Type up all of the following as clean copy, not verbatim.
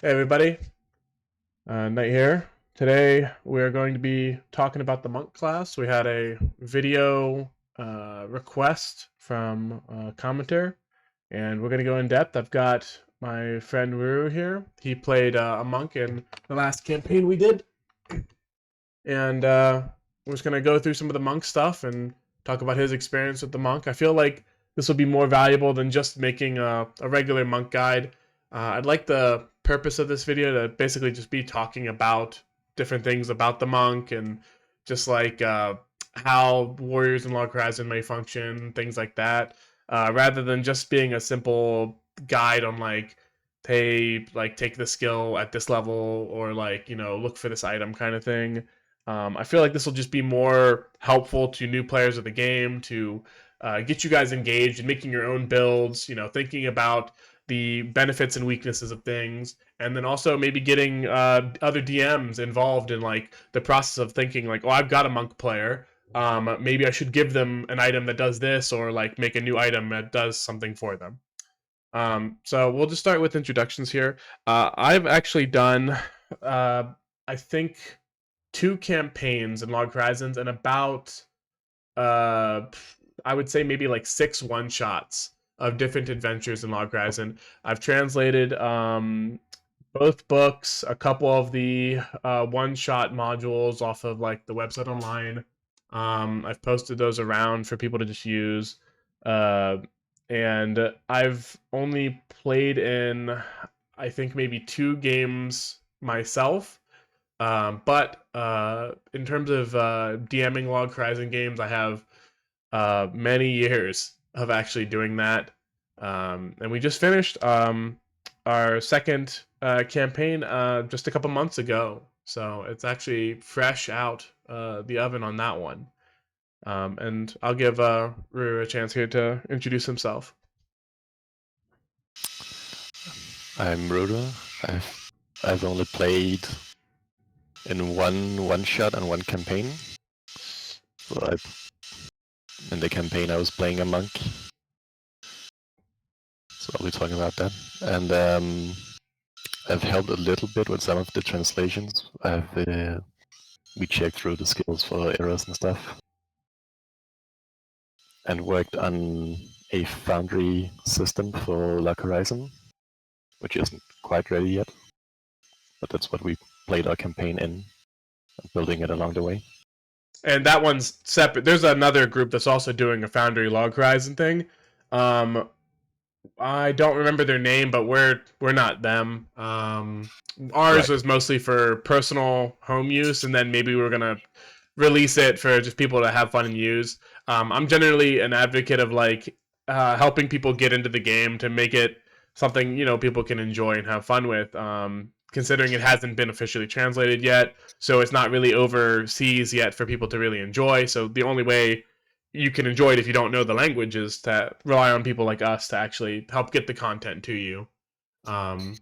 Hey everybody, Knight here. Today we are going to be talking about the monk class. We had a video request from a commenter, and we're going to go in depth. I've got my friend Ruru here. He played a monk in the last campaign we did, and we're just going to go through some of the monk stuff and talk about his experience with the monk. I feel like this will be more valuable than just making a regular monk guide. I'd like the purpose of this video to basically just be talking about different things about the monk and just like how warriors in Log Horizon may function, things like that, rather than just being a simple guide on like, hey, like take the skill at this level or like look for this item kind of thing. I feel like this will just be more helpful to new players of the game to get you guys engaged in making your own builds. Thinking about the benefits and weaknesses of things, and then also maybe getting other DMs involved in like the process of thinking like, oh, I've got a monk player. Maybe I should give them an item that does this, or like make a new item that does something for them. So we'll just start with introductions here. I've actually done, I think, 2 campaigns in Log Horizons and about, uh, I would say maybe like 6 1-shots of different adventures in Log Horizon. I've translated both books, a couple of the one-shot modules off of like the website online. I've posted those around for people to just use. Uh, and I've only played in, I think, maybe 2 games myself. But in terms of DMing Log Horizon games, I have many years of actually doing that. And we just finished our second campaign just a couple months ago. So it's actually fresh out the oven on that one. And I'll give Ruru a chance here to introduce himself. I'm Ruru. I've only played in one shot and one campaign. So in the campaign I was playing a monk. So I'll be talking about that. And I've helped a little bit with some of the translations. We checked through the skills for errors and stuff. And worked on a foundry system for Log Horizon, which isn't quite ready yet. But that's what we played our campaign in, building it along the way. And that one's separate. There's another group that's also doing a Foundry Log Horizon thing. I don't remember their name, but we're not them. Ours was mostly for personal home use, and then maybe we were gonna release it for just people to have fun and use. I'm generally an advocate of like helping people get into the game to make it something people can enjoy and have fun with. Considering it hasn't been officially translated yet, so it's not really overseas yet for people to really enjoy. So the only way you can enjoy it if you don't know the language is to rely on people like us to actually help get the content to you. Yeah.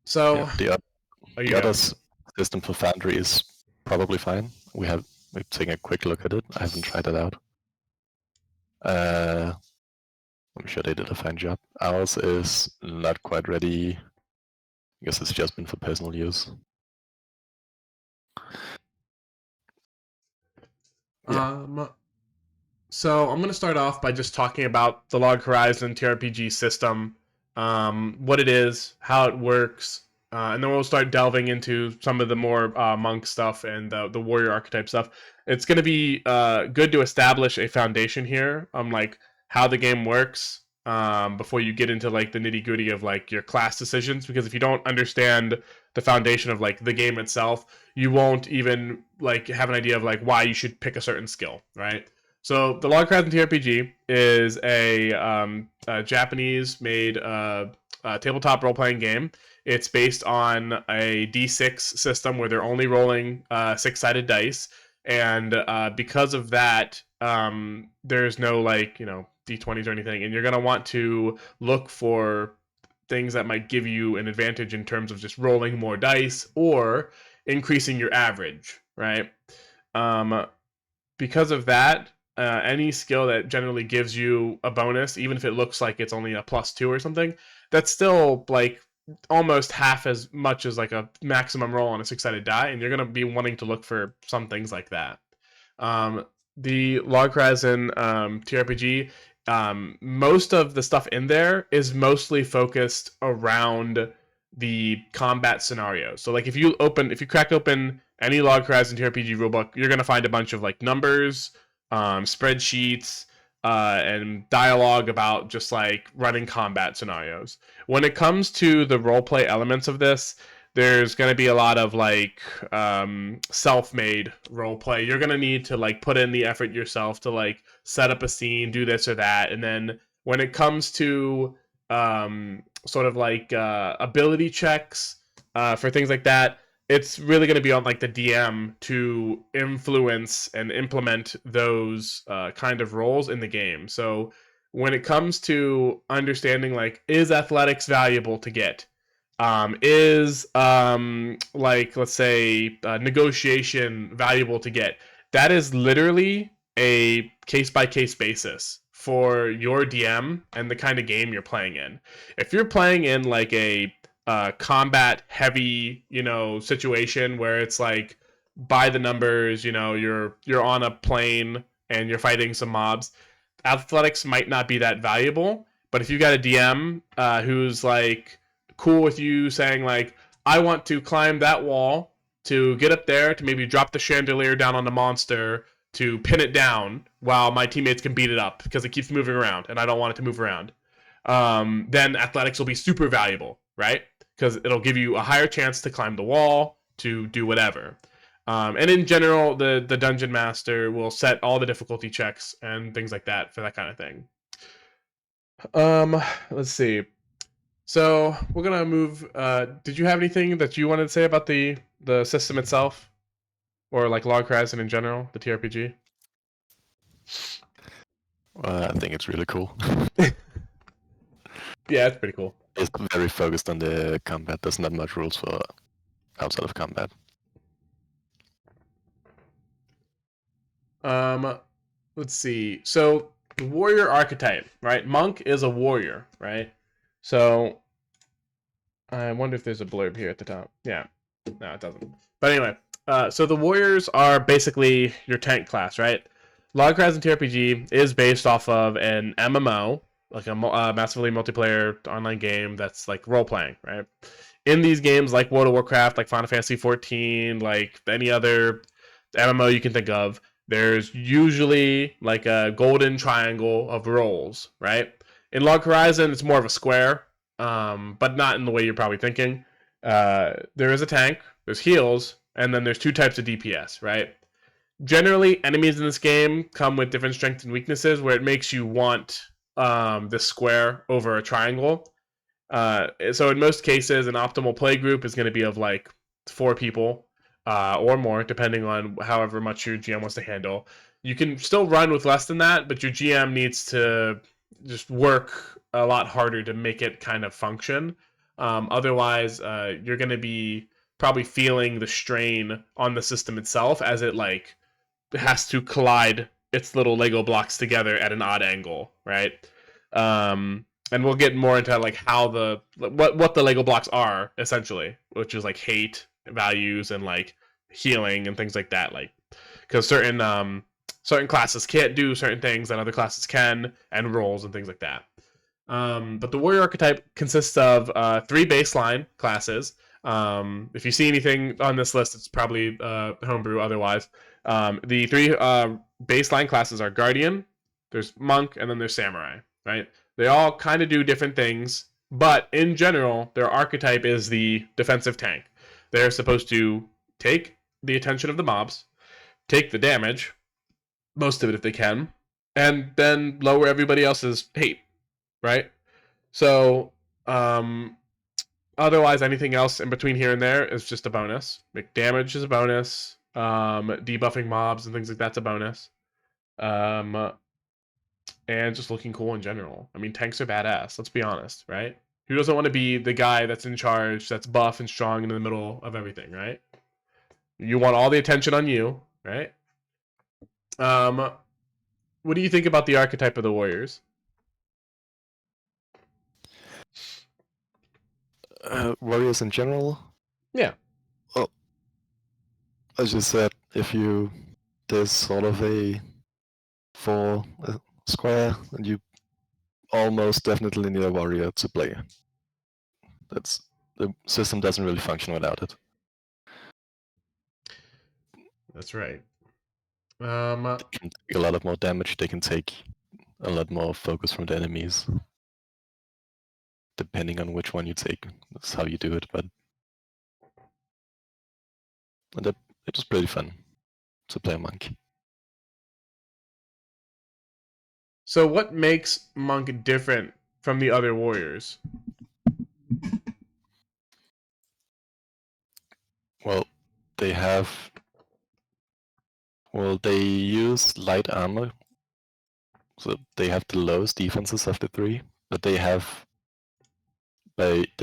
So Yeah, the go. other system for Foundry is probably fine. We're taking a quick look at it. I haven't tried it out. I'm sure they did a fine job. Ours is not quite ready. I guess it's just been for personal use. Yeah. So I'm gonna start off by just talking about the Log Horizon TRPG system, what it is, how it works, and then we'll start delving into some of the more monk stuff and the warrior archetype stuff. It's gonna be good to establish a foundation here on like how the game works before you get into like the nitty gritty of like your class decisions. Because if you don't understand the foundation of like the game itself, you won't even like have an idea of like why you should pick a certain skill, right? So the Log Horizon TRPG is a Japanese-made tabletop role-playing game. It's based on a D6 system where they're only rolling 6-sided dice, and because of that, there's no like D20s or anything, and you're gonna want to look for things that might give you an advantage in terms of just rolling more dice or increasing your average, right? Um, because of that, any skill that generally gives you a bonus, even if it looks like it's only a +2 or something, that's still like almost half as much as like a maximum roll on a 6-sided die, and you're going to be wanting to look for some things like that. The Log Horizon TRPG, most of the stuff in there is mostly focused around the combat scenario. So like if you crack open any Log Horizon TRPG rulebook, you're gonna find a bunch of like numbers, spreadsheets, and dialogue about just like running combat scenarios. When it comes to the roleplay elements of this, there's going to be a lot of like self-made roleplay. You're going to need to like put in the effort yourself to like set up a scene, do this or that, and then when it comes to sort of like ability checks for things like that, it's really going to be on like the DM to influence and implement those kind of roles in the game. So when it comes to understanding like, is athletics valuable to get? Is like, let's say negotiation valuable to get? That is literally a case-by-case basis for your DM and the kind of game you're playing in. If you're playing in like a combat heavy, situation where it's like by the numbers, you're on a plane and you're fighting some mobs, athletics might not be that valuable. But if you got a DM who's like cool with you saying like, I want to climb that wall to get up there to maybe drop the chandelier down on the monster to pin it down while my teammates can beat it up because it keeps moving around and I don't want it to move around, then athletics will be super valuable, right? Because it'll give you a higher chance to climb the wall, to do whatever. And in general, the dungeon master will set all the difficulty checks and things like that for that kind of thing. Let's see. So we're gonna move. Did you have anything that you wanted to say about the system itself, or like Log Horizon in general, the TRPG? I think it's really cool. Yeah, it's pretty cool. It's very focused on the combat. There's not much rules for outside of combat. Let's see. So the warrior archetype, right? Monk is a warrior, right? So I wonder if there's a blurb here at the top. Yeah, no, it doesn't. But anyway, so the warriors are basically your tank class, right? Log Horizon TRPG is based off of an MMO, like a massively multiplayer online game that's like role playing, right? In these games, like World of Warcraft, like Final Fantasy 14, like any other MMO you can think of, there's usually like a golden triangle of roles, right? In Log Horizon, it's more of a square, but not in the way you're probably thinking. There is a tank, there's heals, and then there's two types of DPS, right? Generally, enemies in this game come with different strengths and weaknesses where it makes you want this square over a triangle. So in most cases, an optimal play group is going to be of like 4 people or more, depending on however much your GM wants to handle. You can still run with less than that, but your GM needs to just work a lot harder to make it kind of function. Otherwise, you're going to be probably feeling the strain on the system itself as it like has to collide its little Lego blocks together at an odd angle, right? And we'll get more into like how what the Lego blocks are essentially, which is like hate values and like healing and things like that, like because certain classes can't do certain things that other classes can, and roles and things like that. But the warrior archetype consists of 3 baseline classes. If you see anything on this list, it's probably homebrew otherwise. The 3 baseline classes are guardian, there's monk, and then there's samurai, right? They all kind of do different things, but in general, their archetype is the defensive tank. They're supposed to take the attention of the mobs, take the damage, most of it if they can, and then lower everybody else's hate, right? So, otherwise, anything else in between here and there is just a bonus. Make damage is a bonus. Debuffing mobs and things like that's a bonus. And just looking cool in general. I mean, tanks are badass, let's be honest, right? Who doesn't want to be the guy that's in charge, that's buff and strong and in the middle of everything, right? You want all the attention on you, right? what do you think about the archetype of the warriors? Warriors in general. Yeah. Well, as you said, there's sort of a four square, and you almost definitely need a warrior to play. The system doesn't really function without it. That's right. They can take a lot of more damage. They can take a lot more focus from the enemies, depending on which one you take. That's how you do it, but it was pretty fun to play a monk. So what makes monk different from the other warriors? Well, they use light armor, so they have the lowest defenses of the three, but they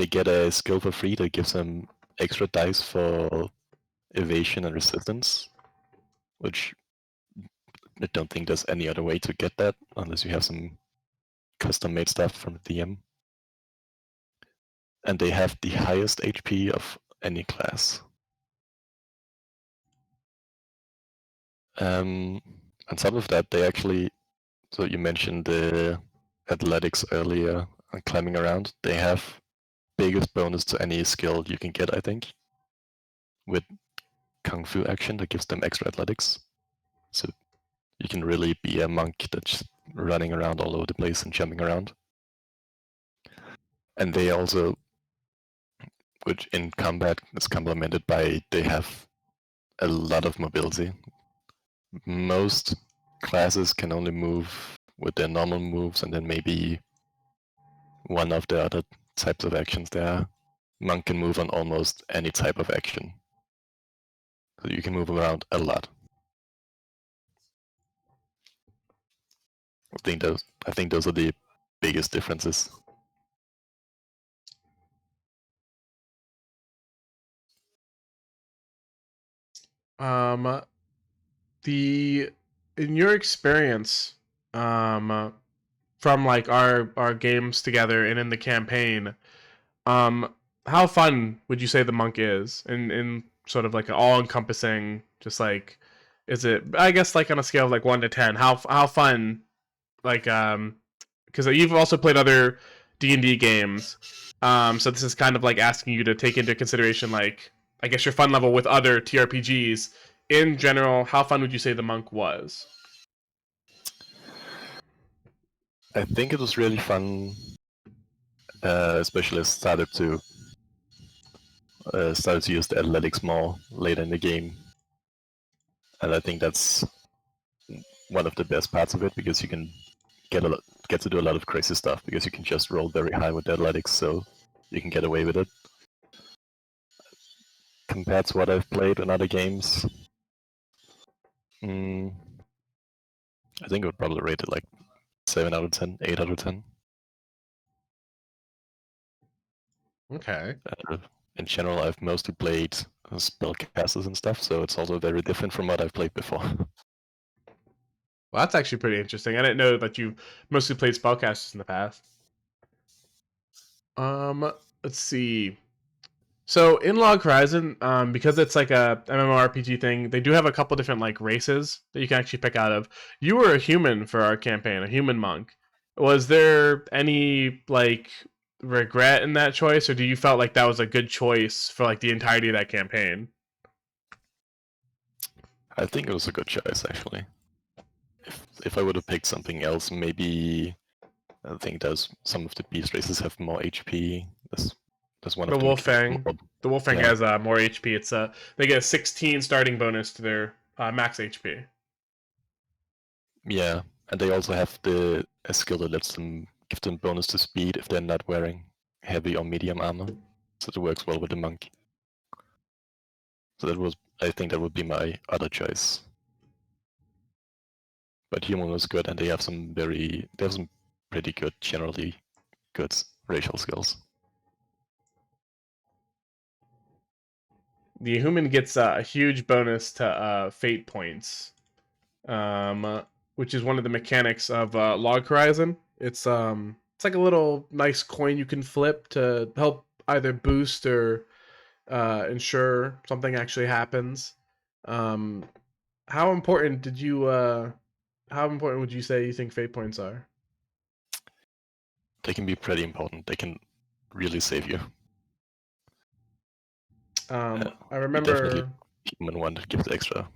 get a skill for free that gives them extra dice for evasion and resistance, which I don't think there's any other way to get that unless you have some custom-made stuff from the DM. And they have the highest HP of any class. On top of that, they actually, so you mentioned the athletics earlier and climbing around, they have biggest bonus to any skill you can get, I think, with Kung Fu action that gives them extra athletics. So you can really be a monk that's running around all over the place and jumping around. And they also, which in combat is complemented by, they have a lot of mobility. Most classes can only move with their normal moves and then maybe one of the other types of actions there. Monk can move on almost any type of action. So you can move around a lot. I think those are the biggest differences. In your experience, from like our games together and in the campaign, how fun would you say the monk is in sort of like an all encompassing, just like, is it, I guess, like on a scale of like 1 to 10, how fun, like, because you've also played other D&D games, so this is kind of like asking you to take into consideration, like, I guess your fun level with other TRPGs in general. How fun would you say the monk was? I think it was really fun, especially as I started to use the athletics more later in the game, and I think that's one of the best parts of it because you can get to do a lot of crazy stuff because you can just roll very high with the athletics, so you can get away with it. Compared to what I've played in other games, I think I would probably rate it like 7 out of 10, 8 out of 10. Okay. In general, I've mostly played spellcasters and stuff, so it's also very different from what I've played before. Well, that's actually pretty interesting. I didn't know that you mostly played spellcasters in the past. Let's see. So in Log Horizon, because it's like a MMORPG thing, they do have a couple different like races that you can actually pick out of. You were a human for our campaign, a human monk. Was there any like regret in that choice, or do you felt like that was a good choice for like the entirety of that campaign? I think it was a good choice, actually. If I would have picked something else, maybe I think some of the beast races have more HP. There's one The of them. Wolfang, the Wolfang Yeah. has more HP. It's they get a 16 starting bonus to their max HP. Yeah, and they also have a skill that lets them give them bonus to speed if they're not wearing heavy or medium armor. So it works well with the monk. So I think that would be my other choice. But human was good, and they have some pretty good, generally good racial skills. The human gets a huge bonus to fate points, which is one of the mechanics of Log Horizon. It's like a little nice coin you can flip to help either boost or ensure something actually happens. Um, how important did you? How important would you say you think fate points are? They can be pretty important. They can really save you. I You definitely remember. human one that gives extra.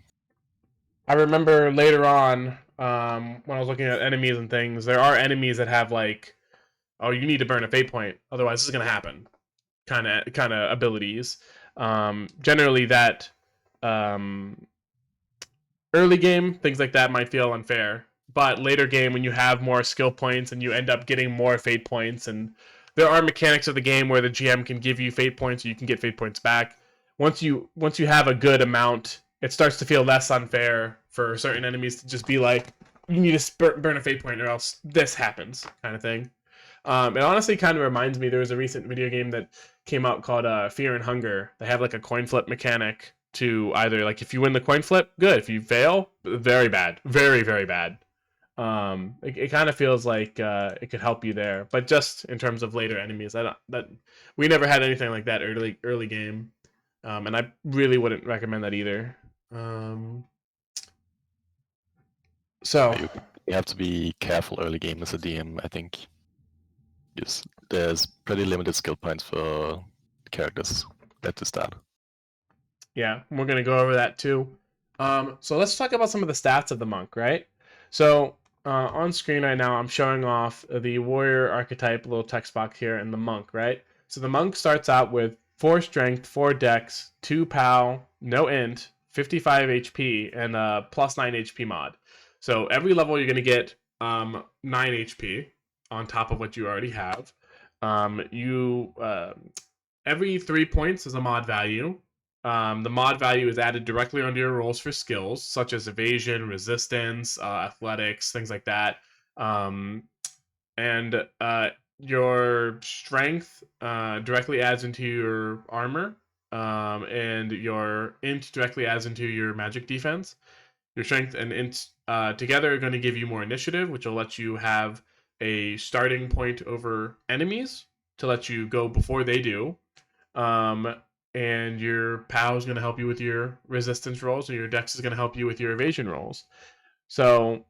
I remember later on when I was looking at enemies and things. There are enemies that have like, oh, you need to burn a fate point, otherwise this is gonna happen. Kind of abilities. Generally, that um, early game things like that might feel unfair, but later game when you have more skill points and you end up getting more fate points, and there are mechanics of the game where the GM can give you fate points, or you can get fate points back. Once you have a good amount, it starts to feel less unfair for certain enemies to just be like, you need to burn a fate point or else this happens, kind of thing. It honestly kind of reminds me. There was a recent video game that came out called Fear and Hunger. They have like a coin flip mechanic to either like if you win the coin flip, good. If you fail, very bad, very very bad. It kind of feels like it could help you there, but just in terms of later enemies, that we never had anything like that early game, and I really wouldn't recommend that either. So You have to be careful early game as a DM, I think. Yes, there's pretty limited skill points for characters at the start. yeah, we're gonna go over that too. So let's talk about some of the stats of the monk, right? So on screen right now, I'm showing off the warrior archetype, little text box here, and the monk, right? So the monk starts out with 4 strength, 4 dex, 2 pow, no int, 55 HP, and a plus 9 HP mod. So every level you're gonna get 9 HP on top of what you already have. You every 3 points is a mod value. The mod value is added directly onto your rolls for skills such as evasion, resistance, athletics, things like that. Um, and your strength directly adds into your armor, and your int directly adds into your magic defense. Your strength and int together are going to give you more initiative, which will let you have a starting point over enemies to let you go before they do. Um, and your POW is going to help you with your resistance rolls, and your Dex is going to help you with your evasion rolls. So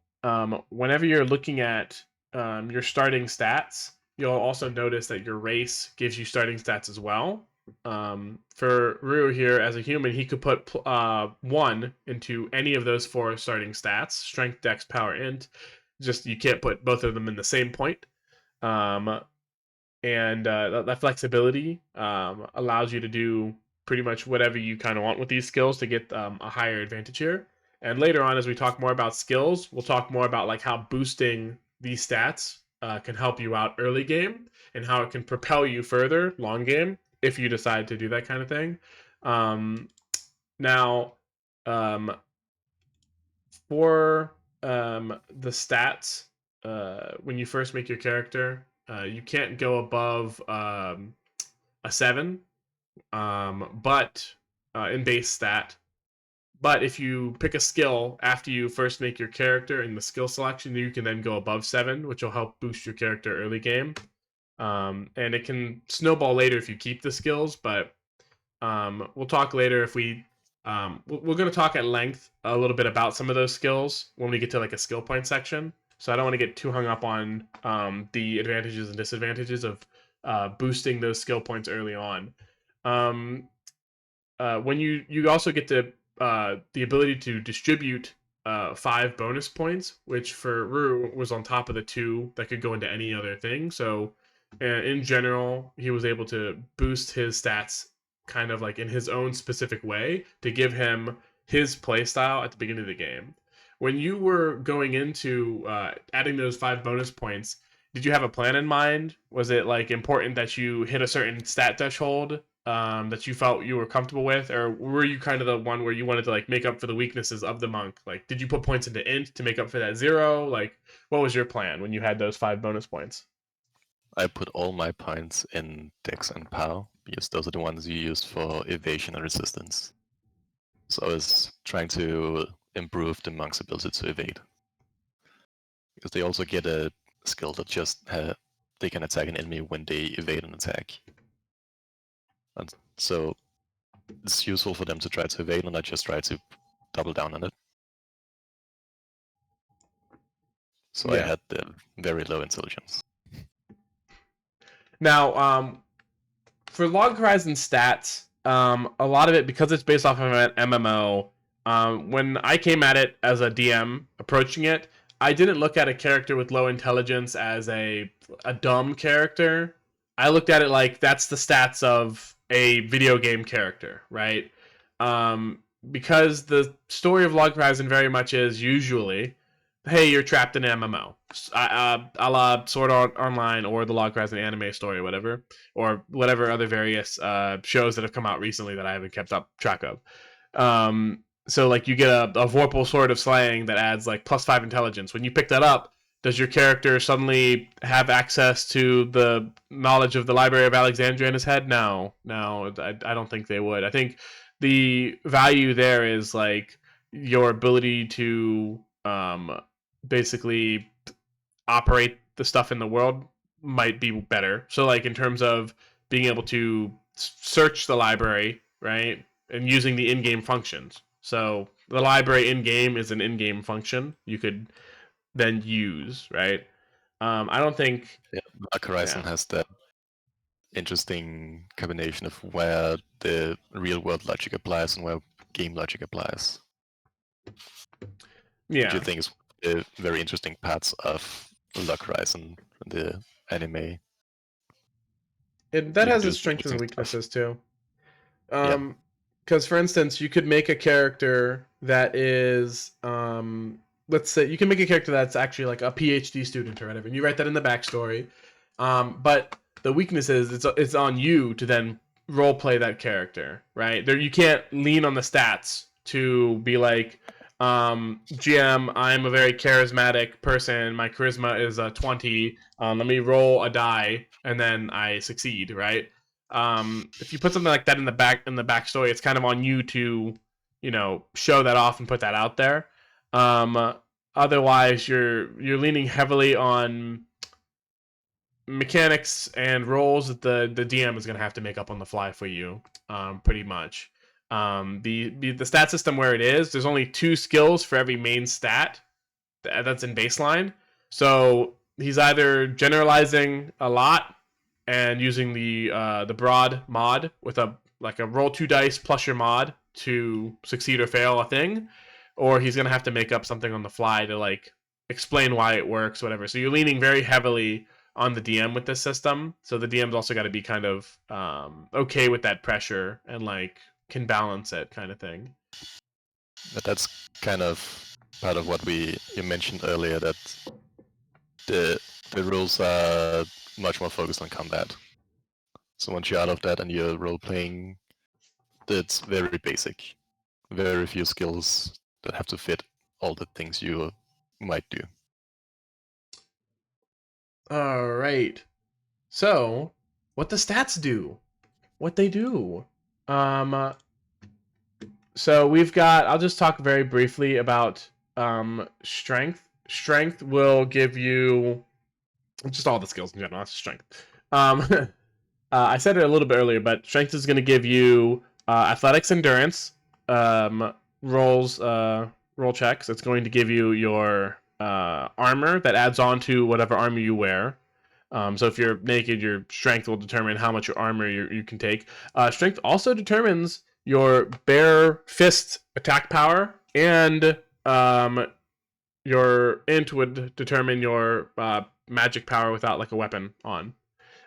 whenever you're looking at your starting stats, you'll also notice that your race gives you starting stats as well. For Ruru here, as a human, he could put 1 into any of those 4 starting stats: strength, dex, power, int. Just you can't put both of them in the same point. Um, and that flexibility allows you to do pretty much whatever you kind of want with these skills to get a higher advantage here. And later on, as we talk more about skills, we'll talk more about like how boosting these stats can help you out early game and how it can propel you further long game if you decide to do that kind of thing. Now, um, for the stats, when you first make your character, you can't go above a 7, but in base stat. But if you pick a skill after you first make your character in the skill selection, you can then go above 7, which will help boost your character early game. And it can snowball later if you keep the skills, but we'll talk later if we're going to talk at length a little bit about some of those skills when we get to like a skill point section. So I don't want to get too hung up on the advantages and disadvantages of boosting those skill points early on. When you also get the ability to distribute 5 bonus points, which for Ruru was on top of the 2 that could go into any other thing. So in general, he was able to boost his stats kind of like in his own specific way to give him his playstyle at the beginning of the game. When you were going into adding those 5 bonus points, did you have a plan in mind? Was it like important that you hit a certain stat threshold that you felt you were comfortable with, or were you kind of the one where you wanted to like make up for the weaknesses of the monk? Like, did you put points into int to make up for that 0? Like, what was your plan when you had those 5 bonus points? I put all my points in Dex and Power because those are the ones you use for evasion and resistance. So I was trying to improve the monk's ability to evade. because they also get a skill that just they can attack an enemy when they evade an attack. And so it's useful for them to try to evade, and I just try to double down on it. So I had the very low intelligence. Now, for Log Horizon stats, a lot of it, because it's based off of an MMO, when I came at it as a DM approaching it, I didn't look at a character with low intelligence as a dumb character. I looked at it like that's the stats of a video game character, right? Because the story of Log Horizon very much is usually, hey, you're trapped in an MMO, a la Sword Art Online or the Log Horizon anime story, or whatever other various shows that have come out recently that I haven't kept up track of. So like you get a Vorpal Sword of Slaying that adds like +5 intelligence. When you pick that up, does your character suddenly have access to the knowledge of the Library of Alexandria in his head? No, I don't think they would. I think the value there is like your ability to basically operate the stuff in the world might be better. So like in terms of being able to search the library, right, and using the in-game functions. So the library in-game is an in-game function you could then use, right? I don't think LogHorizon has that interesting combination of where the real-world logic applies and where game logic applies. Yeah, which I think is very interesting parts of LogHorizon, the anime. that has its strengths and weaknesses too. Because for instance, you could make a character that is, let's say, you can make a character that's actually like a PhD student or whatever, and you write that in the backstory. But the weakness is it's on you to then role play that character, right? There, you can't lean on the stats to be like, GM, I'm a very charismatic person. My charisma is a 20. Let me roll a die and then I succeed, right? If you put something like that in the backstory, it's kind of on you to, show that off and put that out there. Otherwise, you're leaning heavily on mechanics and roles that the DM is going to have to make up on the fly for you, pretty much. The stat system where it is, there's only 2 skills for every main stat that's in baseline. So he's either generalizing a lot and using the broad mod with a roll 2 dice plus your mod to succeed or fail a thing, or he's gonna have to make up something on the fly to like explain why it works, whatever. So you're leaning very heavily on the DM with this system. So the DM's also got to be kind of okay with that pressure and like can balance it, kind of thing. But that's kind of part of what you mentioned earlier, that the rules are much more focused on combat. So once you're out of that and you're role playing, it's very basic. Very few skills that have to fit all the things you might do. All right. So, what the stats do? What they do? So we've got. I'll just talk very briefly about strength. Strength will give you just all the skills in general. That's strength. I said it a little bit earlier, but strength is going to give you athletics, endurance, roll checks. It's going to give you your armor that adds on to whatever armor you wear. So if you're naked, your strength will determine how much your armor you can take. Strength also determines your bare fist attack power, and your int would determine your magic power without like a weapon on.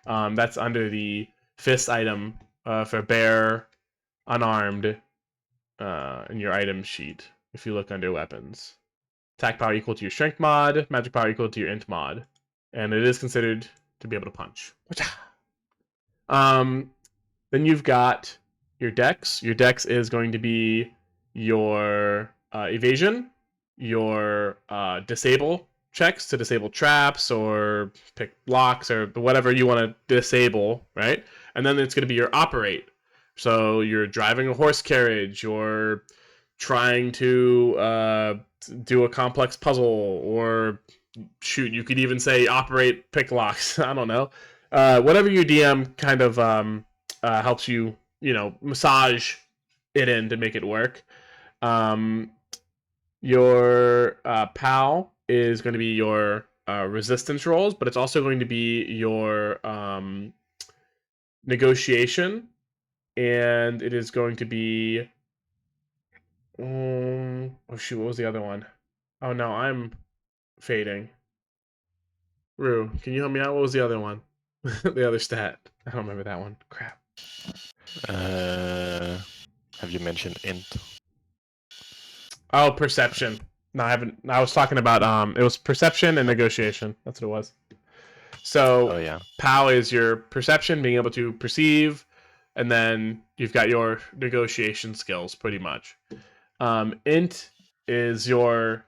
That's under the fist item for bare, unarmed, in your item sheet. If you look under weapons, attack power equal to your strength mod, magic power equal to your int mod, and it is considered to be able to punch. Then you've got your dex. Your dex is going to be your evasion, your disable checks to disable traps or pick blocks or whatever you want to disable, right? And then it's going to be your operate. So you're driving a horse carriage, or trying to do a complex puzzle, or shoot, you could even say operate pick locks. I don't know. Whatever your DM kind of helps you, massage it in to make it work. Your POW is going to be your resistance rolls, but it's also going to be your negotiation, and it is going to be. Oh shoot! What was the other one? Oh no, I'm fading. Rue, can you help me out? What was the other one? The other stat. I don't remember that one. Crap. Have you mentioned int? Oh, perception. No, I haven't. I was talking about it was perception and negotiation. That's what it was. So, Oh yeah. POW is your perception, being able to perceive, and then you've got your negotiation skills, pretty much. Int is your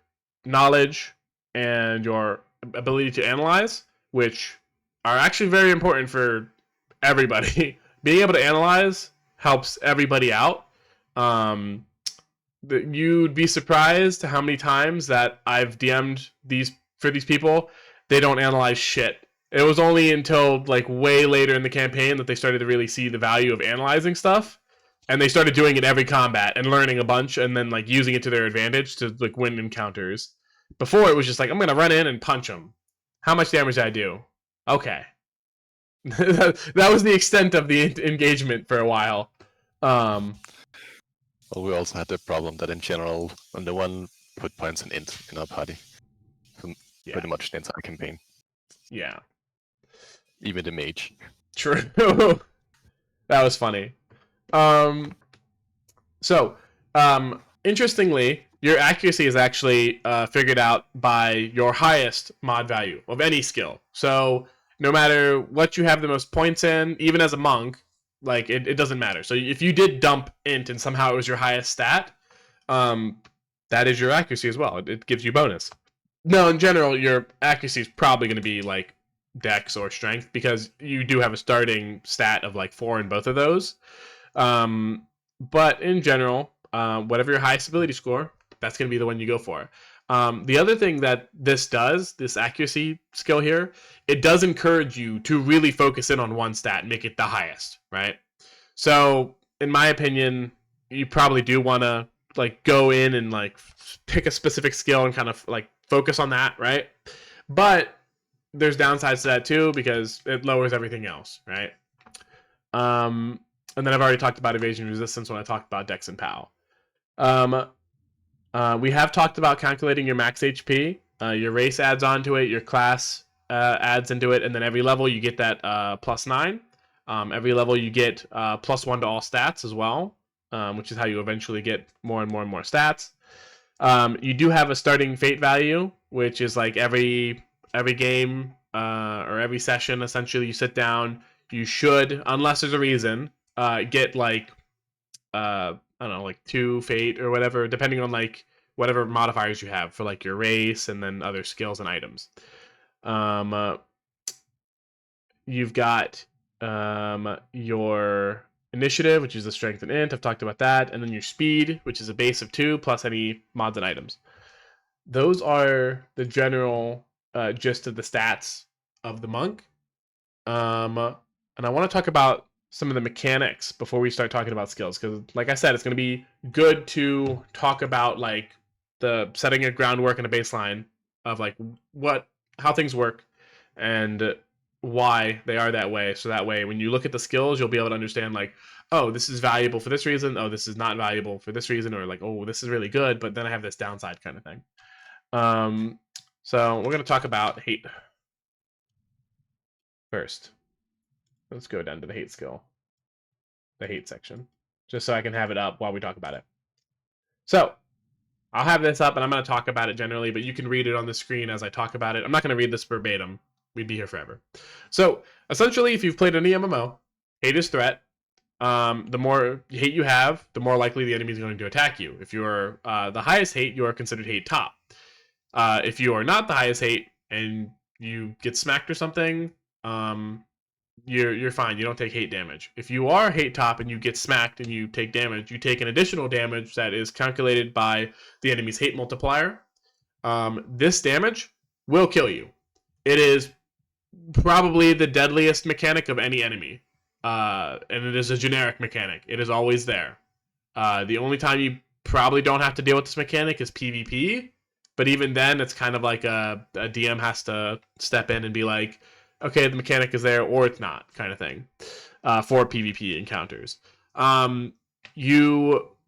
knowledge and your ability to analyze, which are actually very important for everybody. Being able to analyze helps everybody out. You'd be surprised how many times that I've DM'd these people, they don't analyze shit. It was only until like way later in the campaign that they started to really see the value of analyzing stuff, and they started doing it every combat and learning a bunch, and then like using it to their advantage to like win encounters. Before it was just like, I'm gonna run in and punch them. How much damage did I do? Okay. That was the extent of the engagement for a while. Well, we also had the problem that in general, no one put points in int in our party. So pretty much the entire campaign. Yeah. Even the mage. True. That was funny. Interestingly, your accuracy is actually figured out by your highest mod value of any skill. So no matter what you have the most points in, even as a monk, like it doesn't matter. So if you did dump int and somehow it was your highest stat, that is your accuracy as well. It gives you bonus. No, in general, your accuracy is probably going to be like dex or strength, because you do have a starting stat of like 4 in both of those. But in general, whatever your highest ability score, that's going to be the one you go for. The other thing that this does, this accuracy skill here, it does encourage you to really focus in on one stat and make it the highest, right? So, in my opinion, you probably do want to like go in and like pick a specific skill and kind of like focus on that, right? But there's downsides to that too, because it lowers everything else, right? And then I've already talked about evasion resistance when I talked about dex and POW. We have talked about calculating your max HP. Your race adds onto it, your class adds into it, and then every level you get that +9. Every level you get +1 to all stats as well, which is how you eventually get more and more and more stats. You do have a starting fate value, which is like every game or every session, essentially, you sit down. You should, unless there's a reason, get like I don't know, like 2 fate or whatever, depending on like whatever modifiers you have for like your race and then other skills and items. You've got your initiative, which is the strength and int. I've talked about that. And then your speed, which is a base of 2 plus any mods and items. Those are the general gist of the stats of the monk. And I want to talk about some of the mechanics before we start talking about skills, because like I said, it's going to be good to talk about like the setting a groundwork and a baseline of like how things work and why they are that way. So that way, when you look at the skills, you'll be able to understand like, oh, this is valuable for this reason. Oh, this is not valuable for this reason. Or like, oh, this is really good, but then I have this downside kind of thing. So we're going to talk about hate first. Let's go down to the hate skill, the hate section, just so I can have it up while we talk about it. So I'll have this up and I'm going to talk about it generally, but you can read it on the screen as I talk about it. I'm not going to read this verbatim. We'd be here forever. So essentially, if you've played any MMO, hate is threat. The more hate you have, the more likely the enemy is going to attack you. If you're the highest hate, you are considered hate top. If you are not the highest hate and you get smacked or something, you're fine. You don't take hate damage. If you are hate top and you get smacked and you take damage, you take an additional damage that is calculated by the enemy's hate multiplier. This damage will kill you. It is probably the deadliest mechanic of any enemy. And it is a generic mechanic. It is always there. The only time you probably don't have to deal with this mechanic is PvP, but even then, it's kind of like a DM has to step in and be like, okay, the mechanic is there or it's not, kind of thing, for PvP encounters.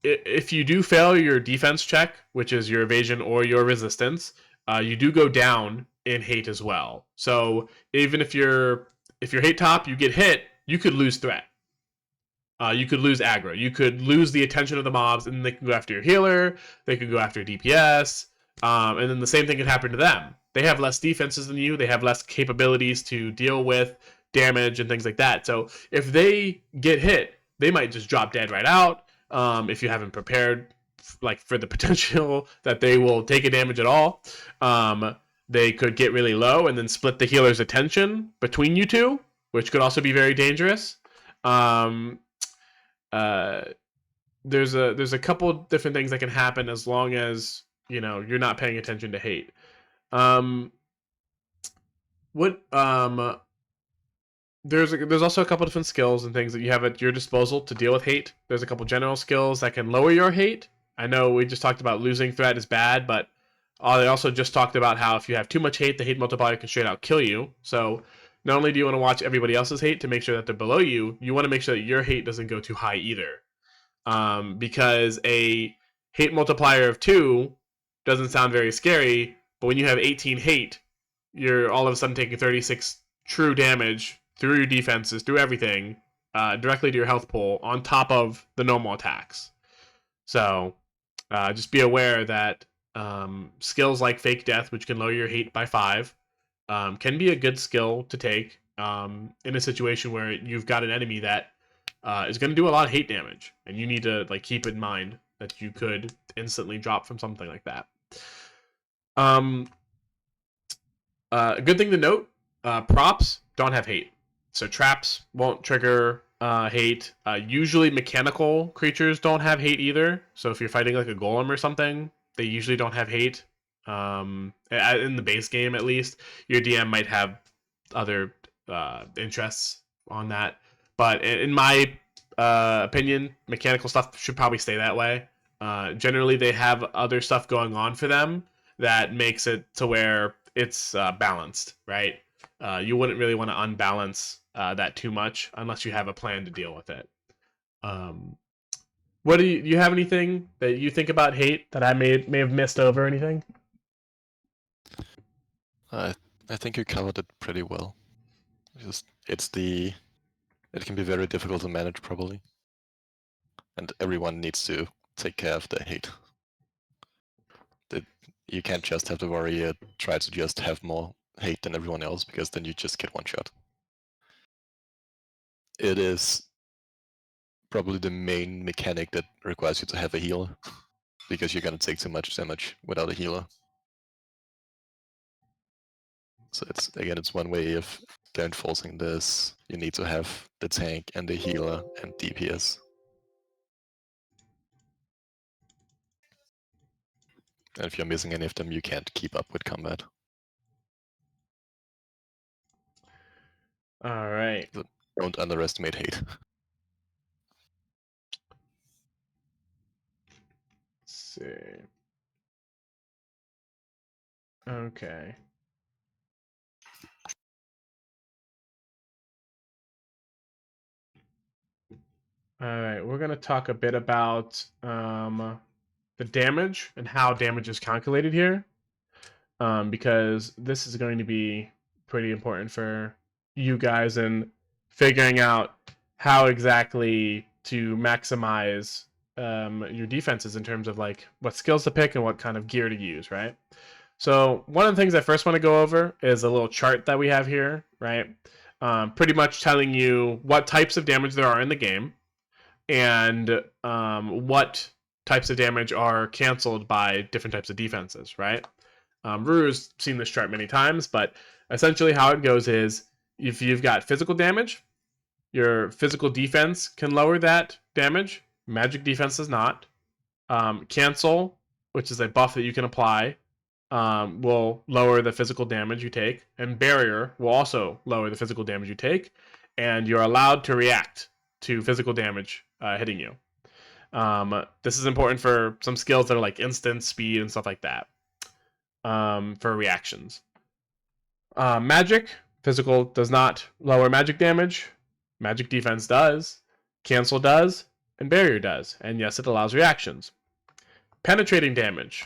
If you do fail your defense check, which is your evasion or your resistance, you do go down in hate as well. So even if you're hate top, you get hit, you could lose threat. You could lose aggro. You could lose the attention of the mobs, and they can go after your healer. They could go after DPS, and then the same thing can happen to them. They have less defenses than you. They have less capabilities to deal with damage and things like that. So if they get hit, they might just drop dead right out. If you haven't prepared for the potential that they will take a damage at all, they could get really low and then split the healer's attention between you two, which could also be very dangerous. There's a couple different things that can happen as long as you're not paying attention to hate. There's also a couple different skills and things that you have at your disposal to deal with hate. There's a couple general skills that can lower your hate. I know we just talked about losing threat is bad, but they also just talked about how if you have too much hate, the hate multiplier can straight out kill you. So not only do you want to watch everybody else's hate to make sure that they're below you, you want to make sure that your hate doesn't go too high either. Because a hate multiplier of 2 doesn't sound very scary, but when you have 18 hate, you're all of a sudden taking 36 true damage through your defenses, through everything, directly to your health pool, on top of the normal attacks. So just be aware that skills like Fake Death, which can lower your hate by 5, can be a good skill to take in a situation where you've got an enemy that is going to do a lot of hate damage, and you need to keep in mind that you could instantly drop from something like that. A good thing to note: props don't have hate, so traps won't trigger hate. Usually, mechanical creatures don't have hate either. So if you're fighting like a golem or something, they usually don't have hate. In the base game, at least, your DM might have other interests on that. But in my opinion, mechanical stuff should probably stay that way. Generally, they have other stuff going on for them that makes it to where it's balanced, right? You wouldn't really want to unbalance that too much unless you have a plan to deal with it. What do you have anything that you think about hate that I may have missed over or anything? I think you covered it pretty well. It can be very difficult to manage, probably, and everyone needs to take care of their hate. You can't just have to worry and try to just have more hate than everyone else, because then you just get one shot. It is probably the main mechanic that requires you to have a healer, because you're gonna take too much damage without a healer. So it's one way of enforcing this. You need to have the tank and the healer and DPS. And if you're missing any of them, you can't keep up with combat. All right. So don't underestimate hate. Let's see. Okay. All right, we're going to talk a bit about the damage and how damage is calculated here, because this is going to be pretty important for you guys in figuring out how exactly to maximize your defenses in terms of what skills to pick and what kind of gear to use, right? So one of the things I first want to go over is a little chart that we have here, right? Pretty much telling you what types of damage there are in the game, and what types of damage are canceled by different types of defenses, right? Ruru's seen this chart many times, but essentially how it goes is if you've got physical damage, your physical defense can lower that damage. Magic defense does not. Cancel, which is a buff that you can apply, will lower the physical damage you take, and barrier will also lower the physical damage you take, and you're allowed to react to physical damage hitting you. This is important for some skills that are like instant, speed, and stuff like that. For reactions. Magic, physical does not lower magic damage. Magic defense does. Cancel does. And barrier does. And yes, it allows reactions. Penetrating damage.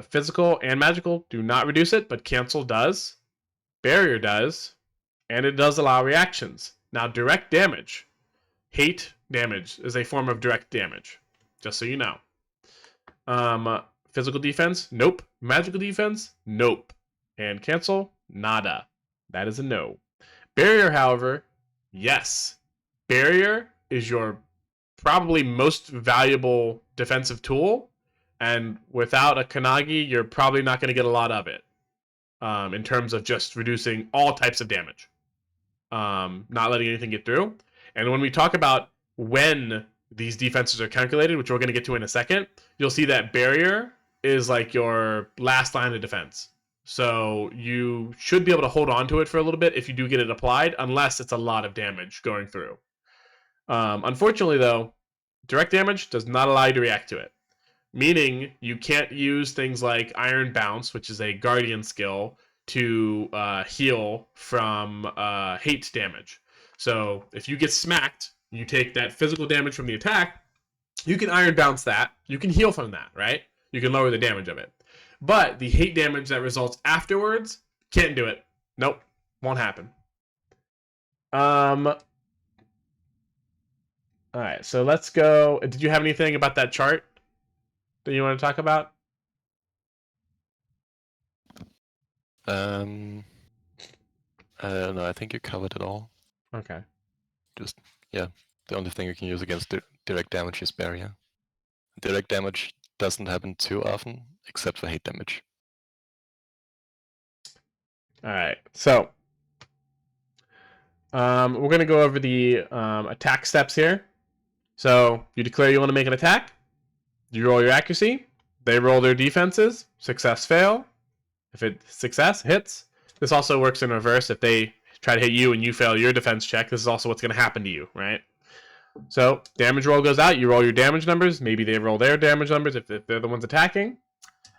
Physical and magical do not reduce it, but cancel does. Barrier does. And it does allow reactions. Now, direct damage. Hate damage is a form of direct damage. Just so you know. Physical defense? Nope. Magical defense? Nope. And cancel? Nada. That is a no. Barrier, however, yes. Barrier is your probably most valuable defensive tool, and without a Kanagi, you're probably not going to get a lot of it in terms of just reducing all types of damage, not letting anything get through. And when we talk about when these defenses are calculated, which we're going to get to in a second, you'll see that barrier is like your last line of defense. So you should be able to hold on to it for a little bit if you do get it applied, unless it's a lot of damage going through. Unfortunately, though, direct damage does not allow you to react to it. Meaning you can't use things like Iron Bounce, which is a guardian skill, to heal from hate damage. So if you get smacked, you take that physical damage from the attack, you can Iron Bounce that, you can heal from that, right? You can lower the damage of it. But the hate damage that results afterwards, can't do it. Nope, won't happen. Alright, so let's go. Did you have anything about that chart that you want to talk about? No, I think you covered it all. Okay. Just, yeah, the only thing you can use against direct damage is barrier. Direct damage doesn't happen too often, except for hate damage. Alright, so we're going to go over the attack steps here. So you declare you want to make an attack. You roll your accuracy. They roll their defenses. Success, fail. If it's success, hits. This also works in reverse. If they try to hit you and you fail your defense check, this is also what's going to happen to you, right? So damage roll goes out. You roll your damage numbers. Maybe they roll their damage numbers if they're the ones attacking.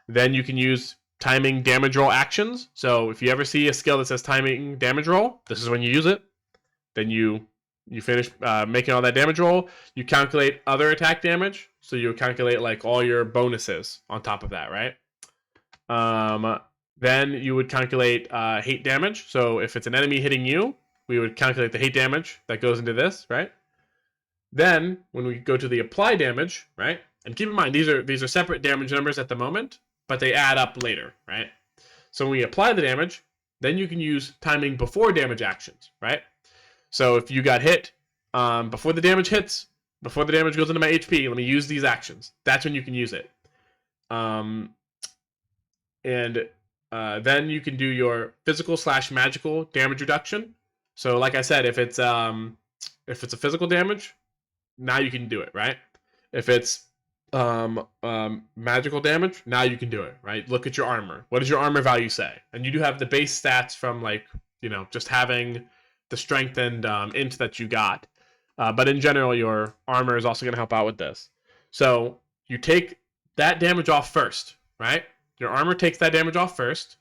Then you can use timing damage roll actions. So if you ever see a skill that says timing damage roll, this is when you use it. Then you finish making all that damage roll. You calculate other attack damage. So you calculate like all your bonuses on top of that, right? Then you would calculate hate damage. So if it's an enemy hitting you, we would calculate the hate damage that goes into this, right? Then when we go to the apply damage, right? And keep in mind these are separate damage numbers at the moment, but they add up later, right? So when we apply the damage, then you can use timing before damage actions, right? So if you got hit before the damage hits, before the damage goes into my HP, let me use these actions. That's when you can use it. And then you can do your physical/magical damage reduction. So like I said, if it's a physical damage, now you can do it, right? If it's magical damage, now you can do it, right? Look at your armor. What does your armor value say? And you do have the base stats from like, just having the strength and int that you got. But in general, your armor is also going to help out with this. So you take that damage off first, right? Your armor takes that damage off first.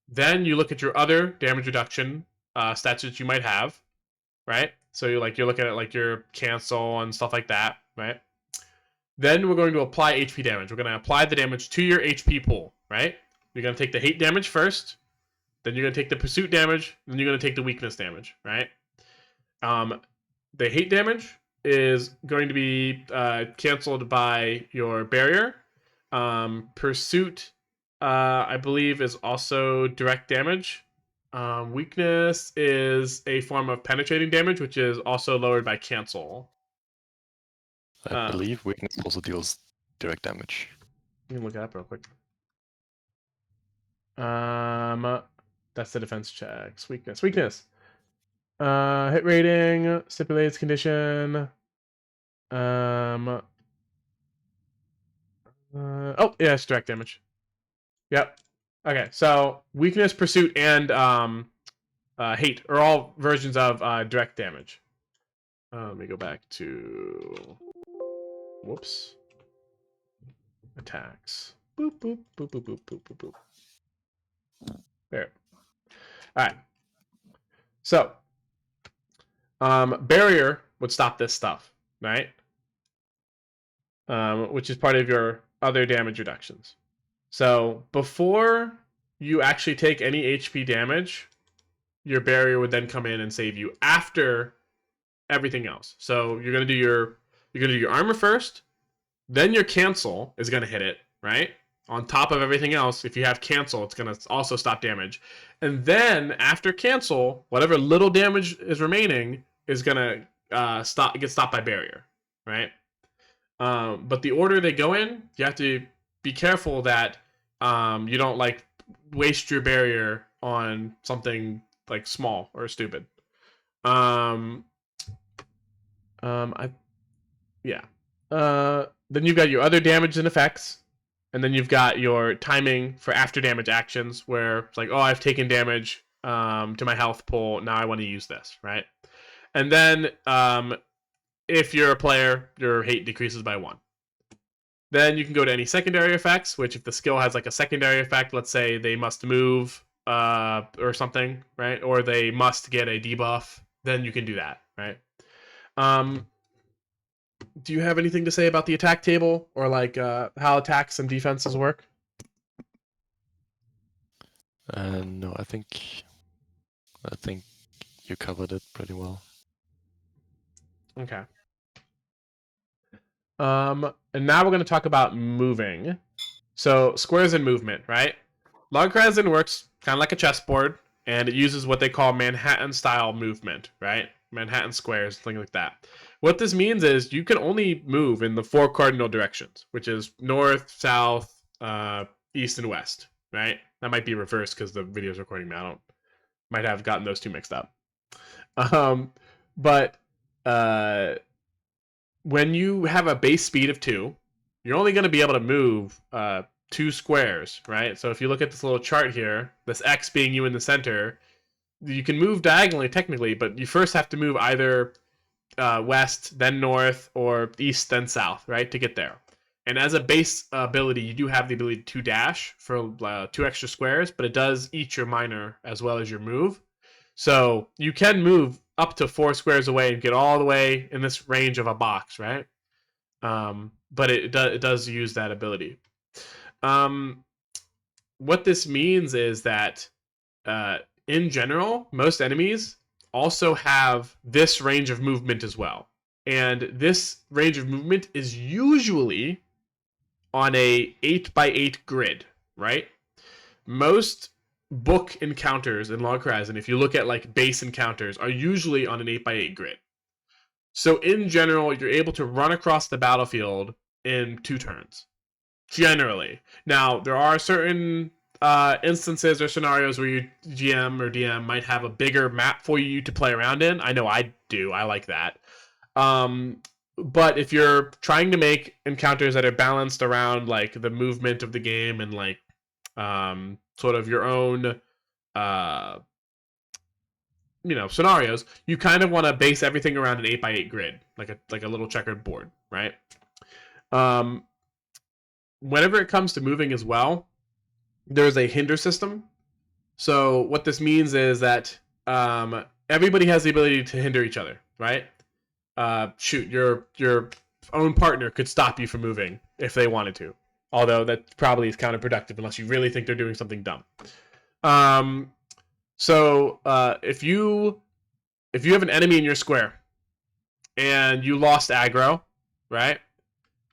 Then you look at your other damage reduction stats that you might have, right? So you're looking at like your cancel and stuff like that, right? Then we're going to apply HP damage. We're going to apply the damage to your HP pool, right? You're going to take the hate damage first. Then you're going to take the pursuit damage. Then you're going to take the weakness damage, right? The hate damage is going to be canceled by your barrier. Pursuit, I believe, is also direct damage. Weakness is a form of penetrating damage, which is also lowered by cancel. I believe weakness also deals direct damage. Let me look it up real quick. That's the defense checks. Weakness. Hit rating, stipulates condition. Oh, yeah, it's direct damage. Yep. Okay, so weakness, pursuit, and hate are all versions of direct damage. Let me go back to... Whoops. Attacks. Boop, boop, boop, boop, boop, boop, boop, boop. There. All right. So, barrier would stop this stuff, right? Which is part of your other damage reductions. So before you actually take any HP damage, your barrier would then come in and save you after everything else. So you're gonna do your armor first, then your cancel is gonna hit it, right? On top of everything else, if you have cancel, it's gonna also stop damage. And then after cancel, whatever little damage is remaining is gonna get stopped by barrier, right? But the order they go in, you have to be careful that you don't like waste your barrier on something like small or stupid. Um, I yeah. Then you've got your other damage and effects, and then you've got your timing for after damage actions, where it's like, oh, I've taken damage to my health pool. Now I want to use this, right? And then if you're a player, your hate decreases by 1. Then you can go to any secondary effects, which if the skill has like a secondary effect, let's say they must move or something, right? Or they must get a debuff, then you can do that, right? Do you have anything to say about the attack table or like how attacks and defenses work? No, I think you covered it pretty well. Okay. And now we're going to talk about moving. So squares and movement, right? LogHorizon works kind of like a chessboard, and it uses what they call Manhattan-style movement, right? Manhattan squares, things like that. What this means is you can only move in the 4 cardinal directions, which is north, south, east, and west, right? That might be reversed because the video is recording now. Might have gotten those two mixed up. But when you have a base speed of 2, you're only going to be able to move 2 squares, right? So if you look at this little chart here, this X being you in the center, you can move diagonally technically, but you first have to move either west, then north, or east, then south, right, to get there. And as a base ability, you do have the ability to dash for 2 extra squares, but it does eat your minor as well as your move. So you can move up to 4 squares away and get all the way in this range of a box, right? But it does use that ability. What this means is that in general, most enemies also have this range of movement as well. And this range of movement is usually on a 8x8 grid, right? Most book encounters in LogHorizon, if you look at like base encounters, are usually on an 8x8 grid. So in general, you're able to run across the battlefield in 2 turns. Generally. Now, there are certain instances or scenarios where your GM or DM might have a bigger map for you to play around in. I know I do. I like that. But if you're trying to make encounters that are balanced around like the movement of the game and like sort of your own scenarios, you kind of want to base everything around an 8x8 grid, like a little checkered board, right? Whenever it comes to moving as well, there's a hinder system. So what this means is that everybody has the ability to hinder each other, right? Shoot, your own partner could stop you from moving if they wanted to. Although that probably is counterproductive unless you really think they're doing something dumb. So if you have an enemy in your square and you lost aggro, right?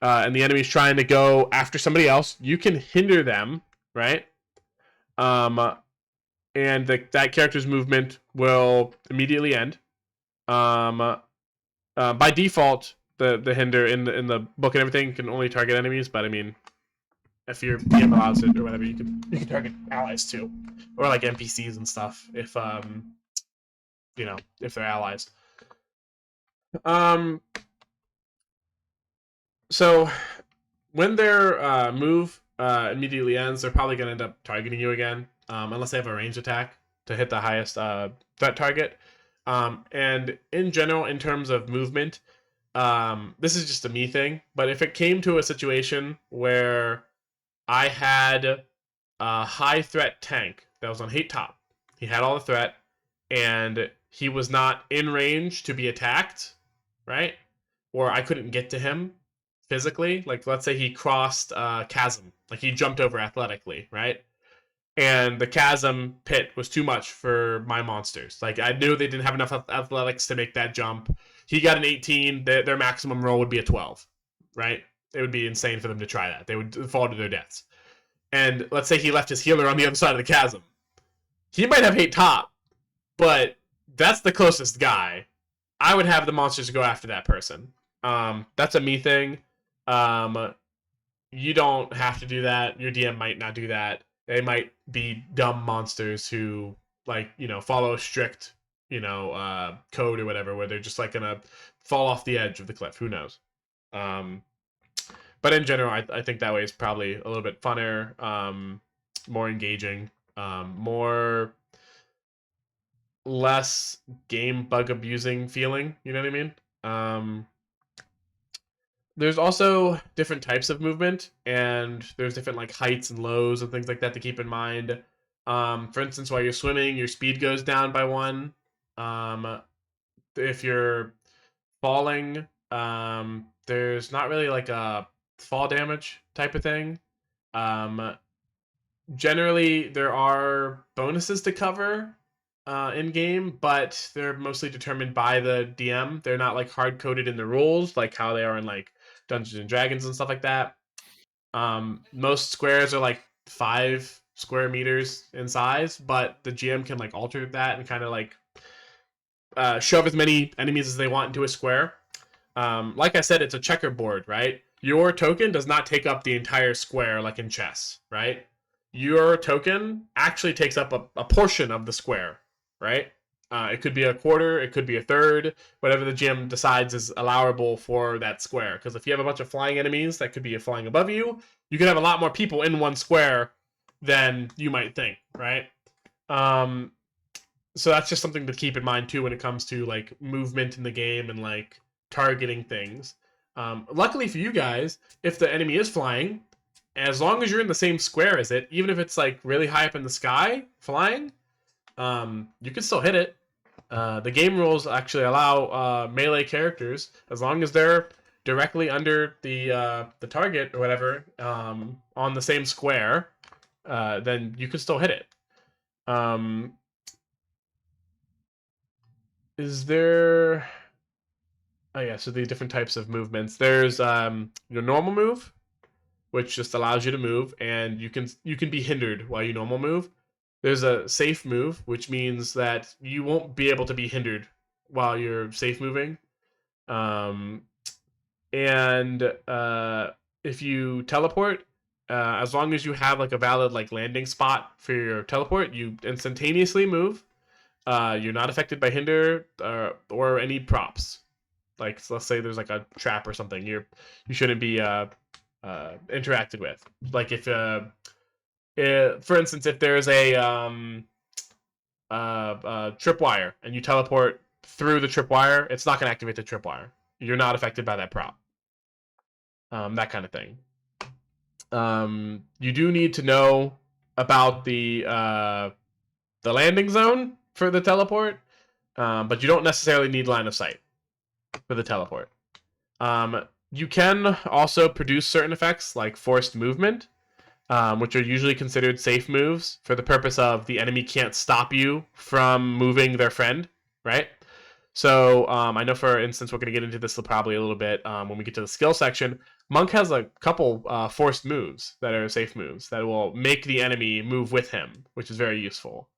And the enemy's trying to go after somebody else, you can hinder them, right? And that character's movement will immediately end. By default, the hinder in the book and everything can only target enemies, but I mean, if your DM allows it or whatever, you can target allies too, or like NPCs and stuff if if they're allies. So when their move immediately ends, they're probably going to end up targeting you again, unless they have a ranged attack to hit the highest threat target. And in general, in terms of movement, this is just a me thing, but if it came to a situation where I had a high threat tank that was on hate top, he had all the threat, and he was not in range to be attacked, right? Or I couldn't get to him physically. Like, let's say he crossed a chasm, like he jumped over athletically, right? And the chasm pit was too much for my monsters. Like, I knew they didn't have enough athletics to make that jump. He got an 18. Their maximum roll would be a 12, right? It would be insane for them to try that. They would fall to their deaths. And let's say he left his healer on the other side of the chasm. He might have hate top, but that's the closest guy. I would have the monsters go after that person. That's a me thing. You don't have to do that. Your DM might not do that. They might be dumb monsters who, like, follow a strict, code or whatever, where they're just like gonna fall off the edge of the cliff. Who knows? But in general, I think that way is probably a little bit funner, more engaging, less game bug abusing feeling. You know what I mean? There's also different types of movement, and there's different like heights and lows and things like that to keep in mind. For instance, while you're swimming, your speed goes down by 1. If you're falling, there's not really like a fall damage type of thing. Generally, there are bonuses to cover in game, but they're mostly determined by the DM. They're not like hard coded in the rules, like how they are in like Dungeons and Dragons and stuff like that. Most squares are like 5 square meters in size, but the GM can like alter that and kind of like shove as many enemies as they want into a square. Like I said, it's a checkerboard, right? Your token does not take up the entire square like in chess, right? Your token actually takes up a portion of the square, right? It could be a quarter, it could be a third, whatever the GM decides is allowable for that square. Because if you have a bunch of flying enemies that could be flying above you, you can have a lot more people in one square than you might think, right? So that's just something to keep in mind too when it comes to like movement in the game and like targeting things. Luckily for you guys, if the enemy is flying, as long as you're in the same square as it, even if it's like really high up in the sky flying, you can still hit it. The game rules actually allow melee characters, as long as they're directly under the target or whatever, on the same square, then you can still hit it. Is there? Oh yeah, so the different types of movements. There's your normal move, which just allows you to move, and you can be hindered while you normal move. There's a safe move, which means that you won't be able to be hindered while you're safe moving. And if you teleport, as long as you have like a valid like landing spot for your teleport, you instantaneously move. You're not affected by hinder or any props. Like, so let's say there's like a trap or something, you shouldn't be interacted with. Like if for instance, if there's a tripwire and you teleport through the tripwire, it's not going to activate the tripwire. You're not affected by that prop. That kind of thing. You do need to know about the landing zone for the teleport, but you don't necessarily need line of sight for the teleport. You can also produce certain effects like forced movement, which are usually considered safe moves for the purpose of the enemy can't stop you from moving their friend, right? So I know, for instance, we're going to get into this probably a little bit when we get to the skill section. Monk has a couple forced moves that are safe moves that will make the enemy move with him, which is very useful.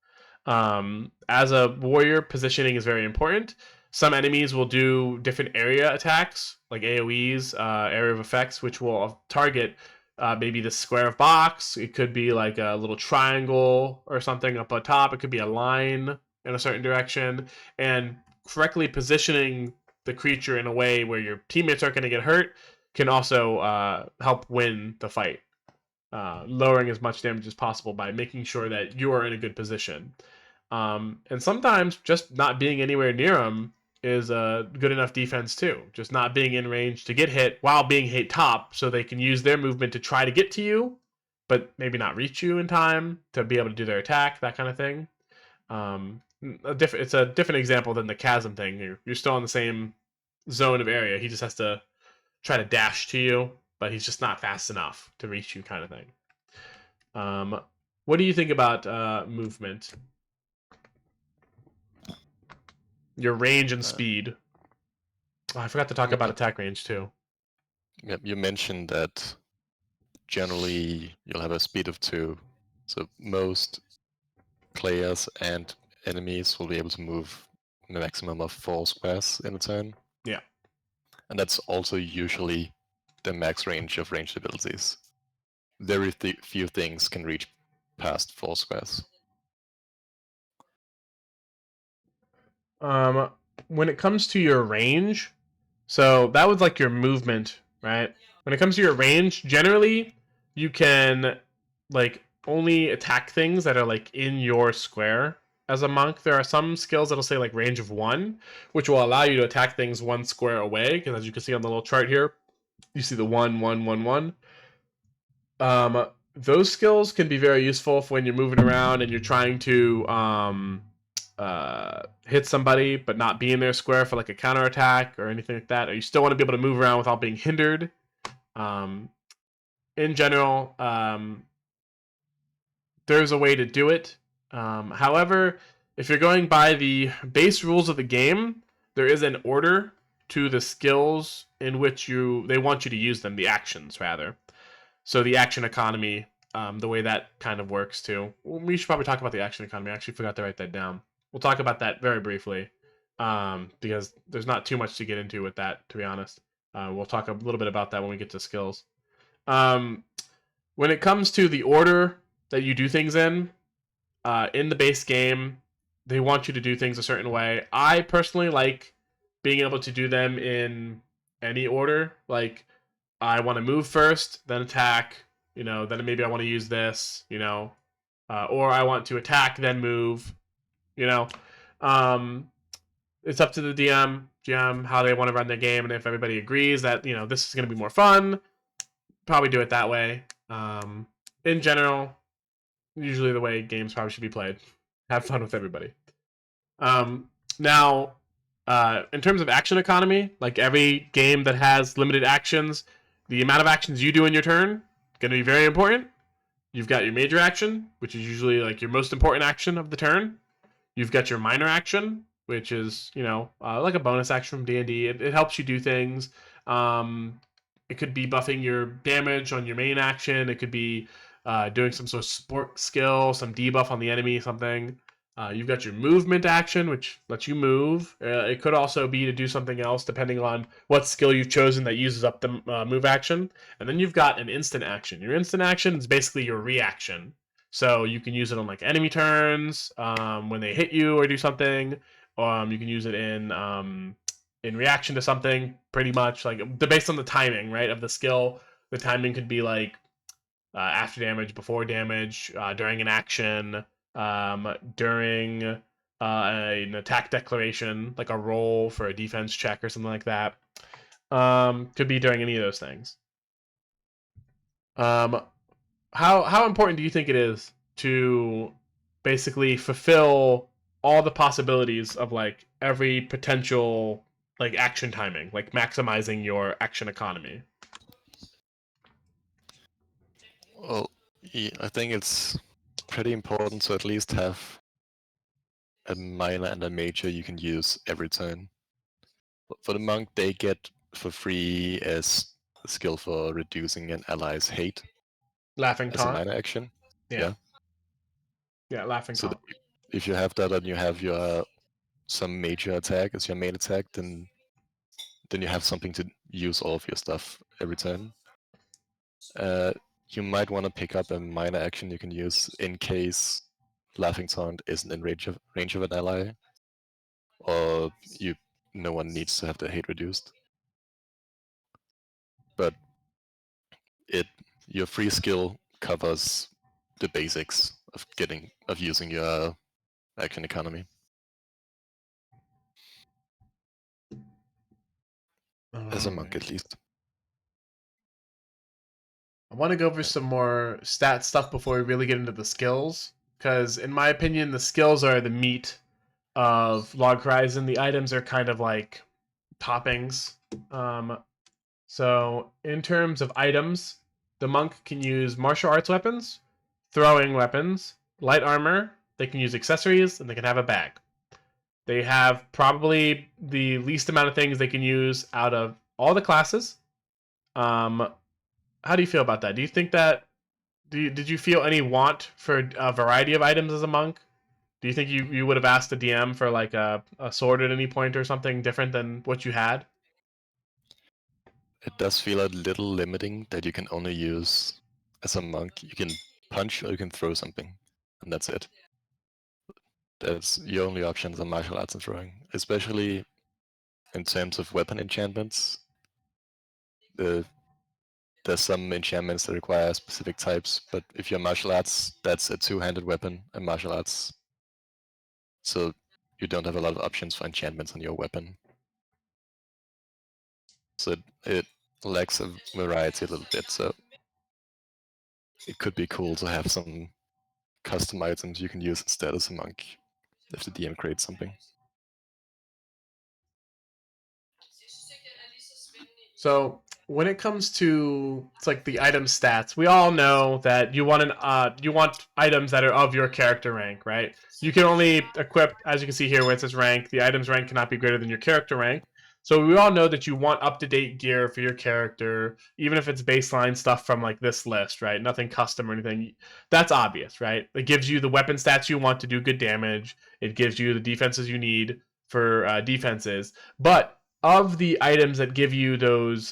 As a warrior, positioning is very important. Some enemies will do different area attacks, like AoEs, area of effects, which will target maybe the square of box. It could be like a little triangle or something up on top. It could be a line in a certain direction. And correctly positioning the creature in a way where your teammates aren't going to get hurt can also help win the fight. lowering as much damage as possible by making sure that you are in a good position. And sometimes just not being anywhere near them is a good enough defense too. Just not being in range to get hit while being hit top, so they can use their movement to try to get to you, but maybe not reach you in time to be able to do their attack, that kind of thing. It's a different example than the chasm thing. You're still in the same zone of area. He just has to try to dash to you, but he's just not fast enough to reach you, kind of thing. What do you think about movement? Your range and speed. Oh, I forgot to talk about attack range too. Yep, you mentioned that generally you'll have a speed of 2, so most players and enemies will be able to move a maximum of 4 squares in a turn. Yeah. And that's also usually the max range of ranged abilities. Very few things can reach past 4 squares. When it comes to your range, so that was like your movement, right? When it comes to your range, generally you can like only attack things that are like in your square. As a monk, there are some skills that'll say like range of 1, which will allow you to attack things 1 square away. Because as you can see on the little chart here, you see the 1, 1, 1, 1. Those skills can be very useful for when you're moving around and you're trying to hit somebody but not be in their square for like a counterattack or anything like that, or you still want to be able to move around without being hindered. In general, there's a way to do it. However, if you're going by the base rules of the game, there is an order to the skills in which they want you to use them, the actions rather. So the action economy, the way that kind of works too. We should probably talk about the action economy. I actually forgot to write that down. We'll talk about that very briefly, because there's not too much to get into with that, to be honest. We'll talk a little bit about that when we get to skills. When it comes to the order that you do things in the base game, they want you to do things a certain way. I personally like being able to do them in any order. Like, I want to move first, then attack, then maybe I want to use this, or I want to attack, then move, you know. It's up to the GM how they want to run their game, and if everybody agrees that, this is going to be more fun, probably do it that way. In general, usually the way games probably should be played. Have fun with everybody. Now, in terms of action economy, like every game that has limited actions, the amount of actions you do in your turn going to be very important. You've got your major action, which is usually like your most important action of the turn. You've got your minor action, which is like a bonus action from D&D. It helps you do things. It could be buffing your damage on your main action. It could be doing some sort of sport skill, some debuff on the enemy, something. You've got your movement action, which lets you move. It could also be to do something else, depending on what skill you've chosen that uses up the move action. And then you've got an instant action. Your instant action is basically your reaction. So you can use it on like enemy turns, when they hit you or do something. You can use it in reaction to something, pretty much. Like, based on the timing, right, of the skill. The timing could be like after damage, before damage, during an action, during an attack declaration, like a roll for a defense check or something like that. Could be during any of those things. How important do you think it is to basically fulfill all the possibilities of like every potential like action timing, like maximizing your action economy? Well, yeah, I think it's pretty important to at least have a minor and a major you can use every turn. For the monk, they get for free as a skill for reducing an ally's hate Laughing as a taunt. minor action. Yeah, laughing So taunt. if you have that and you have your some major attack as your main attack, then you have something to use all of your stuff every turn. You might want to pick up a minor action you can use in case Laughing Taunt isn't in range of an ally, or no one needs to have their hate reduced. But your free skill covers the basics of using your action economy. As a monk, at least. I want to go over some more stat stuff before we really get into the skills, because in my opinion, the skills are the meat of Log Horizon. The items are kind of like toppings. So in terms of items, the monk can use martial arts weapons, throwing weapons, light armor. They can use accessories, and they can have a bag. They have probably the least amount of things they can use out of all the classes. How do you feel about that? Do you think that did you feel any want for a variety of items as a monk? Do you think you would have asked the DM for like a sword at any point or something different than what you had? It does feel a little limiting that you can only use as a monk. You can punch or you can throw something, and that's it. That's your only options are martial arts and throwing, especially in terms of weapon enchantments. There's some enchantments that require specific types, but if you're martial arts, that's a two-handed weapon and martial arts. So you don't have a lot of options for enchantments on your weapon. So it lacks a variety a little bit. So it could be cool to have some custom items you can use instead as a monk if the DM creates something. So when it comes to it's like the item stats, we all know that you want you want items that are of your character rank, right? You can only equip, as you can see here, where it says rank. The item's rank cannot be greater than your character rank. So we all know that you want up-to-date gear for your character, even if it's baseline stuff from like this list, right? Nothing custom or anything. That's obvious, right? It gives you the weapon stats you want to do good damage. It gives you the defenses you need for defenses. But of the items that give you those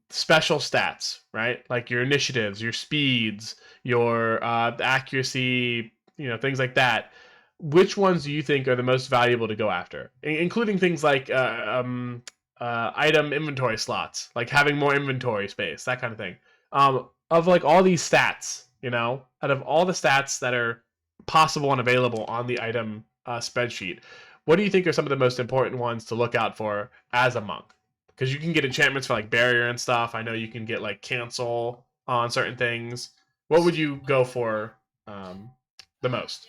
special stats, right? Like your initiatives, your speeds, your accuracy, things like that. Which ones do you think are the most valuable to go after, including things like item inventory slots, like having more inventory space, that kind of thing? Of like all these stats, out of all the stats that are possible and available on the item spreadsheet, what do you think are some of the most important ones to look out for as a monk? Because you can get enchantments for like barrier and stuff. I know you can get like cancel on certain things. What would you go for the most?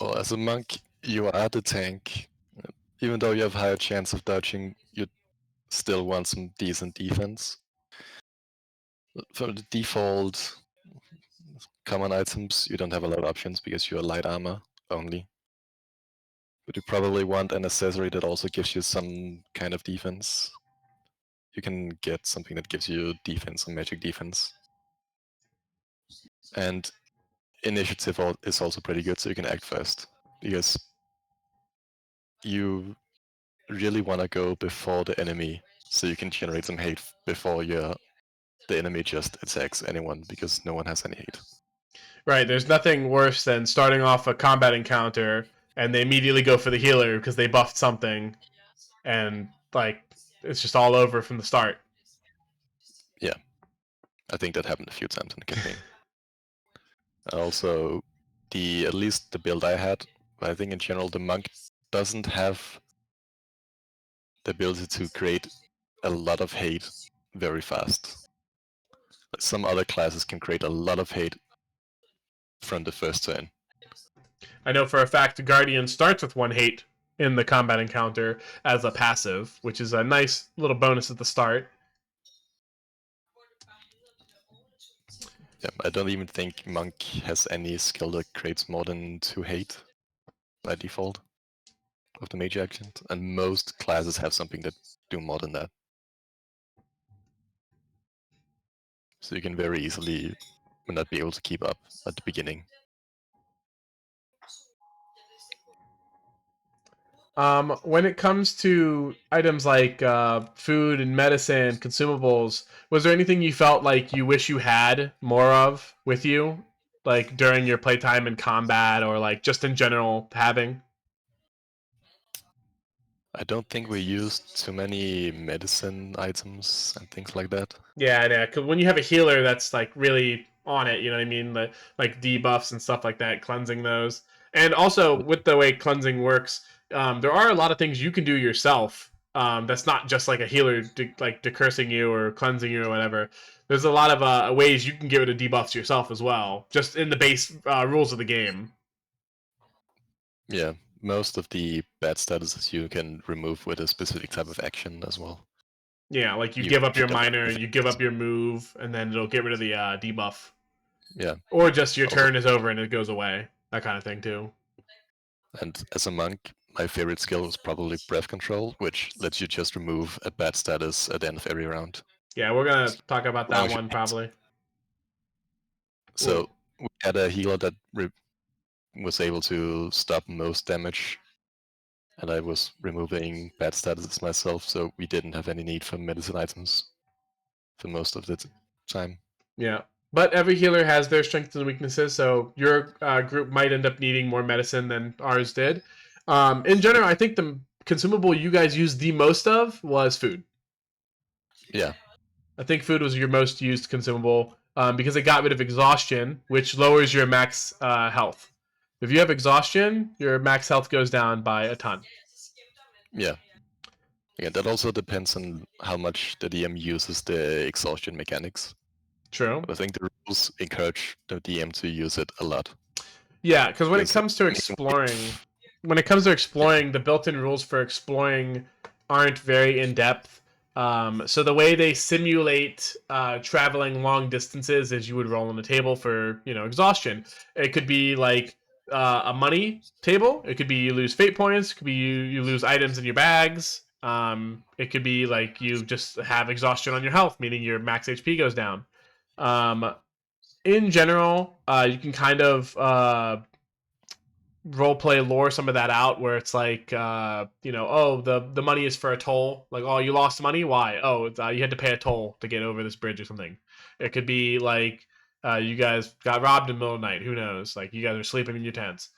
Well, as a monk, you are the tank. Even though you have higher chance of dodging, you still want some decent defense. For the default common items, you don't have a lot of options because you're light armor only. But you probably want an accessory that also gives you some kind of defense. You can get something that gives you defense or magic defense. And initiative is also pretty good, so you can act first. Because you really want to go before the enemy, so you can generate some hate before the enemy just attacks anyone, because no one has any hate. Right, there's nothing worse than starting off a combat encounter and they immediately go for the healer because they buffed something, and like it's just all over from the start. Yeah, I think that happened a few times in the campaign. Also, at least the build I had, I think in general the monk doesn't have the ability to create a lot of hate very fast. Some other classes can create a lot of hate from the first turn. I know for a fact Guardian starts with 1 hate in the combat encounter as a passive, which is a nice little bonus at the start. Yeah, I don't even think monk has any skill that creates more than 2 hate by default of the major accent, and most classes have something that do more than that. So you can very easily not be able to keep up at the beginning. When it comes to items like food and medicine, consumables, was there anything you felt like you wish you had more of with you, like during your playtime in combat or like just in general having? I don't think we used too many medicine items and things like that. Yeah, because when you have a healer that's like really on it, you know what I mean, like debuffs and stuff like that, cleansing those, and also with the way cleansing works, there are a lot of things you can do yourself. That's not just like a healer like decursing you or cleansing you or whatever. There's a lot of ways you can get rid of debuffs yourself as well, just in the base rules of the game. Yeah, most of the bad statuses you can remove with a specific type of action as well. Yeah, like you You give up your don't have minor, you give effects. up your move, and then it'll get rid of the debuff. Yeah. Or just your Also, turn is over and it goes away. That kind of thing too. and as a monk, my favorite skill is probably breath control, which lets you just remove a bad status at the end of every round. Yeah, we're gonna talk about Long that as you one can't. probably. So we had a healer that was able to stop most damage, and I was removing bad statuses myself, so we didn't have any need for medicine items for most of the time. Yeah, but every healer has their strengths and weaknesses, so your group might end up needing more medicine than ours did. In general, I think the consumable you guys used the most of was food. Yeah. I think food was your most used consumable because it got rid of exhaustion, which lowers your max health. If you have exhaustion, your max health goes down by a ton. Yeah. Again, that also depends on how much the DM uses the exhaustion mechanics. True. But I think the rules encourage the DM to use it a lot. Yeah, because when it comes to Yeah. exploring, the built-in rules for exploring aren't very in depth. So the way they simulate traveling long distances is you would roll on the table for exhaustion. It could be like a money table. It could be you lose fate points. It could be you lose items in your bags. It could be like you just have exhaustion on your health, meaning your max HP goes down. In general, you can kind of role play lore some of that out where it's like oh, the money is for a toll, like, oh, you lost money, why? Oh, it's, you had to pay a toll to get over this bridge or something. It could be like you guys got robbed in the middle of the night, who knows, like you guys are sleeping in your tents,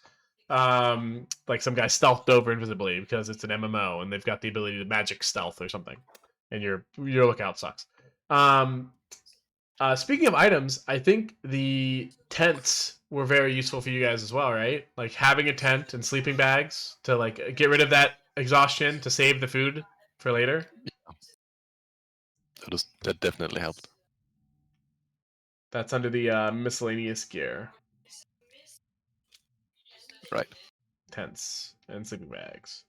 like some guy stealthed over invisibly because it's an MMO and they've got the ability to magic stealth or something, and your lookout sucks. Speaking of items, I think the tents were very useful for you guys as well, right? Like having a tent and sleeping bags to like get rid of that exhaustion to save the food for later. That definitely helped. That's under the miscellaneous gear. Right. Tents and sleeping bags.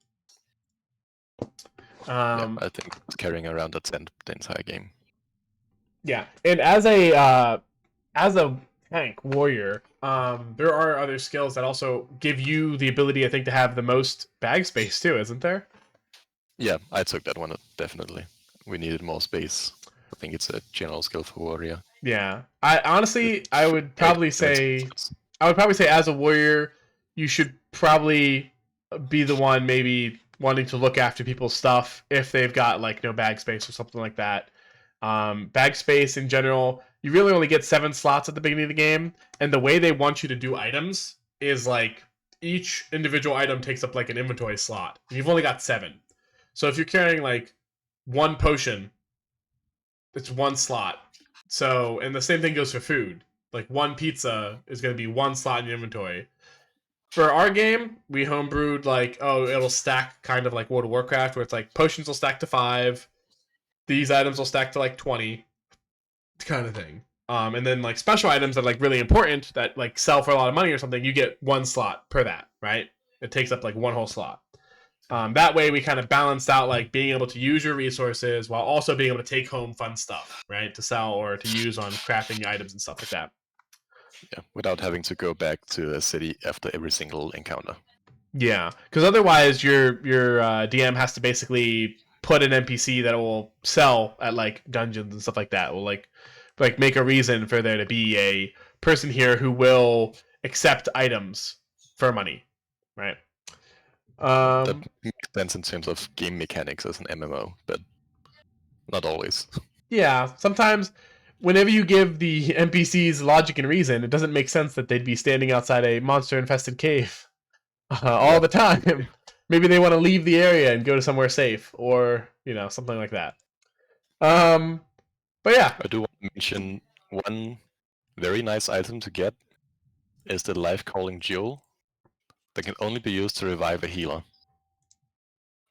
Yeah, I think carrying around a tent the entire game. Yeah, and as a tank warrior, there are other skills that also give you the ability, I think, to have the most bag space too, isn't there? Yeah, I took that one definitely. We needed more space. I think it's a general skill for warrior. Yeah, I would probably say as a warrior, you should probably be the one maybe wanting to look after people's stuff if they've got like no bag space or something like that. Bag space in general, you really only get 7 slots at the beginning of the game, and the way they want you to do items is like each individual item takes up like an inventory slot. And you've only got 7, so if you're carrying like one potion, it's 1 slot. So, and the same thing goes for food. Like 1 pizza is going to be 1 slot in your inventory. For our game, we homebrewed like, oh, it'll stack kind of like World of Warcraft, where it's like potions will stack to 5, these items will stack to like 20, kind of thing. And then like special items that are like really important that like sell for a lot of money or something, you get 1 slot per that, right? It takes up like 1 whole slot. That way we kind of balanced out like being able to use your resources while also being able to take home fun stuff, right, to sell or to use on crafting items and stuff like that. Yeah, without having to go back to a city after every single encounter. Yeah, because otherwise your DM has to basically put an NPC that will sell at like dungeons and stuff like that. Will like make a reason for there to be a person here who will accept items for money, right? That makes sense in terms of game mechanics as an MMO, but not always. Yeah, sometimes whenever you give the NPCs logic and reason, it doesn't make sense that they'd be standing outside a monster-infested cave all the time. maybe they want to leave the area and go to somewhere safe, or something like that. But yeah. I do want to mention one very nice item to get is the life calling jewel that can only be used to revive a healer.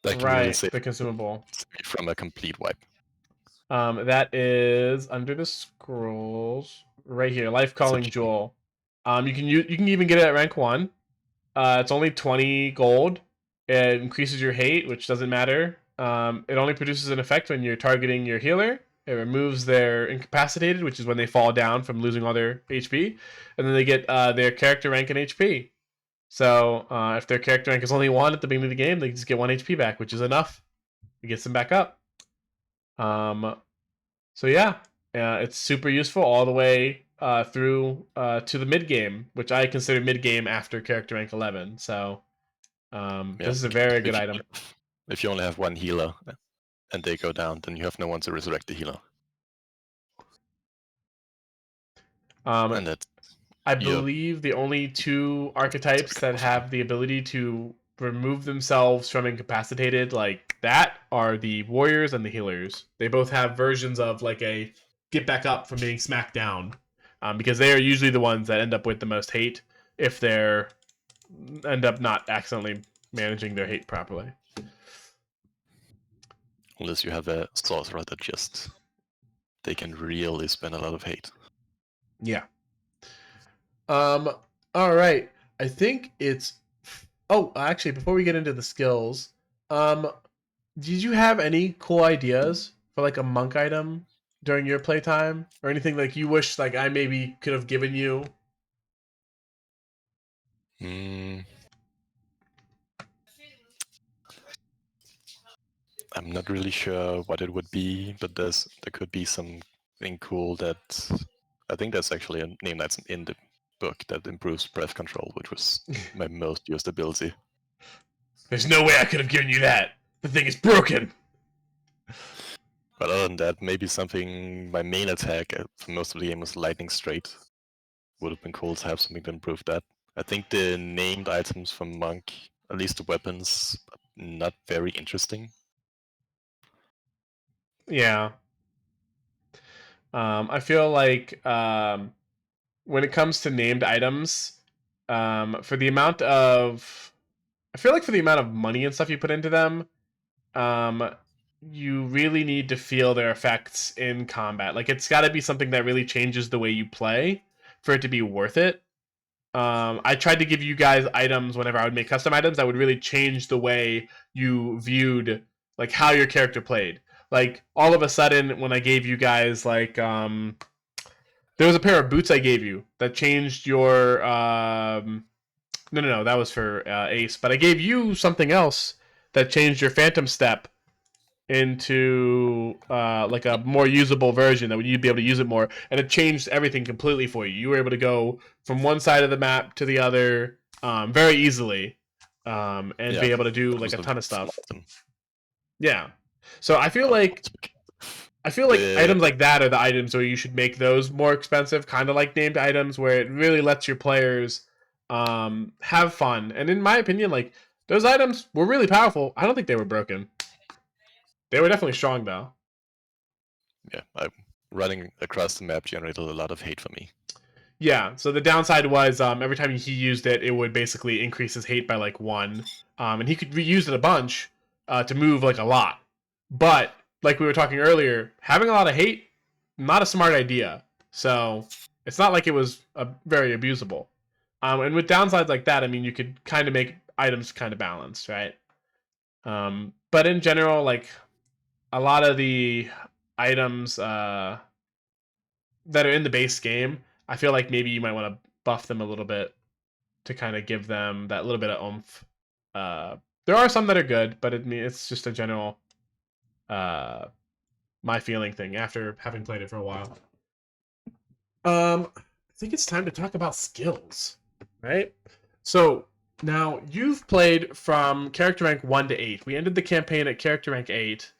That can really Right, save the consumable. me from a complete wipe. That is under the scrolls right here. Life calling jewel. You can even get it at rank 1. It's only 20 gold. It increases your hate, which doesn't matter. It only produces an effect when you're targeting your healer. It removes their incapacitated, which is when they fall down from losing all their HP, and then they get their character rank and HP. So if their character rank is only 1 at the beginning of the game, they just get 1 HP back, which is enough. It gets them back up. So yeah, it's super useful all the way through to the mid game, which I consider mid game after character rank 11. So this is a very good item. If you only have one healer and they go down, then you have no one to resurrect the healer. And that's I believe the only 2 archetypes that have the ability to remove themselves from incapacitated like that are the warriors and the healers. They both have versions of like a get back up from being smacked down, because they are usually the ones that end up with the most hate if they're end up not accidentally managing their hate properly. Unless you have a sorcerer that just they can really spend a lot of hate. Yeah. All right. I think it's. Oh, actually, before we get into the skills, did you have any cool ideas for like a monk item during your playtime, or anything like you wish like I maybe could have given you? I'm not really sure what it would be, but there could be something cool that I think there's actually a name that's in the book that improves breath control, which was my most used ability. There's no way I could have given you that. The thing is broken. But other than that, maybe something. My main attack for most of the game was lightning straight. Would have been cool to have something to improve that. I think the named items from monk, at least the weapons, not very interesting. Yeah. I feel like when it comes to named items, for the amount of, I feel like for the amount of money and stuff you put into them, you really need to feel their effects in combat. Like it's got to be something that really changes the way you play for it to be worth it. I tried to give you guys items whenever I would make custom items that would really change the way you viewed like how your character played. Like all of a sudden when I gave you guys like there was a pair of boots I gave you that changed your no, that was for Ace, but I gave you something else that changed your Phantom Step into like a more usable version that you'd be able to use it more, and it changed everything completely for you. You were able to go from one side of the map to the other very easily, and be able to do like a ton of stuff. Yeah, so I feel like items like that are the items where you should make those more expensive, kind of like named items, where it really lets your players have fun. And in my opinion, like those items were really powerful. I don't think they were broken. They were definitely strong, though. Yeah, running across the map generated a lot of hate for me. Yeah, so the downside was every time he used it, it would basically increase his hate by like 1. And he could reuse it a bunch to move like a lot. But, like we were talking earlier, having a lot of hate, not a smart idea. So, it's not like it was very abusable. And with downsides like that, I mean, you could kind of make items kind of balanced, right? But in general, like, a lot of the items that are in the base game, I feel like maybe you might want to buff them a little bit to kind of give them that little bit of oomph. There are some that are good, but it's just a general my feeling thing after having played it for a while. I think it's time to talk about skills, right? So now you've played from character rank 1 to 8. We ended the campaign at character rank 8.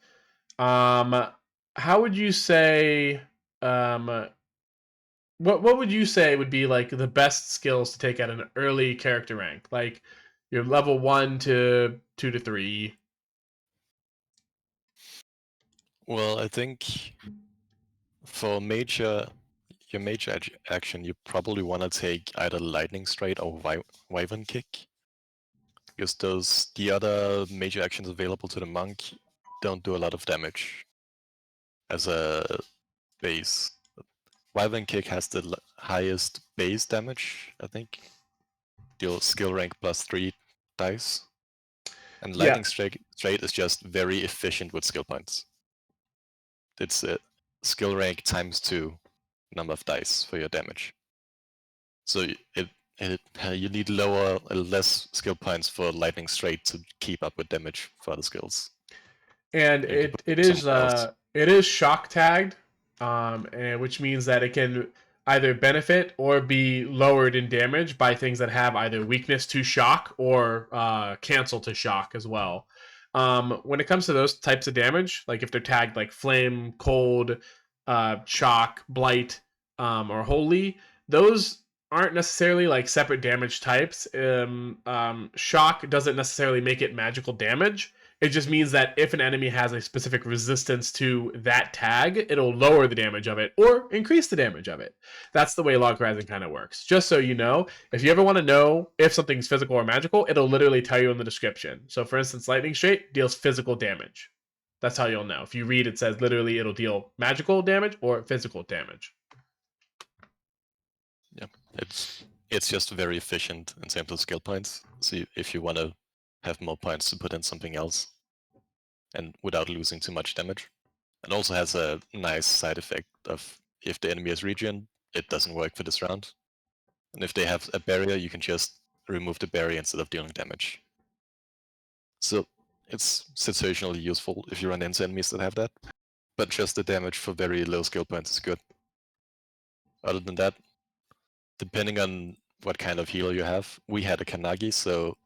How would you say what would you say would be like the best skills to take at an early character rank? Like You're level 1 to 2 to 3. Well, I think for your major action, you probably want to take either Lightning Strike or Wyvern Kick, because the other major actions available to the monk don't do a lot of damage as a base. Wyvern Kick has the highest base damage, I think. Deal skill rank +3 dice. And Lightning Strike is just very efficient with skill points. It's a skill rank ×2 number of dice for your damage. So you need less skill points for Lightning Strike to keep up with damage for other skills. And it is shock tagged, which means that it can either benefit or be lowered in damage by things that have either weakness to shock or cancel to shock as well. When it comes to those types of damage, like if they're tagged like flame, cold, shock, blight, or holy, those aren't necessarily like separate damage types. Shock doesn't necessarily make it magical damage. It just means that if an enemy has a specific resistance to that tag, it'll lower the damage of it or increase the damage of it. That's the way Log Horizon kind of works. Just so you know, if you ever want to know if something's physical or magical, it'll literally tell you in the description. So for instance, Lightning Strike deals physical damage. That's how you'll know. If you read, it says literally it'll deal magical damage or physical damage. Yeah, it's just very efficient in terms of skill points. So if you want to have more points to put in something else, and without losing too much damage. It also has a nice side effect of if the enemy is regen, it doesn't work for this round. And if they have a barrier, you can just remove the barrier instead of dealing damage. So it's situationally useful if you run into enemies that have that. But just the damage for very low skill points is good. Other than that, depending on what kind of healer you have, we had a Kanagi, so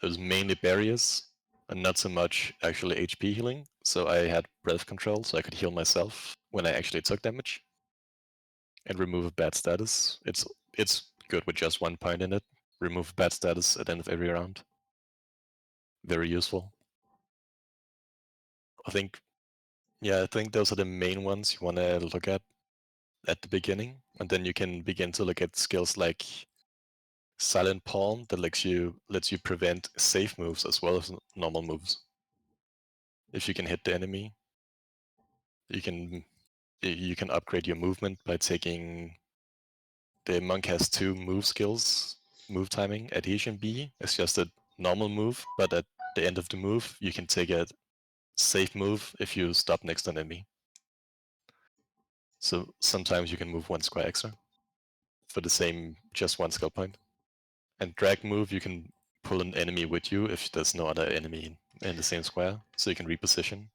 it was mainly barriers and not so much actually HP healing. So I had breath control, so I could heal myself when I actually took damage and remove a bad status. It's good with just 1 point in it. Remove bad status at the end of every round. Very useful. I think those are the main ones you want to look at the beginning, and then you can begin to look at skills like Silent Palm that lets you prevent safe moves as well as normal moves. If you can hit the enemy, you can upgrade your movement by taking. The monk has 2 move skills. Move timing, adhesion B is just a normal move, but at the end of the move, you can take a safe move if you stop next to an enemy. So sometimes you can move 1 square extra for the same just 1 skill point. And drag move, you can pull an enemy with you if there's no other enemy in the same square, so you can reposition.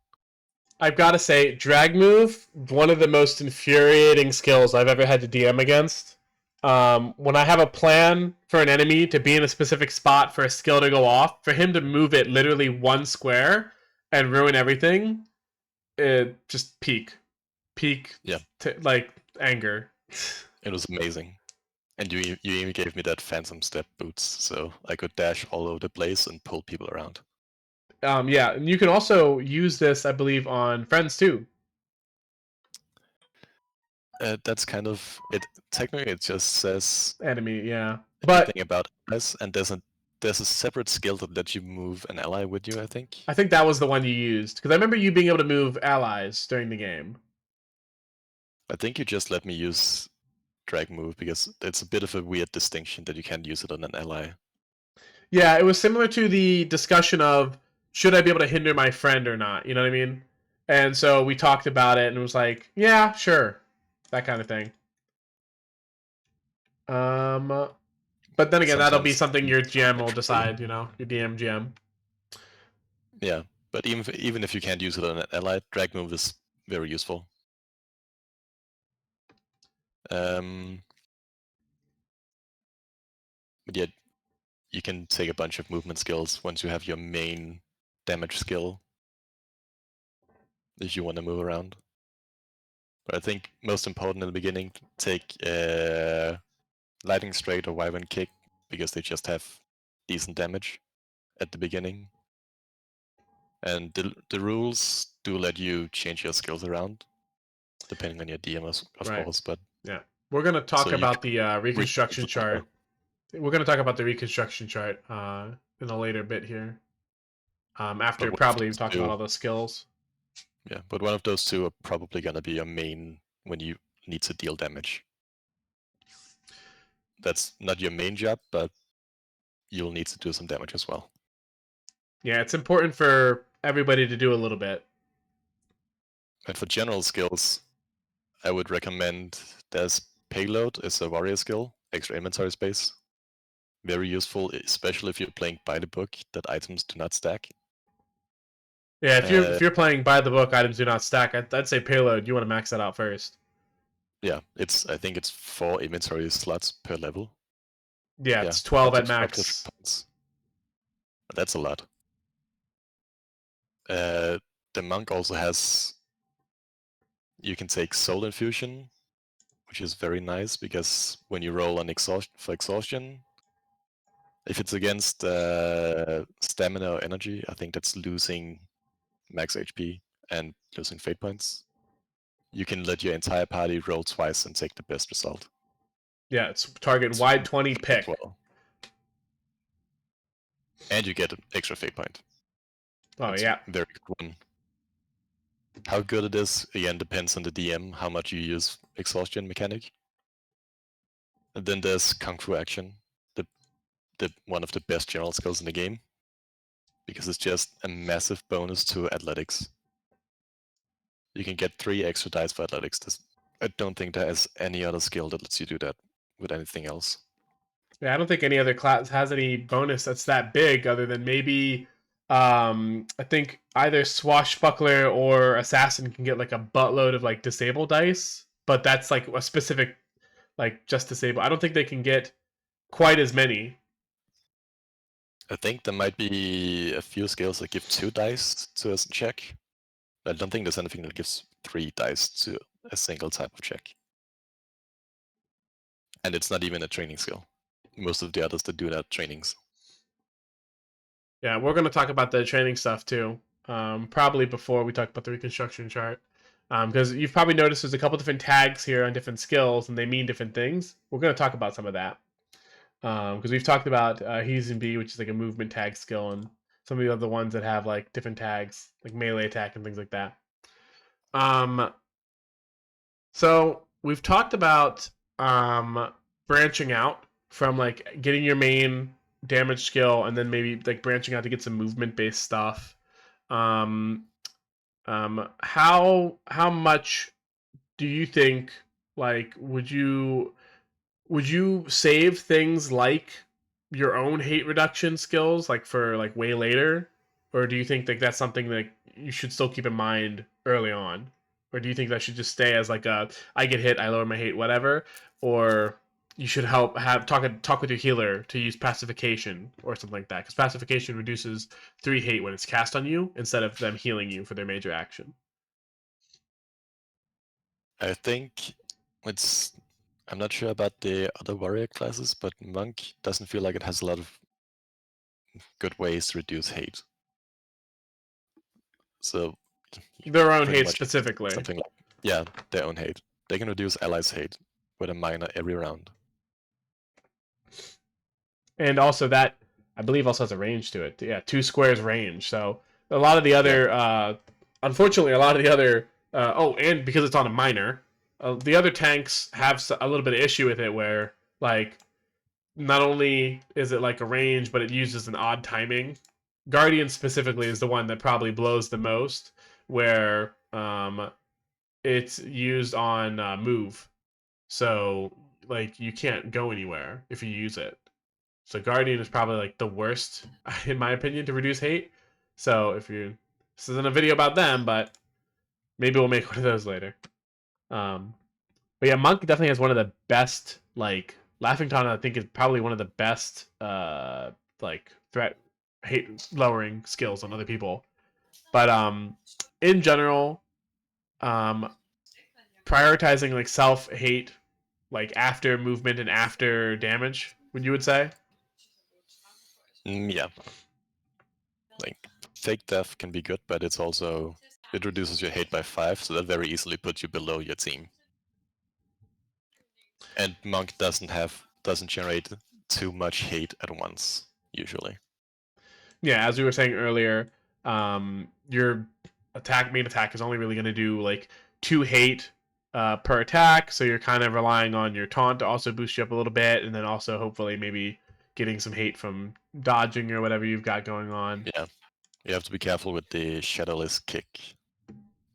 I've got to say, drag move, one of the most infuriating skills I've ever had to DM against. When I have a plan for an enemy to be in a specific spot for a skill to go off, for him to move it literally 1 square and ruin everything, it just peak. Yeah. Like, anger. It was amazing. And you even gave me that phantom step boots, so I could dash all over the place and pull people around. Yeah, and you can also use this, I believe, on friends too. That's kind of it. Technically, it just says enemy, yeah. But about this, and there's a separate skill that lets you move an ally with you, I think. I think that was the one you used, because I remember you being able to move allies during the game. I think you just let me use drag move because it's a bit of a weird distinction that you can't use it on an ally. Yeah, it was similar to the discussion of should I be able to hinder my friend or not, you know what I mean? And so we talked about it and it was like, yeah, sure. That kind of thing. But then again, that'll be something your GM will decide, you know, your DM GM. Yeah, but even if you can't use it on an ally, drag move is very useful. But yeah, you can take a bunch of movement skills once you have your main damage skill if you want to move around. But I think most important in the beginning, take Lightning Strike or Wyvern Kick because they just have decent damage at the beginning. And the rules do let you change your skills around, depending on your DM, of course. But yeah, we're gonna talk about the reconstruction chart. We're gonna talk about the reconstruction chart in a later bit here. After probably we've talked about all those skills. Yeah, but one of those two are probably gonna be your main when you need to deal damage. That's not your main job, but you'll need to do some damage as well. Yeah, it's important for everybody to do a little bit. And for general skills, I would recommend there's Payload is a warrior skill, extra inventory space. Very useful, especially if you're playing by the book, that items do not stack. Yeah, if you're playing by the book, items do not stack. I'd say Payload. You want to max that out first. Yeah, I think it's 4 inventory slots per level. Yeah, it's 12 at max. That's a lot. The monk also has. You can take Soul Infusion, which is very nice because when you roll on exhaustion, if it's against stamina or energy, I think that's losing max HP and losing fate points. You can let your entire party roll twice and take the best result. Yeah, it's target wide 20 pick. Well. And you get an extra fate point. Oh, that's yeah. Very good one. How good it is, again, depends on the DM, how much you use exhaustion mechanic. And then there's Kung Fu Action, the one of the best general skills in the game, because it's just a massive bonus to athletics. You can get 3 extra dice for athletics. I don't think there is any other skill that lets you do that with anything else. Yeah, I don't think any other class has any bonus that's that big, other than maybe I think either Swashbuckler or Assassin can get like a buttload of like disable dice, but that's like a specific like just disable. I don't think they can get quite as many. I think there might be a few skills that give 2 dice to a check. I don't think there's anything that gives 3 dice to a single type of check. And it's not even a training skill. Most of the others that do that trainings. Yeah, we're going to talk about the training stuff too. Probably before we talk about the reconstruction chart. Because you've probably noticed there's a couple different tags here on different skills and they mean different things. We're going to talk about some of that. Because we've talked about He's and B, which is like a movement tag skill, and some of the other ones that have like different tags, like melee attack and things like that. So we've talked about branching out from like getting your main damage skill and then maybe like branching out to get some movement based stuff. How much do you think like would you save things like your own hate reduction skills like for like way later, or do you think like that's something that you should still keep in mind early on, or do you think that should just stay as like a I get hit, I lower my hate, whatever, or you should talk with your healer to use pacification or something like that, because pacification reduces 3 hate when it's cast on you instead of them healing you for their major action? I think I'm not sure about the other warrior classes, but monk doesn't feel like it has a lot of good ways to reduce hate. So their own hate specifically. Something like their own hate. They can reduce allies' hate with a minor every round. And also that I believe also has a range to it. Yeah, 2 squares range. So a lot of the other, unfortunately, a lot of the other. And because it's on a minor, the other tanks have a little bit of issue with it, where like not only is it like a range, but it uses an odd timing. Guardian specifically is the one that probably blows the most, where it's used on move. So like you can't go anywhere if you use it. So Guardian is probably like the worst, in my opinion, to reduce hate. So this isn't a video about them, but maybe we'll make one of those later. But yeah, Monk definitely has one of the best, like, Laughing Taunt, I think, is probably one of the best, like, threat hate lowering skills on other people. But in general, prioritizing like self hate, like after movement and after damage, would say? Yeah. Like, fake death can be good, but it's also, it reduces your hate by 5, so that very easily puts you below your team. And Monk doesn't generate too much hate at once, usually. Yeah, as we were saying earlier, your main attack is only really going to do like 2 hate per attack, so you're kind of relying on your taunt to also boost you up a little bit, and then also hopefully maybe getting some hate from dodging or whatever you've got going on. Yeah, you have to be careful with the Shadowless Kick,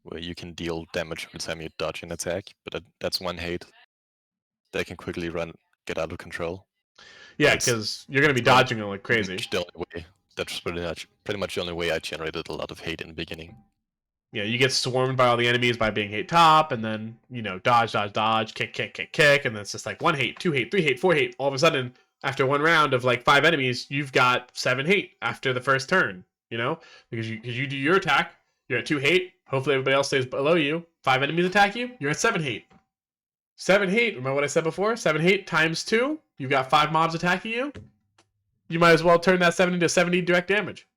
where you can deal damage every time you dodge an attack, but that's 1 hate that can quickly get out of control. Yeah, because you're going to be dodging them like crazy. The only way. That's pretty much the only way I generated a lot of hate in the beginning. Yeah, you get swarmed by all the enemies by being hate top, and then dodge, dodge, dodge, kick, kick, kick, kick, and then it's just like 1 hate, 2 hate, 3 hate, 4 hate. All of a sudden, after one round of like 5 enemies, you've got 7 hate after the first turn. Because you do your attack, you're at 2 hate. Hopefully, everybody else stays below you. 5 enemies attack you, you're at 7 hate. 7 hate. Remember what I said before? 7 hate times 2. You've got 5 mobs attacking you. You might as well turn that 7 into 70 direct damage.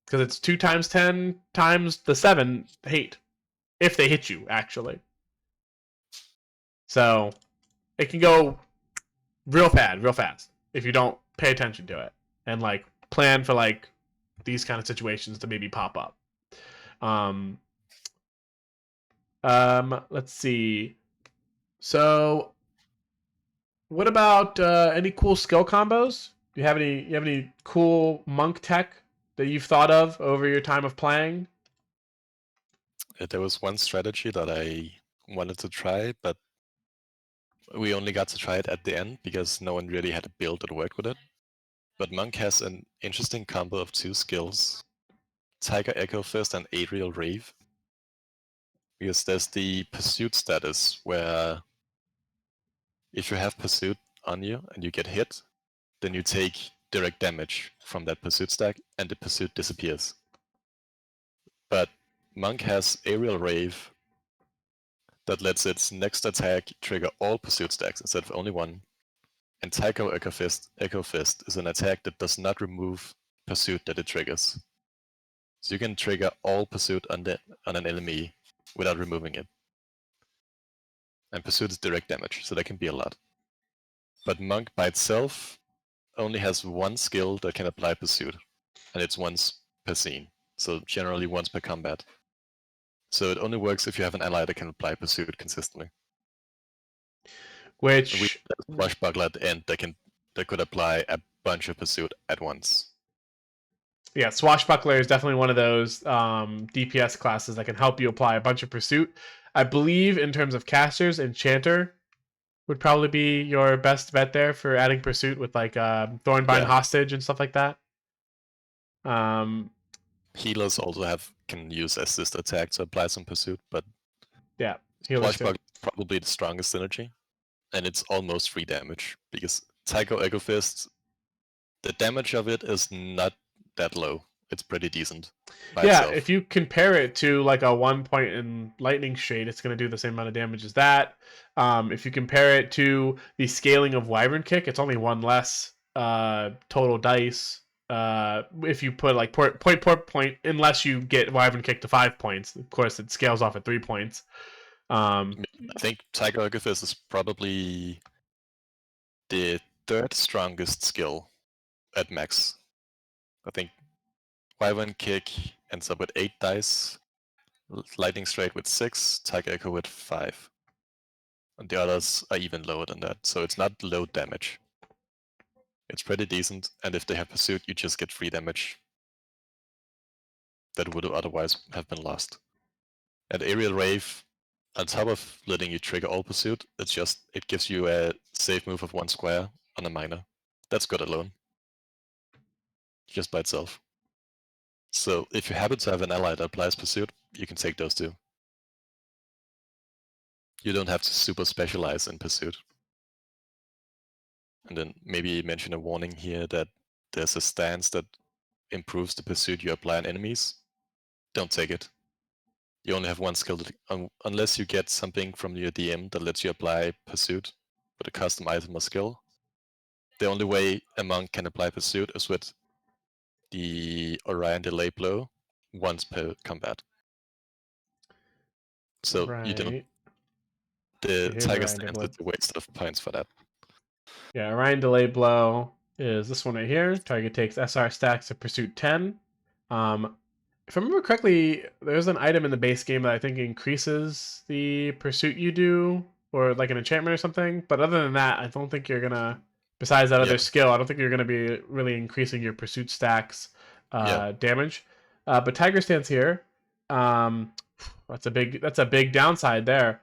Because it's 2 times 10 times the 7 hate. If they hit you, actually. So, it can go real bad, real fast, if you don't pay attention to it. And, like, plan for, like, these kind of situations to maybe pop up. Let's see. So, what about any cool skill combos? Do you have any cool monk tech that you've thought of over your time of playing? There was one strategy that I wanted to try, but we only got to try it at the end because no one really had a build that worked with it. But Monk has an interesting combo of 2 skills, Tiger Echo Fist and Aerial Rave. Because there's the pursuit status where if you have pursuit on you and you get hit, then you take direct damage from that pursuit stack and the pursuit disappears. But Monk has Aerial Rave that lets its next attack trigger all pursuit stacks instead of only one. And Tycho Echo Fist is an attack that does not remove pursuit that it triggers. So you can trigger all pursuit on an enemy without removing it. And pursuit is direct damage, so that can be a lot. But Monk by itself only has 1 skill that can apply pursuit, and it's once per scene, so generally once per combat. So it only works if you have an ally that can apply pursuit consistently. Which Swashbuckler at the end that could apply a bunch of pursuit at once. Yeah, Swashbuckler is definitely one of those DPS classes that can help you apply a bunch of pursuit. I believe in terms of casters, Enchanter would probably be your best bet there for adding pursuit with like Thornbind Hostage and stuff like that. Healers also can use assist attack to apply some pursuit, but yeah, Swashbuckler is probably the strongest synergy, and it's almost free damage because Tycho Echo Fist, the damage of it is not that low. It's pretty decent. Yeah, if you compare it to like a 1 point in Lightning Shade, it's going to do the same amount of damage as that. If you compare it to the scaling of Wyvern Kick, it's only 1 less total dice. If you put like point, unless you get Wyvern Kick to 5 points. Of course, it scales off at 3 points. I think Tycho Echo Fist is probably the 3rd strongest skill at max. I think Wyvern Kick ends up with 8 dice, Lightning Strike with 6, Tiger Echo with 5. And the others are even lower than that, so it's not low damage. It's pretty decent, and if they have Pursuit, you just get free damage that would otherwise have been lost. And Aerial Rave, on top of letting you trigger all Pursuit, it gives you a safe move of 1 square on a minor. That's good alone. Just by itself. So if you happen to have an ally that applies Pursuit, you can take those 2. You don't have to super specialize in Pursuit. And then maybe mention a warning here that there's a stance that improves the pursuit you apply on enemies. Don't take it. You only have 1 skill, unless you get something from your DM that lets you apply pursuit with a custom item or skill. the only way a monk can apply pursuit is with the Orion delay blow once per combat. So you don't. Right. The Okay, here's Tiger Orion Stance delay. is a waste of points for that. Yeah, Orion delay blow is this one right here. Target takes SR stacks of pursuit 10. If I remember correctly, there's an item in the base game that I think increases the pursuit you do, or like an enchantment or something. But other than that, I don't think you're gonna. Besides that other skill, I don't think you're gonna be really increasing your pursuit stacks damage. But Tiger Stance here. Um, that's a big downside there.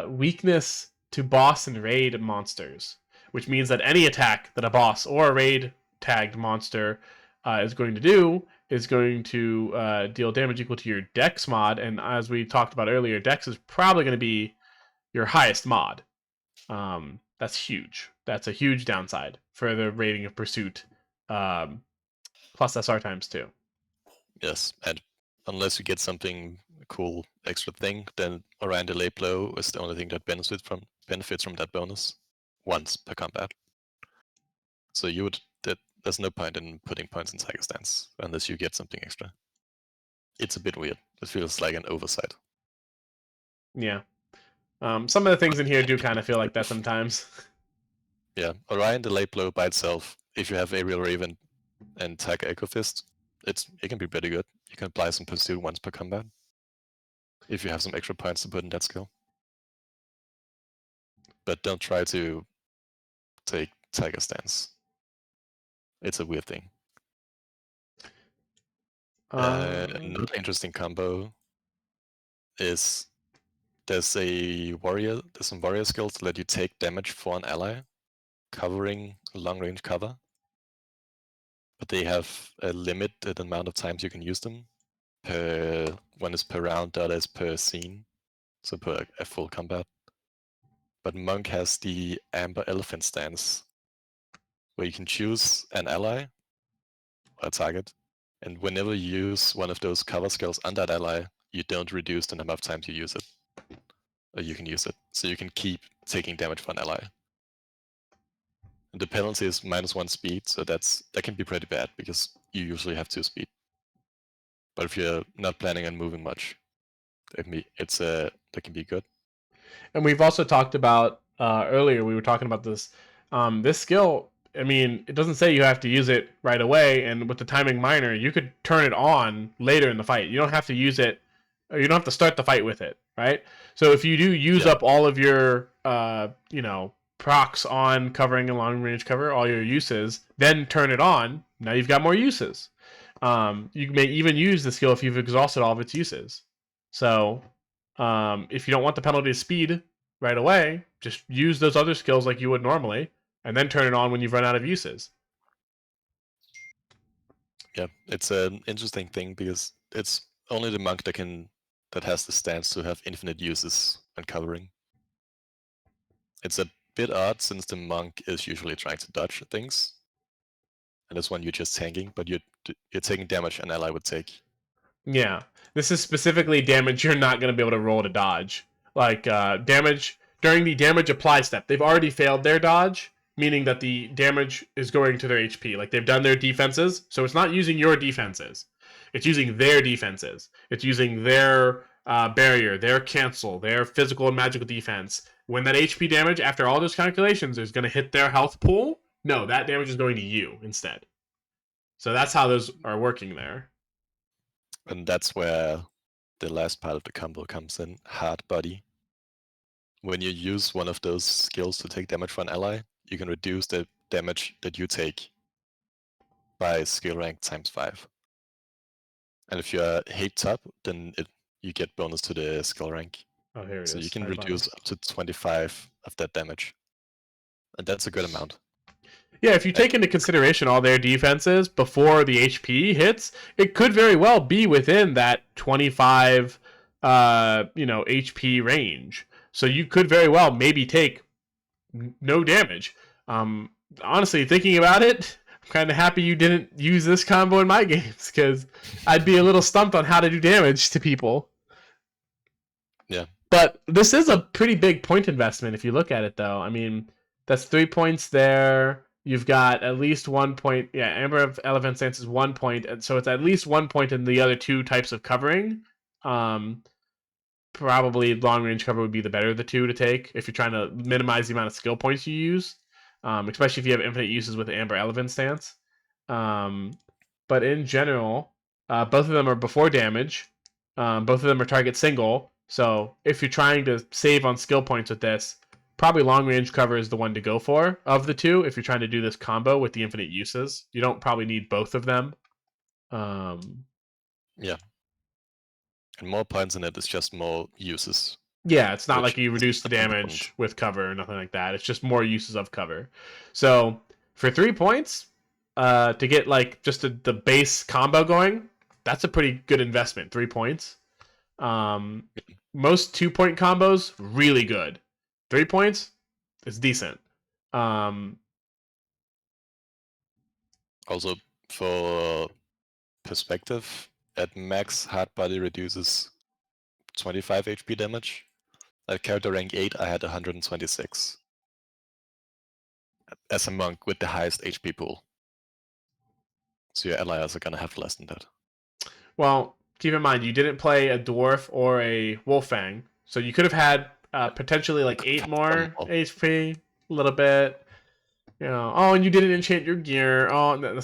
Weakness to boss and raid monsters, which means that any attack that a boss or a raid tagged monster is going to do is going to deal damage equal to your Dex mod, and as we talked about earlier, Dex is probably going to be your highest mod. That's huge. That's a huge downside for the rating of Pursuit, plus SR times 2. Yes, and unless you get something cool extra thing, then Orion delay blow is the only thing that benefits from that bonus once per combat. So there's no point in putting points in Tiger Stance unless you get something extra. It's a bit weird. It feels like an oversight. Yeah. Some of the things in here do kind of feel like that sometimes. Yeah, Orion delay blow by itself, if you have Aerial Raven and Tiger Echo Fist, it can be pretty good. You can apply some pursuit once per combat if you have some extra points to put in that skill. But don't try to take Tiger Stance. It's a weird thing. Another interesting combo is there's some warrior skills that let you take damage for an ally, covering long range cover. But they have a limited amount of times you can use them. One is per round, the other is per scene, so per a full combat. But Monk has the Amber Elephant stance, where you can choose an ally or a target, and whenever you use one of those cover skills on that ally, you don't reduce the number of times you use it. Or you can use it, so you can keep taking damage for an ally. And the penalty is -1 speed, so that can be pretty bad because you usually have 2 speed. But if you're not planning on moving much, that can be good. And we've also talked about earlier. We were talking about this. This skill. I mean, it doesn't say you have to use it right away. And with the timing minor, you could turn it on later in the fight. You don't have to use it. Or you don't have to start the fight with it, right? So if you do use up all of your, procs on covering and long range cover, all your uses, then turn it on. Now you've got more uses. You may even use the skill if you've exhausted all of its uses. So if you don't want the penalty of speed right away, just use those other skills like you would normally, and then turn it on when you've run out of uses. Yeah, it's an interesting thing because it's only the monk that has the stance to have infinite uses when covering. It's a bit odd since the monk is usually trying to dodge things, and this one you're just tanking, but you're taking damage an ally would take. Yeah, this is specifically damage you're not going to be able to roll to dodge. Like damage during the damage apply step, they've already failed their dodge, meaning that the damage is going to their HP. Like they've done their defenses, so it's not using your defenses. It's using their defenses. It's using their barrier, their cancel, their physical and magical defense. When that HP damage, after all those calculations, is going to hit their health pool, no, that damage is going to you instead. So that's how those are working there. And that's where the last part of the combo comes in, Hard Body. When you use one of those skills to take damage for an ally, you can reduce the damage that you take by skill rank ×5. And if you're hate top, then you get bonus to the skill rank. Oh, here it is. So you can reduce up to 25 of that damage. And that's a good amount. Yeah, if you take into consideration all their defenses before the HP hits, it could very well be within that 25 HP range. So you could very well maybe take no damage. Honestly, thinking about it, I'm kind of happy you didn't use this combo in my games, because I'd be a little stumped on how to do damage to people. Yeah. But this is a pretty big point investment if you look at it, though. I mean, that's 3 points there. you've got at least 1 point. Yeah, Amber Elephant Stance is 1 point, and so it's at least 1 point in the other two types of covering. Probably long range cover would be the better of the two to take if you're trying to minimize the amount of skill points you use, especially if you have infinite uses with Amber Elephant Stance. But in general, both of them are before damage. Both of them are target single. So if you're trying to save on skill points with this, probably long range cover is the one to go for of the two. If you're trying to do this combo with the infinite uses, you don't probably need both of them. Yeah. And more points in it is just more uses. Yeah, it's not like you reduce the damage with cover or nothing like that. It's just more uses of cover. So for 3 points, to get like just the base combo going, that's a pretty good investment. 3 points. Most 2-point combos, really good. 3 points, it's decent. Also, for perspective, at max, hard body reduces 25 HP damage. At character rank 8, I had 126. As a monk with the highest HP pool. So your allies are gonna have less than that. Well, keep in mind, you didn't play a dwarf or a wolfang, so you could have had potentially like 8 more HP, a little bit. You know, oh, and you didn't enchant your gear. Oh, no,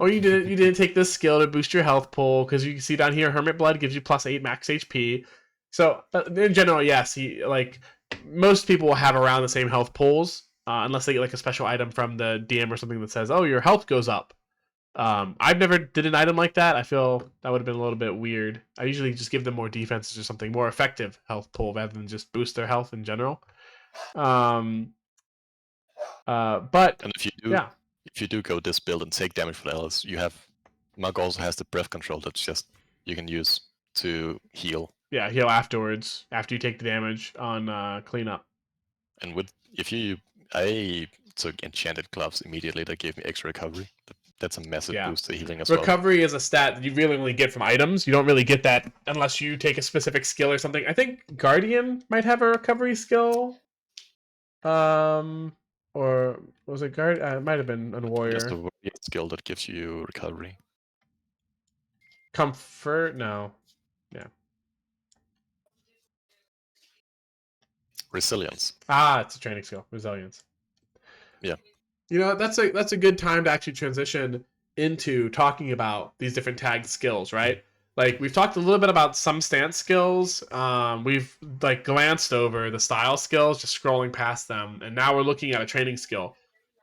or you didn't take this skill to boost your health pool because you can see down here, Hermit Blood gives you +8 max HP. So in general, yes, most people will have around the same health pools unless they get like a special item from the DM or something that says, "Oh, your health goes up." I've never did an item like that. I feel that would have been a little bit weird. I usually just give them more defenses or something more effective health pool rather than just boost their health in general. But and if you do go this build and take damage for the allies, you have Monk also has the breath control that's just you can use to heal. Yeah, heal afterwards after you take the damage on cleanup. And I took enchanted gloves immediately. That gave me extra recovery. That's a massive boost to healing as well. Recovery is a stat that you really only get from items. You don't really get that unless you take a specific skill or something. I think Guardian might have a recovery skill. Or was it Guard? It might have been a Warrior. Just a warrior skill that gives you recovery. Comfort? No. Yeah. Resilience. It's a training skill. Resilience. Yeah. You know, that's a good time to actually transition into talking about these different tagged skills, right? Like we've talked a little bit about some stance skills. We've like glanced over the style skills, just scrolling past them, and now we're looking at a training skill.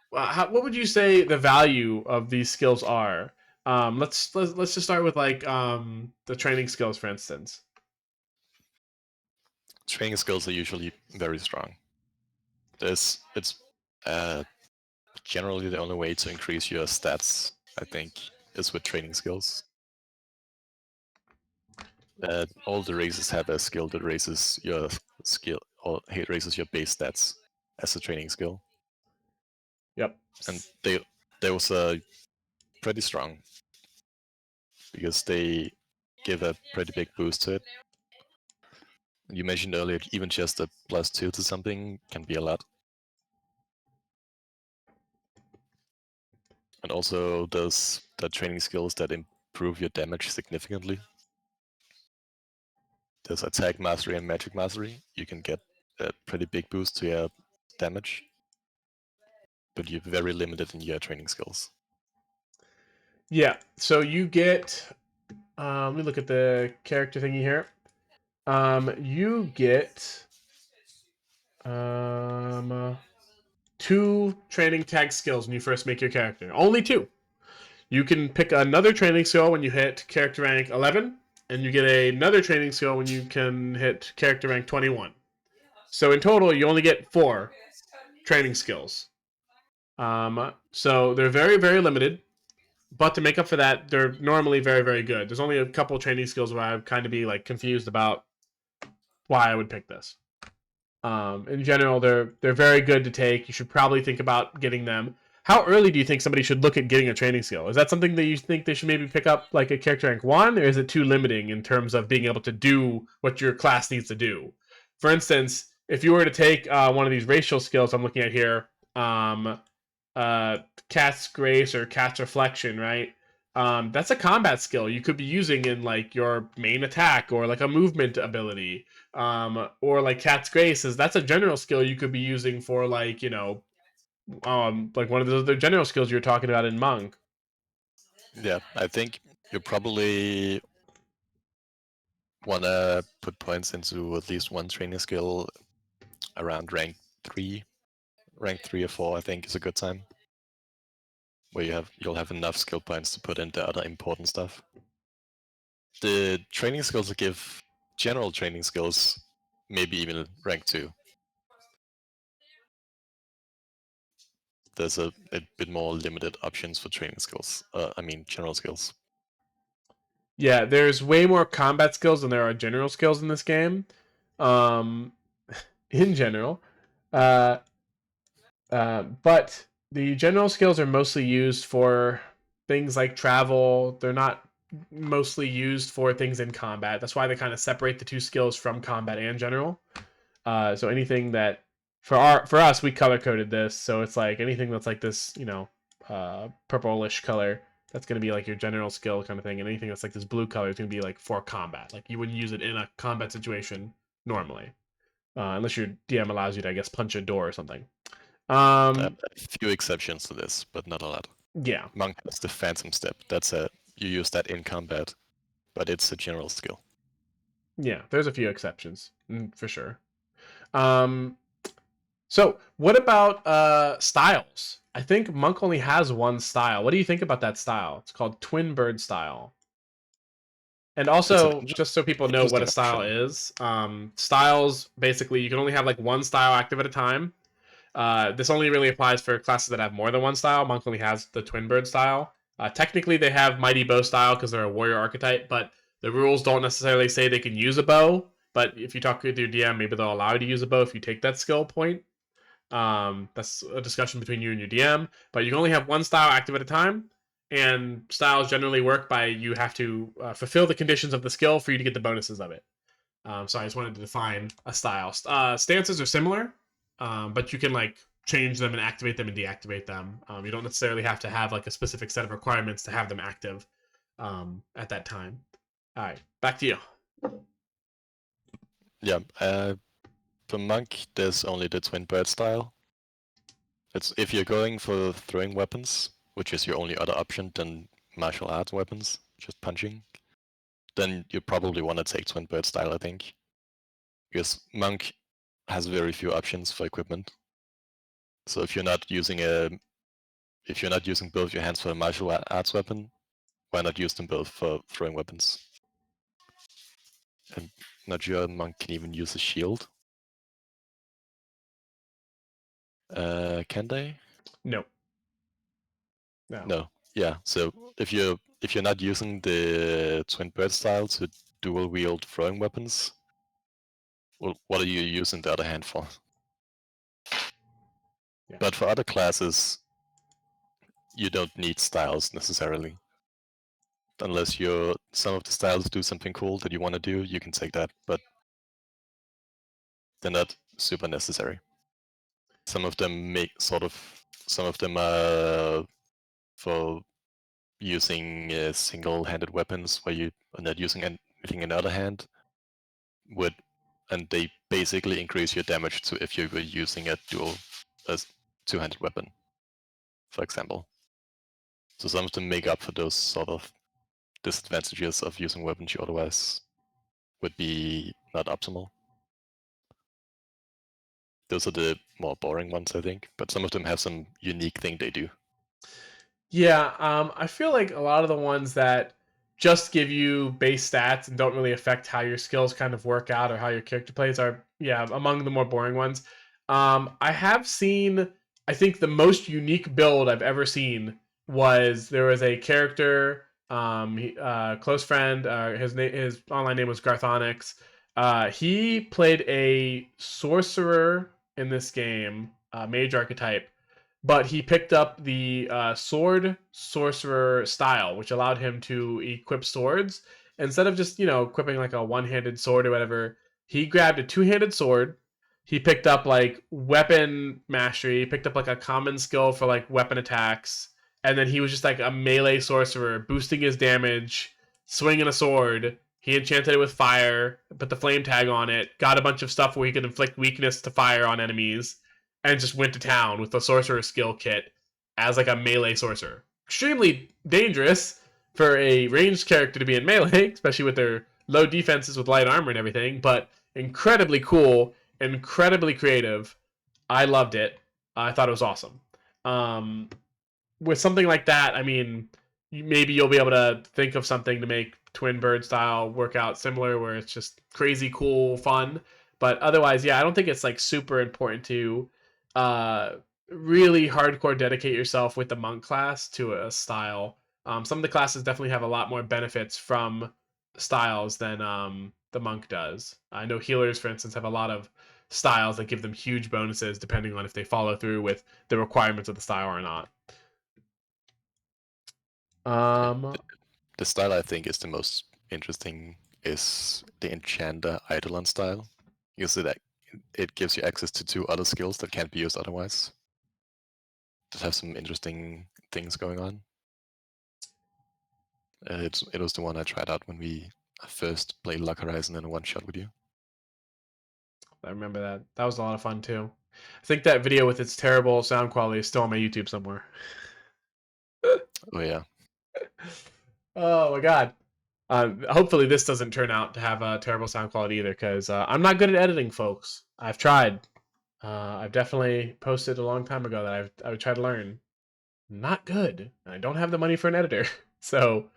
What would you say the value of these skills are? Let's just start with like the training skills, for instance. Training skills are usually very strong. It's generally the only way to increase your stats, I think, is with training skills. All the races have a skill that raises your skill or raises your base stats as a training skill. Yep. And they also pretty strong because they give a pretty big boost to it. You mentioned earlier, even just a +2 to something can be a lot. And also those the training skills that improve your damage significantly. There's attack mastery and magic mastery. You can get a pretty big boost to your damage, but you're very limited in your training skills. Yeah, so you get. Let me look at the character thingy here. You get 2 training tag skills when you first make your character. Only 2. You can pick another training skill when you hit character rank 11, and you get another training skill when you can hit character rank 21. So in total, you only get 4 training skills. So they're very, very limited. But to make up for that, they're normally very, very good. There's only a couple training skills where I'd kind of be like confused about why I would pick this. In general, they're very good to take. You should probably think about getting them. How early do you think somebody should look at getting a training skill? Is that something that you think they should maybe pick up like a character rank 1, or is it too limiting in terms of being able to do what your class needs to do? For instance, if you were to take one of these racial skills I'm looking at here, Cat's Grace or Cat's Reflection, right? That's a combat skill you could be using in like your main attack or like a movement ability. Or like Cat's Grace is that's a general skill you could be using for like like one of the other general skills you were talking about in Monk. Yeah, I think you probably wanna put points into at least one training skill around rank 3. Rank 3 or 4, I think, is a good time. Where you'll have enough skill points to put into other important stuff. The training skills that give general training skills, maybe even rank 2. There's a bit more limited options for training skills. General skills. Yeah, there's way more combat skills than there are general skills in this game. Um, in general, uh, but the general skills are mostly used for things like travel. They're not mostly used for things in combat. That's why they kind of separate the two skills from combat and general. So anything that for us we color coded this, so it's like anything that's like this, purplish color. That's going to be like your general skill kind of thing, and anything that's like this blue color is going to be like for combat. Like you wouldn't use it in a combat situation normally, unless your DM allows you to, I guess, punch a door or something. A few exceptions to this, but not a lot. Yeah. Monk has the Phantom Step. You use that in combat, but it's a general skill. Yeah, there's a few exceptions for sure. So what about styles? I think Monk only has one style. What do you think about that style? It's called Twin Bird style. And also, just so people know what a style is, styles basically you can only have like one style active at a time. This only really applies for classes that have more than one style. Monk only has the Twin Bird style. Technically, they have Mighty Bow style because they're a warrior archetype, but the rules don't necessarily say they can use a bow. But if you talk with your DM, maybe they'll allow you to use a bow if you take that skill point. That's a discussion between you and your DM. But you can only have one style active at a time, and styles generally work by you have to fulfill the conditions of the skill for you to get the bonuses of it. So I just wanted to define a style. Stances are similar, but you can like change them and activate them and deactivate them. You don't necessarily have to have like a specific set of requirements to have them active at that time. All right, back to you. Yeah, for Monk, there's only the Twin Bird style. It's if you're going for throwing weapons, which is your only other option than martial arts weapons, just punching, then you probably want to take Twin Bird style, I think. Because Monk has very few options for equipment. So if you're not using both your hands for a martial arts weapon, why not use them both for throwing weapons? I'm not sure Monk can even use a shield. Can they? No. No. Yeah. So if you're not using the Twin Bird style to dual wield throwing weapons, well, what are you using the other hand for? Yeah. But for other classes, you don't need styles necessarily. Unless some of the styles do something cool that you want to do, you can take that, but they're not super necessary. Some of them are for using single-handed weapons where you are not using anything in the other hand, and they basically increase your damage to if you were using a two-handed weapon, for example. So some of them make up for those sort of disadvantages of using weapons you otherwise would be not optimal. Those are the more boring ones, I think, but some of them have some unique thing they do. Yeah, I feel like a lot of the ones that just give you base stats and don't really affect how your skills kind of work out or how your character plays are, yeah, among the more boring ones. I have seen, I think the most unique build I've ever seen was there was a character, close friend, his online name was Garthonix. He played a sorcerer in this game, mage archetype, but he picked up the sword sorcerer style, which allowed him to equip swords instead of just equipping like a one-handed sword or whatever. He grabbed a two-handed sword, he picked up like weapon mastery, he picked up like a common skill for like weapon attacks, and then he was just like a melee sorcerer, boosting his damage, swinging a sword. He enchanted it with fire, put the flame tag on it, got a bunch of stuff where he could inflict weakness to fire on enemies, and just went to town with the sorcerer skill kit as like a melee sorcerer. Extremely dangerous for a ranged character to be in melee, especially with their low defenses with light armor and everything, but incredibly cool, incredibly creative. I loved it. I thought it was awesome. Um, with something like that, I mean, maybe you'll be able to think of something to make Twin Bird style work out similar, where it's just crazy, cool, fun. But otherwise, yeah, I don't think it's like super important to uh, really hardcore dedicate yourself with the monk class to a style. Some of the classes definitely have a lot more benefits from styles than the monk does. I know healers, for instance, have a lot of styles that give them huge bonuses depending on if they follow through with the requirements of the style or not. Yeah, Um, the style I think is the most interesting is the Enchanter Eidolon style. Because it gives you access to 2 other skills that can't be used otherwise. That have some interesting things going on. It was the one I tried out when we first played Luck Horizon in a one-shot with you. I remember that. That was a lot of fun too. I think that video with its terrible sound quality is still on my YouTube somewhere. Oh yeah. Oh my god. Hopefully this doesn't turn out to have a terrible sound quality either, because I'm not good at editing, folks. I've tried. I've definitely posted a long time ago that I would try to learn. Not good. I don't have the money for an editor, so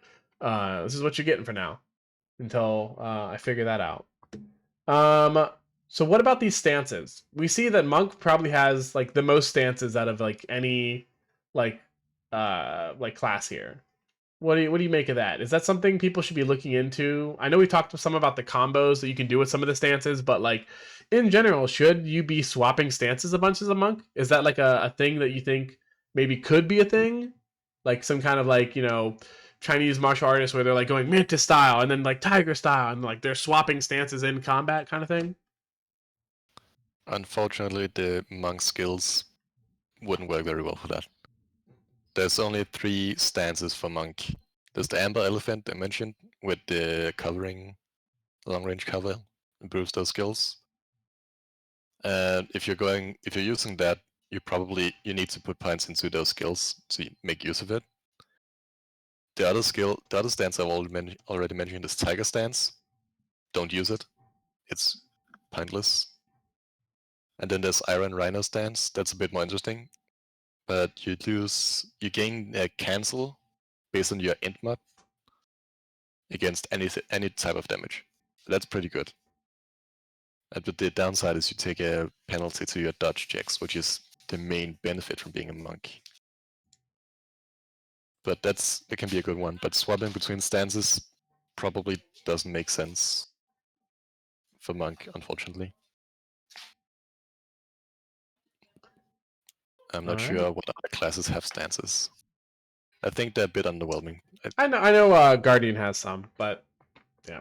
this is what you're getting for now until I figure that out. Um, so what about these stances? We see that Monk probably has like the most stances out of like any like class here. What do you make of that? Is that something people should be looking into? I know we talked some about the combos that you can do with some of the stances, but like in general, should you be swapping stances a bunch as a monk? Is that like a thing that you think maybe could be a thing? Like some kind of like, Chinese martial artists where they're like going mantis style and then like tiger style and like they're swapping stances in combat kind of thing? Unfortunately, the monk skills wouldn't work very well for that. There's only 3 stances for monk. There's the Amber Elephant I mentioned with the covering, long range cover, improves those skills. And if you're using that, you need to put points into those skills to make use of it. The other stance I've already mentioned is Tiger Stance. Don't use it. It's pointless. And then there's Iron Rhino Stance. That's a bit more interesting. But you gain a cancel based on your int mod against any type of damage. That's pretty good. But the downside is you take a penalty to your dodge checks, which is the main benefit from being a monk. But it can be a good one. But swapping between stances probably doesn't make sense for monk, unfortunately. I'm not All right. sure what other classes have stances. I think they're a bit underwhelming. I know Guardian has some, but yeah.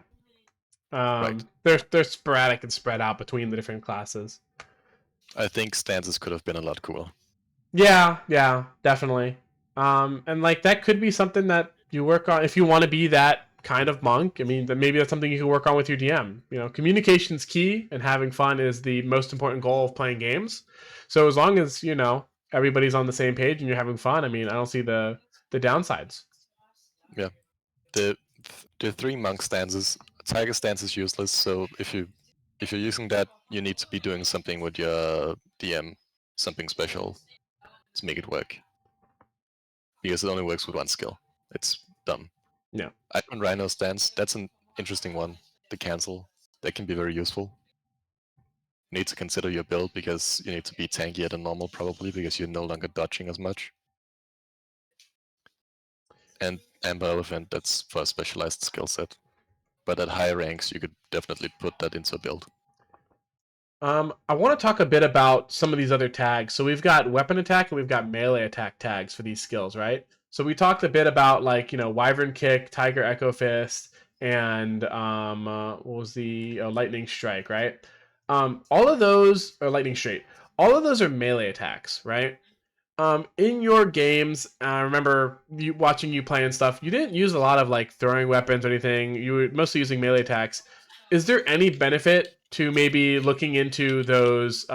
Right. They're sporadic and spread out between the different classes. I think stances could have been a lot cooler. Yeah, definitely. And like that could be something that you work on if you want to be that kind of monk. I mean, then maybe that's something you can work on with your DM. Communication's key, and having fun is the most important goal of playing games. So as long as everybody's on the same page and you're having fun, I mean, I don't see the downsides. Yeah. The 3 monk stances. Tiger stance is useless, so if you're using that, you need to be doing something with your DM, something special to make it work. Because it only works with 1 skill. It's dumb. Yeah. Iron Rhino stance, that's an interesting one. The cancel, that can be very useful. You need to consider your build because you need to be tankier than normal probably because you're no longer dodging as much. And Amber Elephant, that's for a specialized skill set. But at higher ranks, you could definitely put that into a build. I want to talk a bit about some of these other tags. So we've got weapon attack and we've got melee attack tags for these skills, right? So we talked a bit about like Wyvern Kick, Tiger Echo Fist, and what was the lightning strike, right? All of those are lightning straight. All of those are melee attacks, right? In your games, I remember watching you play and stuff. You didn't use a lot of like throwing weapons or anything. You were mostly using melee attacks. Is there any benefit to maybe looking into those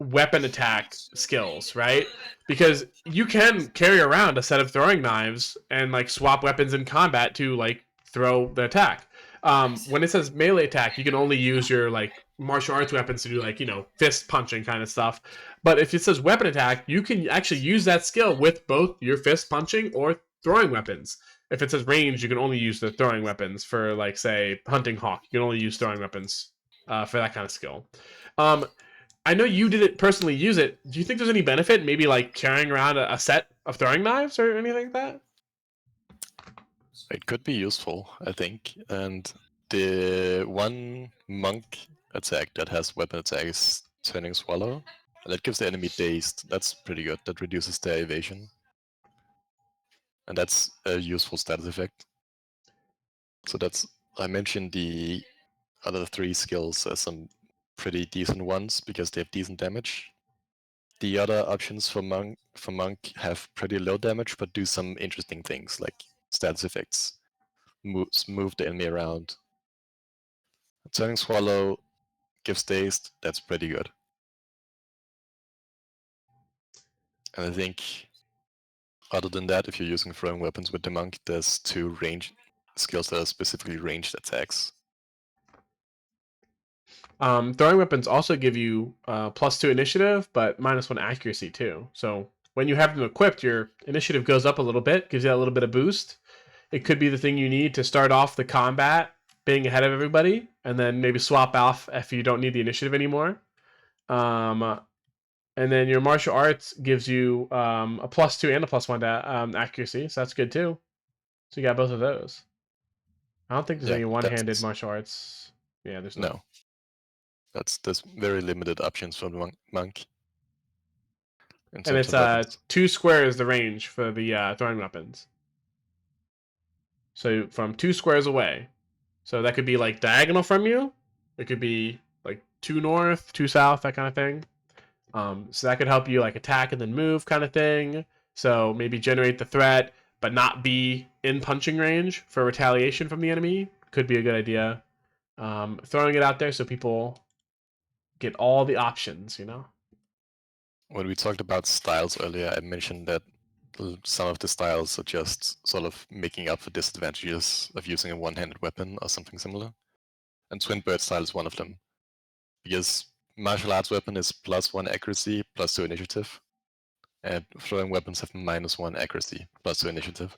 weapon attack skills, right? Because you can carry around a set of throwing knives and like swap weapons in combat to like throw the attack. When it says melee attack, you can only use your like martial arts weapons to do like fist punching kind of stuff. But if it says weapon attack, you can actually use that skill with both your fist punching or throwing weapons. If it says range, you can only use the throwing weapons for, like, say, hunting hawk. You can only use throwing weapons for that kind of skill. I know you didn't personally use it. Do you think there's any benefit, maybe like carrying around a set of throwing knives or anything like that? It could be useful, I think. And the one monk attack that has weapon attack is Turning Swallow. That gives the enemy dazed. That's pretty good. That reduces their evasion. And that's a useful status effect. So I mentioned the other 3 skills as some pretty decent ones because they have decent damage. The other options for monk have pretty low damage but do some interesting things like status effects. Move the enemy around. Turning Swallow gives dazed, that's pretty good. And I think other than that, if you're using throwing weapons with the monk, there's 2 range skills that are specifically ranged attacks. Throwing weapons also give you +2 initiative, but -1 accuracy too. So when you have them equipped, your initiative goes up a little bit, gives you a little bit of boost. It could be the thing you need to start off the combat being ahead of everybody, and then maybe swap off if you don't need the initiative anymore. And then your martial arts gives you a +2 and a +1 accuracy, so that's good too. So you got both of those. I don't think there's any one-handed martial arts. Yeah, there's no. There's very limited options for the monk. And it's 2 squares the range for the throwing weapons. So from 2 squares away. So that could be like diagonal from you. It could be like 2 north, 2 south, that kind of thing. So that could help you like attack and then move kind of thing. So maybe generate the threat, but not be in punching range for retaliation from the enemy. Could be a good idea. Throwing it out there so people get all the options, When we talked about styles earlier, I mentioned that some of the styles are just sort of making up for disadvantages of using a one-handed weapon or something similar. And Twin Bird style is one of them. Because martial arts weapon is +1 accuracy, +2 initiative. And throwing weapons have -1 accuracy, +2 initiative.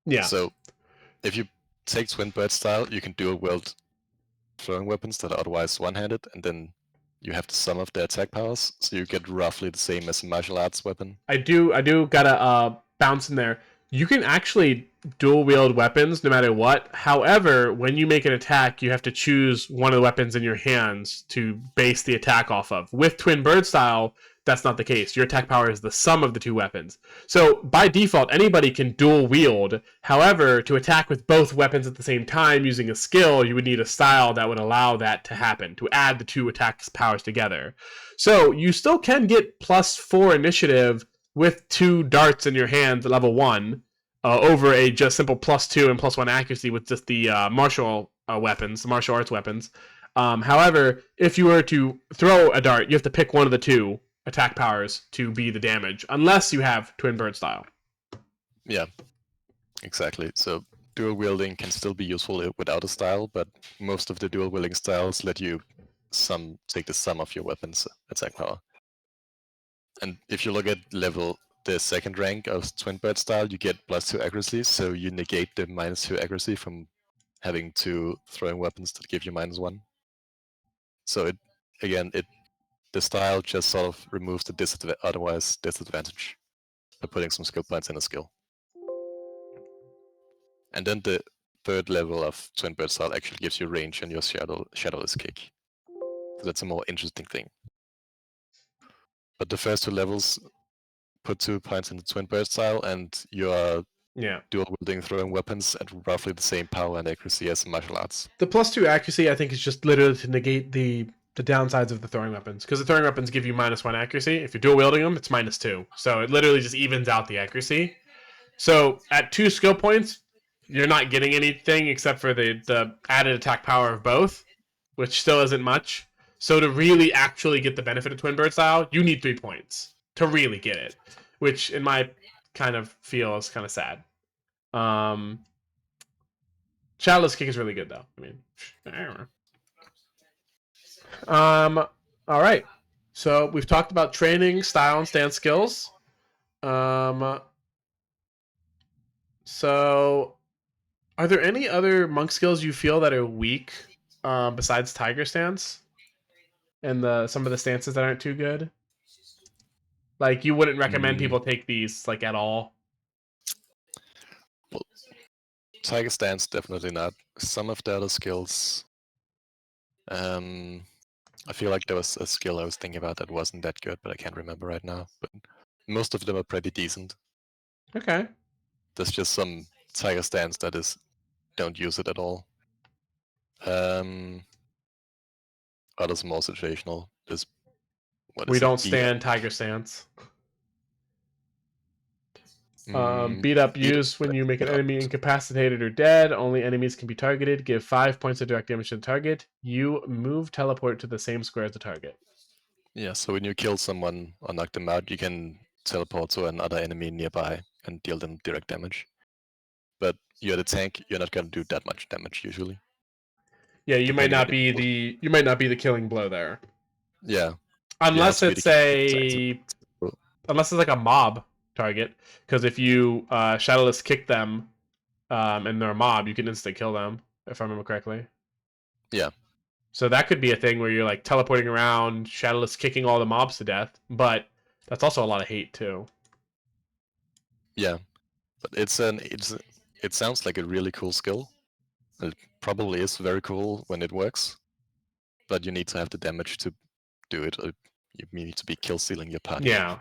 Yeah. So if you take Twin Bird style, you can dual wield throwing weapons that are otherwise one-handed, and then you have the sum of their attack powers, so you get roughly the same as a martial arts weapon. I do gotta bounce in there. You can actually dual wield weapons no matter what. However, when you make an attack, you have to choose one of the weapons in your hands to base the attack off of. With Twin Bird style, that's not the case. Your attack power is the sum of the 2 weapons. So by default, anybody can dual wield. However, to attack with both weapons at the same time using a skill, you would need a style that would allow that to happen, to add the 2 attack powers together. So you still can get +4 initiative with 2 darts in your hand at level 1 over a just simple +2 and +1 accuracy with just the martial weapons, the martial arts weapons. However, if you were to throw a dart, you have to pick one of the 2 attack powers to be the damage, unless you have Twin Bird style. Yeah, exactly. So dual wielding can still be useful without a style, but most of the dual wielding styles let you take the sum of your weapons attack power. And if you look at the second rank of Twin Bird style, you get +2 accuracy, so you negate the -2 accuracy from having 2 throwing weapons that give you -1. So the style just sort of removes the otherwise disadvantage by putting some skill points in a skill. And then the 3rd level of Twin Bird style actually gives you range on your shadowless kick. So that's a more interesting thing. But the first 2 levels put 2 points in the Twin Bird style, and you are Yeah. dual wielding throwing weapons at roughly the same power and accuracy as martial arts. The +2 accuracy, I think, is just literally to negate the downsides of the throwing weapons, because the throwing weapons give you -1 accuracy. If you're dual wielding them, it's -2. So it literally just evens out the accuracy. So at 2 skill points, you're not getting anything except for the added attack power of both, which still isn't much. So to really actually get the benefit of Twin Bird style, you need 3 points to really get it, which in my kind of feel is kind of sad. Shadowless Kick is really good though. I mean, I don't know. All right. So we've talked about training, style, and stance skills. So are there any other monk skills you feel that are weak besides Tiger Stance and some of the stances that aren't too good? Like you wouldn't recommend people take these like at all? Well, Tiger Stance, definitely not. Some of the other skills, I feel like there was a skill I was thinking about that wasn't that good, but I can't remember right now. But most of them are pretty decent. Okay. There's just some Tiger Stance that is don't use it at all. Others more situational. There's We don't stand Tiger Stance. Beat up used when you make an enemy incapacitated or dead. Only enemies can be targeted. Give 5 points of direct damage to the target. You move teleport to the same square as the target. Yeah, so when you kill someone or knock them out, you can teleport to another enemy nearby and deal them direct damage. But you're the tank, you're not gonna do that much damage usually. Yeah, you might not be the killing blow there. Yeah. Unless it's unless it's like a mob target, because if you shadowless kick them and they're a mob, you can instantly kill them, if I remember correctly. Yeah. So that could be a thing where you're like teleporting around, shadowless kicking all the mobs to death, but that's also a lot of hate too. Yeah. But it sounds like a really cool skill. It probably is very cool when it works. But you need to have the damage to do it. You need to be kill stealing your party. Yeah.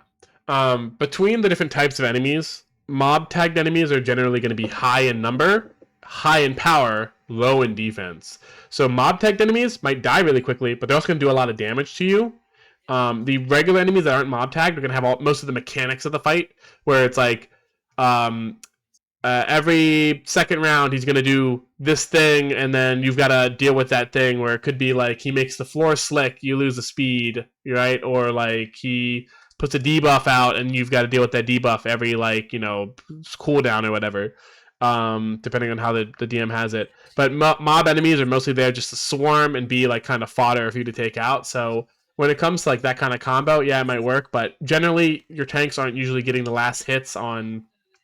Between the different types of enemies, mob tagged enemies are generally going to be high in number, high in power, low in defense. So mob tagged enemies might die really quickly, but they're also going to do a lot of damage to you. The regular enemies that aren't mob tagged are going to have most of the mechanics of the fight, where it's like every second round he's going to do this thing, and then you've got to deal with that thing, where it could be like he makes the floor slick, you lose the speed, right? Or like he puts a debuff out and you've got to deal with that debuff every cooldown or whatever, depending on how the DM has it. But mob enemies are mostly there just to swarm and be like kind of fodder for you to take out. So when it comes to like that kind of combo, yeah, it might work, but generally your tanks aren't usually getting the last hits on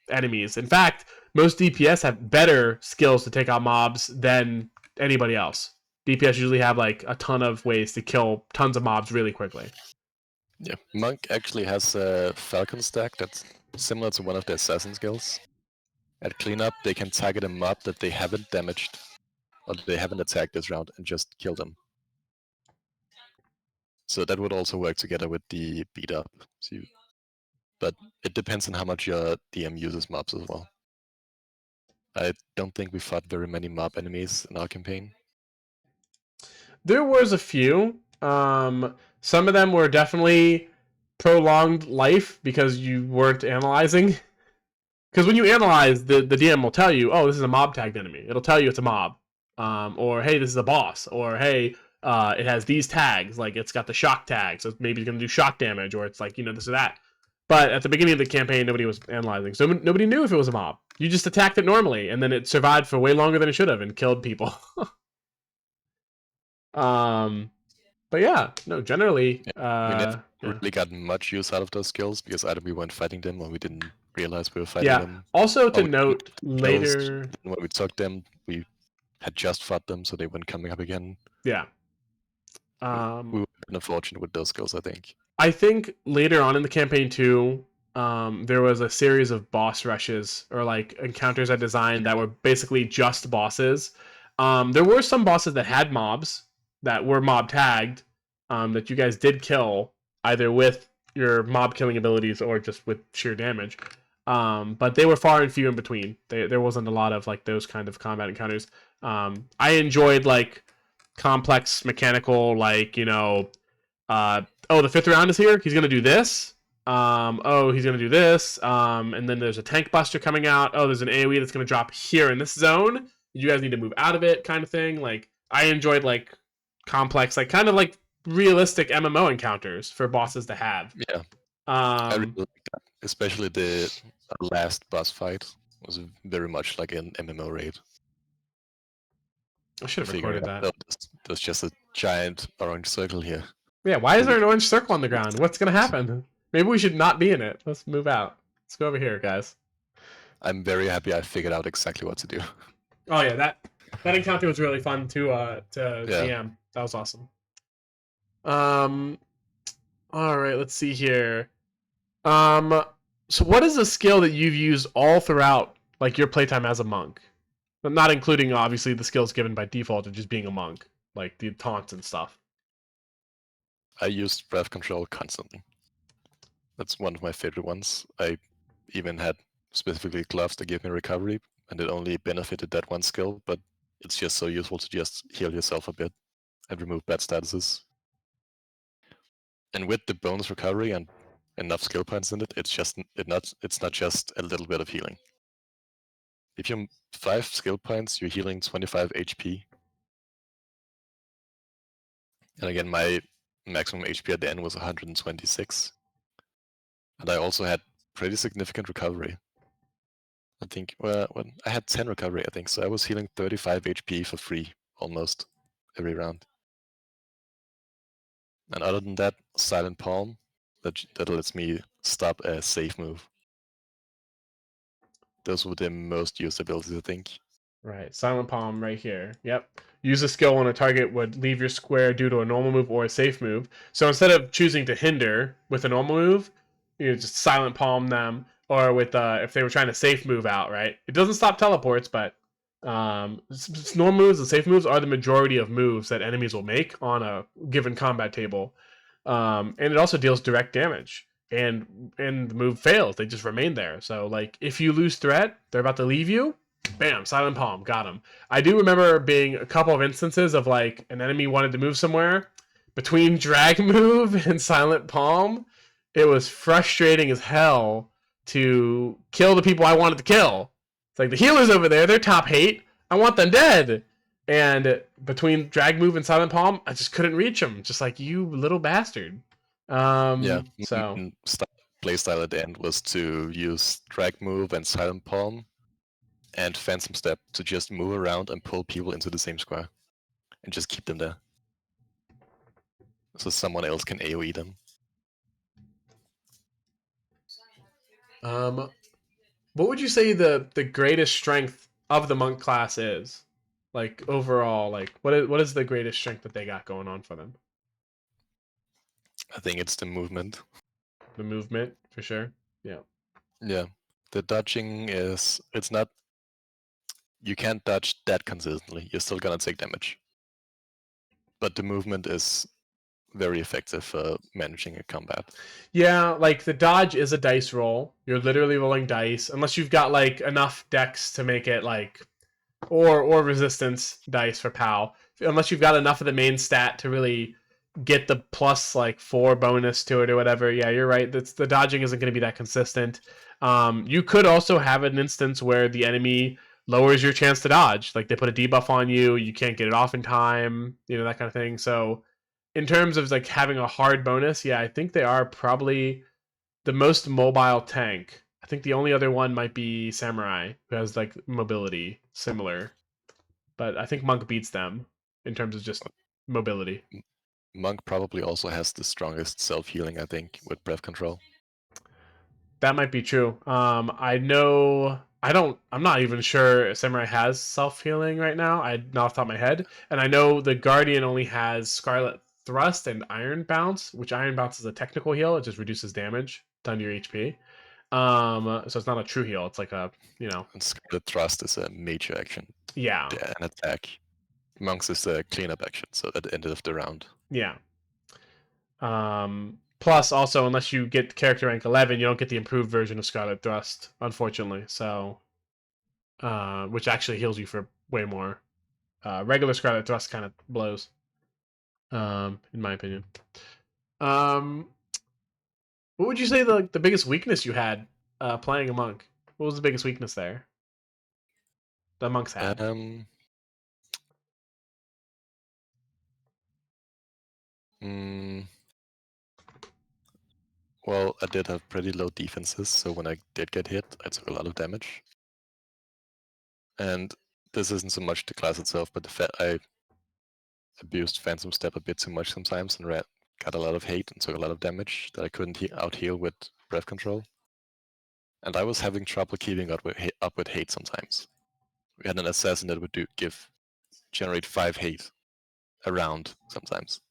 enemies. In fact, most DPS have better skills to take out mobs than anybody else. DPS usually have like a ton of ways to kill tons of mobs really quickly. Yeah, Monk actually has a Falcon stack that's similar to one of the assassin skills. At cleanup, they can target a mob that they haven't damaged or they haven't attacked this round and just kill them. So that would also work together with the beat up. But it depends on how much your DM uses mobs as well. I don't think we fought very many mob enemies in our campaign. There was a few. Some of them were definitely prolonged life because you weren't analyzing. Because when you analyze, the DM will tell you, oh, this is a mob tagged enemy. It'll tell you it's a mob. Or, hey, this is a boss. Or, hey, it has these tags. Like, it's got the shock tag, so maybe it's going to do shock damage. Or it's like, this or that. But at the beginning of the campaign, nobody was analyzing. So nobody knew if it was a mob. You just attacked it normally, and then it survived for way longer than it should have and killed people. But yeah, no, generally, we never really got much use out of those skills because either we weren't fighting them or we didn't realize we were fighting them. Also to note, later when we took them, we had just fought them, so they weren't coming up again. Yeah. We were unfortunate with those skills, I think. I think later on in the campaign too, there was a series of boss rushes or like encounters I designed that were basically just bosses. There were some bosses that had mobs that were mob tagged, that you guys did kill either with your mob killing abilities or just with sheer damage. But they were far and few in between. There wasn't a lot of like those kind of combat encounters. I enjoyed like complex mechanical, like oh, the fifth round is here. He's gonna do this. Oh, he's gonna do this. And then there's a tank buster coming out. Oh, there's an AOE that's gonna drop here in this zone. You guys need to move out of it, kind of thing. Like I enjoyed like complex, like kind of like realistic MMO encounters for bosses to have. Yeah, I really like that. Especially the last boss fight was very much like an MMO raid. I should have recorded that. Oh, there's just a giant orange circle here. Yeah, why is there an orange circle on the ground? What's gonna happen? Maybe we should not be in it. Let's move out. Let's go over here, guys. I'm very happy I figured out exactly what to do. Oh yeah, that encounter was really fun to GM. That was awesome. All right, let's see here. So what is a skill that you've used all throughout like your playtime as a monk? Not including obviously the skills given by default of just being a monk, like the taunts and stuff. I used breath control constantly. That's one of my favorite ones. I even had specifically gloves that give me recovery, and it only benefited that one skill, but it's just so useful to just heal yourself a bit and remove bad statuses. And with the bonus recovery and enough skill points in it, it's not just a little bit of healing. If you have 5 skill points, you're healing 25 HP. And again, my maximum HP at the end was 126. And I also had pretty significant recovery. I think, well, I had 10 recovery, I think, so I was healing 35 HP for free almost every round. And other than that, Silent Palm, that lets me stop a safe move. Those were the most used abilities, I think. Right, Silent Palm right here. Yep. Use a skill when a target would leave your square due to a normal move or a safe move. So instead of choosing to hinder with a normal move, you just Silent Palm them, or with if they were trying to safe move out, right? It doesn't stop teleports, but normal moves and safe moves are the majority of moves that enemies will make on a given combat table. And it also deals direct damage. And the move fails, they just remain there. So like if you lose threat, they're about to leave you. Bam, Silent Palm, got him. I do remember being a couple of instances of like an enemy wanted to move somewhere between drag move and Silent Palm. It was frustrating as hell to kill the people I wanted to kill. It's like the healers over there, they're top hate. I want them dead. And between drag move and Silent Palm, I just couldn't reach them. Just like, you little bastard. Yeah, So playstyle at the end was to use drag move and Silent Palm and Phantom Step to just move around and pull people into the same square and just keep them there. So someone else can AoE them. What would you say the greatest strength of the monk class is? Like overall, like what is the greatest strength that they got going on for them? I think it's the movement. The movement, for sure. Yeah. Yeah. The dodging it's not, you can't dodge that consistently. You're still gonna take damage. But the movement is very effective for managing a combat. Yeah, like the dodge is a dice roll. You're literally rolling dice, unless you've got like enough dex to make it like, or resistance dice for POW. Unless you've got enough of the main stat to really get the plus like 4 bonus to it or whatever. Yeah, you're right. The dodging isn't going to be that consistent. You could also have an instance where the enemy lowers your chance to dodge. Like they put a debuff on you, you can't get it off in time, that kind of thing. So in terms of like having a hard bonus, yeah, I think they are probably the most mobile tank. I think the only other one might be Samurai, who has like mobility similar. But I think Monk beats them in terms of just mobility. Monk probably also has the strongest self-healing, I think, with breath control. That might be true. I'm not even sure Samurai has self-healing right now. Not off the top of my head. And I know the Guardian only has Scarlet Thrust and Iron Bounce, which Iron Bounce is a technical heal. It just reduces damage done to your HP. So it's not a true heal. It's like a, And Scarlet Thrust is a major action. Yeah. An attack. Monks is a cleanup action, so at the end of the round. Yeah. Plus, also, unless you get character rank 11, you don't get the improved version of Scarlet Thrust, unfortunately. So, which actually heals you for way more. Regular Scarlet Thrust kind of blows, in my opinion. What would you say the biggest weakness you had playing a monk? What was the biggest weakness there? The monks had. Well, I did have pretty low defenses, so when I did get hit, I took a lot of damage. And this isn't so much the class itself, but the fact I abused Phantom Step a bit too much sometimes and got a lot of hate and took a lot of damage that I couldn't out-heal with breath control. And I was having trouble keeping up with hate sometimes. We had an assassin that would generate 5 hate a round sometimes.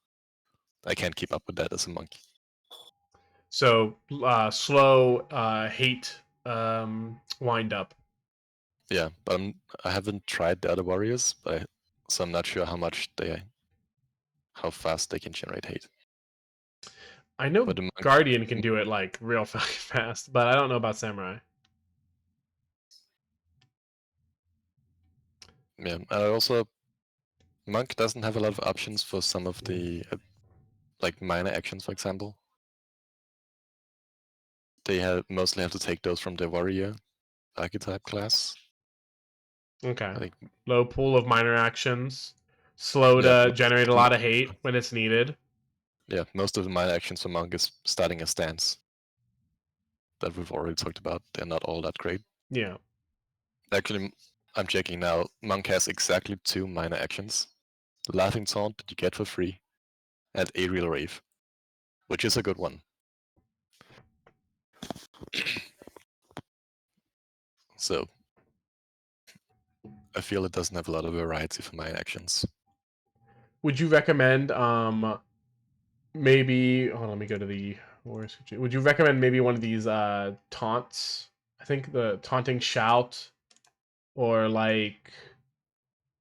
I can't keep up with that as a monk. So slow hate wind up. Yeah, but I haven't tried the other warriors, so I'm not sure how fast they can generate hate. I know Guardian can do it like real fast, but I don't know about Samurai. Yeah, and also Monk doesn't have a lot of options for some of the like minor actions, for example. They mostly have to take those from the warrior archetype class. Okay. Low pool of minor actions. Slow to generate a lot of hate when it's needed. Yeah, most of the minor actions for Monk is starting a stance that we've already talked about. They're not all that great. Yeah. Actually, I'm checking now. Monk has exactly 2 minor actions. Laughing Taunt that you get for free, and Aerial Rave, which is a good one. So, I feel it doesn't have a lot of variety for minor actions. Would you recommend maybe let me go to the would you recommend maybe one of these taunts? I think the taunting shout, or like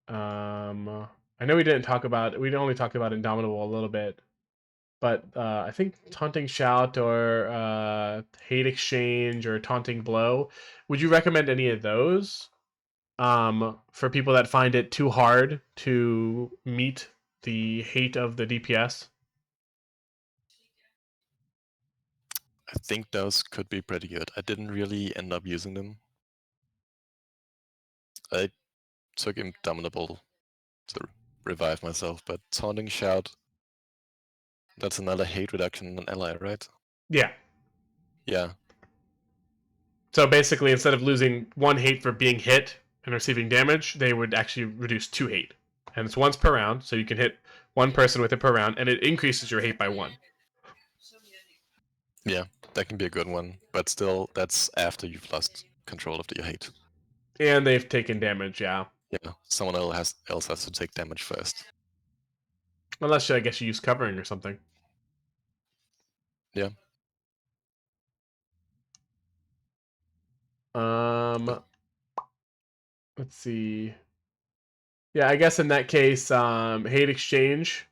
I know we only talked about Indomitable a little bit, but I think taunting shout or hate exchange or taunting blow. Would you recommend any of those for people that find it too hard to meet the hate of the DPS? I think those could be pretty good. I didn't really end up using them. I took Indomitable to revive myself, but Taunting Shout, that's another hate reduction in an ally, right? Yeah. Yeah. So basically, instead of losing 1 hate for being hit and receiving damage, they would actually reduce 2 hate. And it's once per round, so you can hit 1 person with it per round, and it increases your hate by 1. Yeah, that can be a good one, but still, that's after you've lost control of your hate. And they've taken damage, yeah. Yeah, someone else has to take damage first. Unless, I guess, you use covering or something. Yeah. Let's see. Yeah, I guess in that case, hate exchange,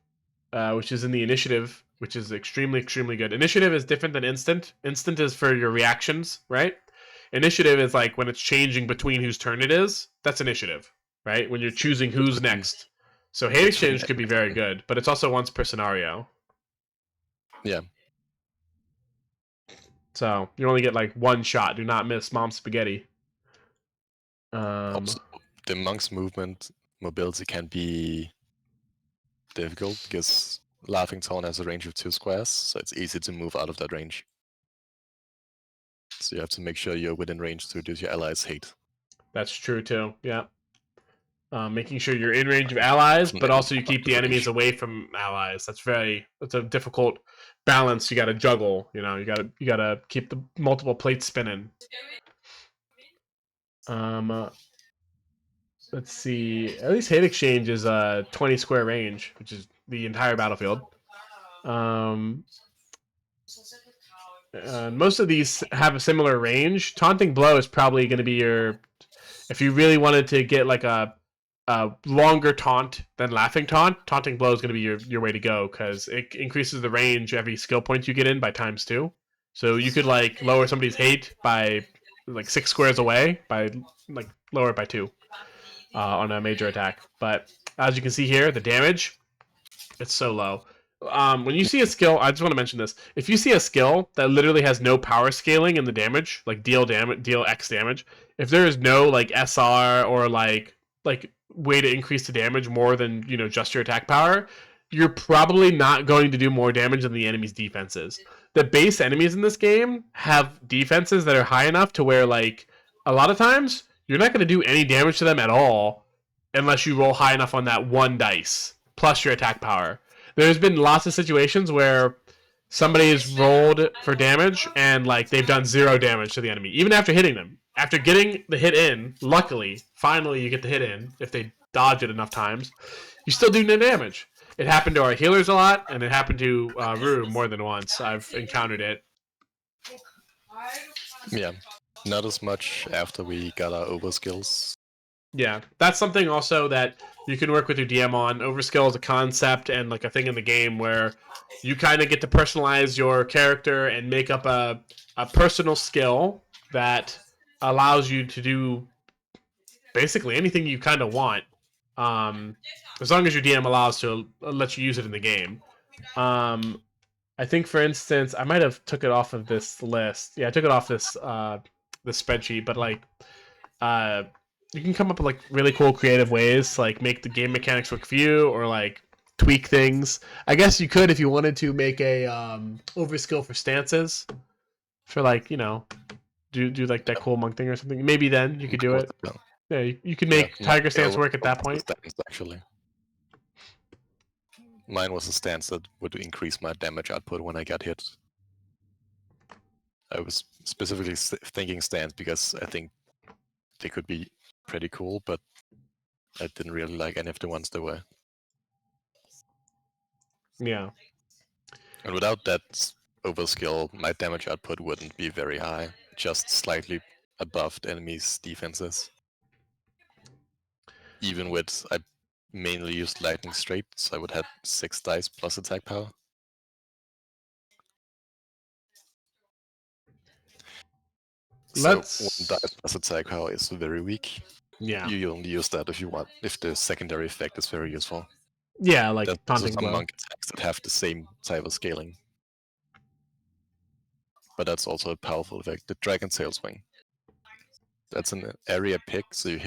which is in the initiative, which is extremely, extremely good. Initiative is different than instant. Instant is for your reactions, right? Initiative is like when it's changing between whose turn it is. That's initiative, right? When you're choosing who's next. So hate exchange could be very good, but it's also once per scenario. Yeah. So you only get like 1 shot. Do not miss Mom Spaghetti. Also, the monk's mobility can be difficult because Laughing Taunt has a range of 2 squares, so it's easy to move out of that range. So you have to make sure you're within range to reduce your allies' hate. That's true too. Yeah. Making sure you're in range of allies, but also you keep the enemies away from allies. That's a difficult balance you got to juggle. You know, you got to keep the multiple plates spinning. Let's see. At least hate exchange is a 20 square range, which is the entire battlefield. Most of these have a similar range. Taunting blow is probably going to be your, if you really wanted to get like a longer taunt than laughing taunt. Taunting blow is going to be your way to go because it increases the range every skill point you get in by ×2. So you could like lower somebody's hate by like 6 squares away by like lower it by 2 on a major attack. But as you can see here, the damage, it's so low. When you see a skill, I just want to mention this. If you see a skill that literally has no power scaling in the damage, like deal X damage, if there is no like SR or like way to increase the damage more than just your attack power, you're probably not going to do more damage than the enemy's defenses. The base enemies in this game have defenses that are high enough to where like a lot of times you're not going to do any damage to them at all unless you roll high enough on that one dice plus your attack power. There's been lots of situations where somebody's rolled for damage and like they've done 0 damage to the enemy, even after hitting them. After getting the hit in, luckily, finally you get the hit in, if they dodge it enough times, you still do no damage. It happened to our healers a lot, and it happened to Ruru more than once. I've encountered it. Yeah, not as much after we got our overskills. Yeah, that's something also that you can work with your DM on. Overskill is a concept and like a thing in the game where you kind of get to personalize your character and make up a personal skill that allows you to do basically anything you kind of want, as long as your DM allows to let you use it in the game. I think, for instance, I might have took it off of this list. Yeah, I took it off this spreadsheet, but like, you can come up with like really cool creative ways to like make the game mechanics work for you, or like tweak things. I guess you could, if you wanted to, make a overskill for stances, for like do like that cool monk thing or something. Maybe then you could do it. Yeah, you could make Tiger Stance work at that point. Actually, mine was a stance that would increase my damage output when I got hit. I was specifically thinking stance because I think they could be pretty cool, but I didn't really like any of the ones there were. Yeah. And without that overskill, my damage output wouldn't be very high, just slightly above the enemy's defenses. Even with, I mainly used lightning straight, so I would have 6 dice plus attack power. So 1 dice plus attack power is very weak. Yeah. You only use that if you want, if the secondary effect is very useful. Yeah, like there's taunting some blow. monk attacks that have the same type of scaling. But that's also a powerful effect. The Dragon Tail Swing. That's an area pick, so you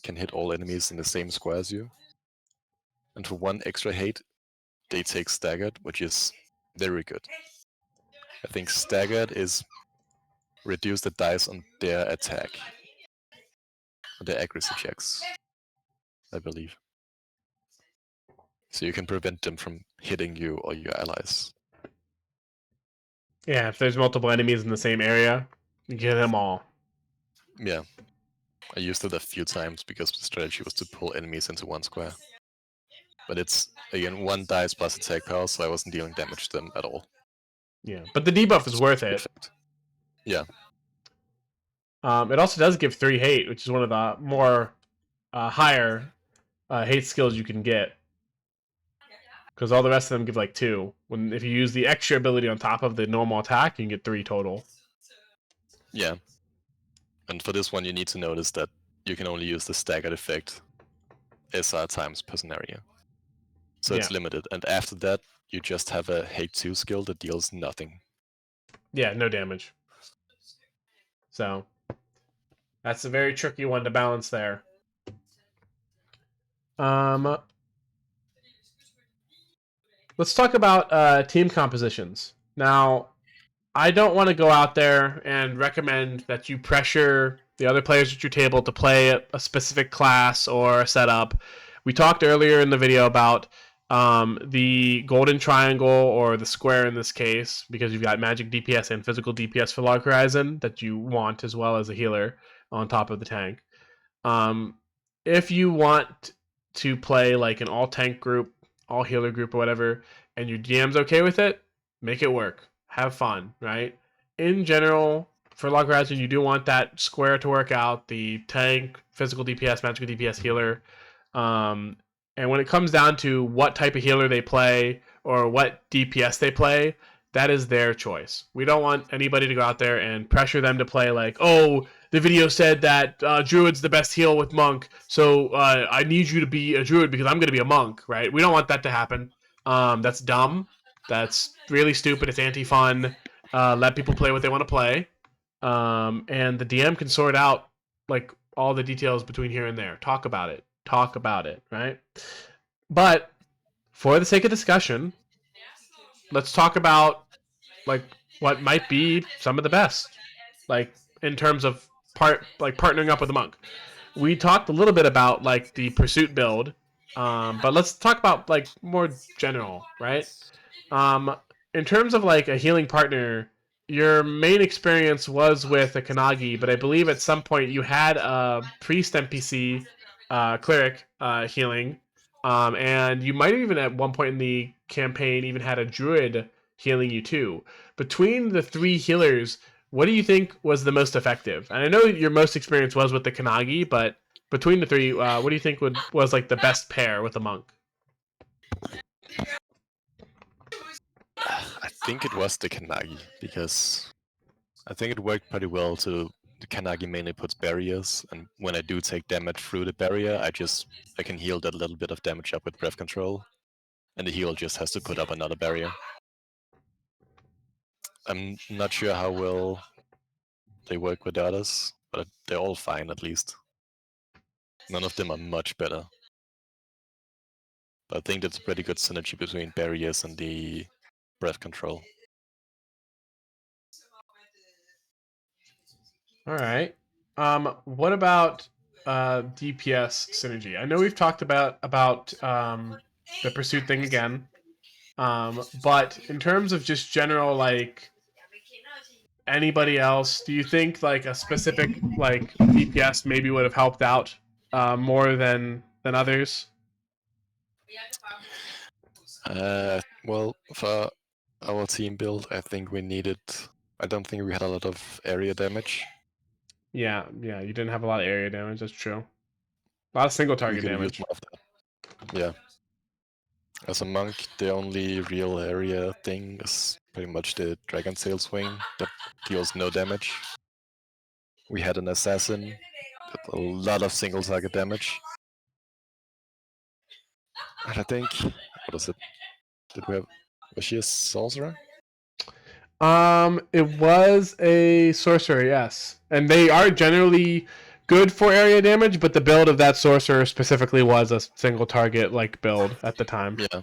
can hit all enemies in the same square as you. And for 1 extra hate, they take staggered, which is very good. I think staggered is reduce the dice on their attack. Their accuracy checks, I believe. So you can prevent them from hitting you or your allies. Yeah, if there's multiple enemies in the same area, you get them all. Yeah. I used it a few times because the strategy was to pull enemies into 1 square. But it's, again, 1 dice plus attack power, so I wasn't dealing damage to them at all. Yeah, but the debuff is worth it. Yeah. It also does give 3 hate, which is one of the more higher hate skills you can get. Because all the rest of them give like 2. If you use the extra ability on top of the normal attack, you can get 3 total. Yeah. And for this one, you need to notice that you can only use the staggered effect SR times person area. So it's limited. And after that, you just have a hate 2 skill that deals nothing. Yeah, no damage. So that's a very tricky one to balance there. Let's talk about team compositions. Now, I don't want to go out there and recommend that you pressure the other players at your table to play a specific class or a setup. We talked earlier in the video about the golden triangle, or the square in this case, because you've got magic DPS and physical DPS for Log Horizon that you want, as well as a healer on top of the tank. If you want to play like an all tank group, all healer group, or whatever, and your DM's okay with it, make it work. Have fun, right? In general, for Log Horizon, you do want that square to work out, the tank, physical DPS, magical DPS, healer. And when it comes down to what type of healer they play or what DPS they play, that is their choice. We don't want anybody to go out there and pressure them to play like, oh, the video said that Druid's the best heal with Monk, so I need you to be a Druid because I'm going to be a Monk, right? We don't want that to happen. That's dumb. That's really stupid. It's anti-fun. Let people play what they want to play. And the DM can sort out like all the details between here and there. Talk about it, right? But for the sake of discussion, let's talk about like what might be some of the best, like in terms of partnering up with a monk. We talked a little bit about like the pursuit build, but let's talk about like more general, right? Um, in terms of like a healing partner, your main experience was with a Kanagi, but I believe at some point you had a priest NPC, cleric healing, and you might have even at one point in the campaign even had a druid healing you too. Between the three healers, what do you think was the most effective? And I know your most experience was with the Kanagi, but between the three, what do you think was like the best pair with the monk? I think it was the Kanagi, because I think it worked pretty well. So the Kanagi mainly puts barriers, and when I do take damage through the barrier, I can heal that little bit of damage up with breath control, and the heal just has to put up another barrier. I'm not sure how well they work with the others, but they're all fine at least. None of them are much better. But I think that's a pretty good synergy between barriers and the breath control. All right. What about DPS synergy? I know we've talked about the pursuit thing again. But in terms of just general like anybody else, do you think like a specific like DPS maybe would have helped out more than others? Well, for our team build, I think we needed. I don't think we had a lot of area damage. Yeah, you didn't have a lot of area damage. That's true. A lot of single We target could have used damage. more of that. Yeah. As a monk, the only real area thing is pretty much the Dragon Sail Swing that deals no damage. We had an assassin with a lot of single target damage. And I think, what is it? Was she a sorcerer? It was a sorcerer, yes, and they are generally good for area damage, but the build of that sorcerer specifically was a single target like build at the time. Yeah.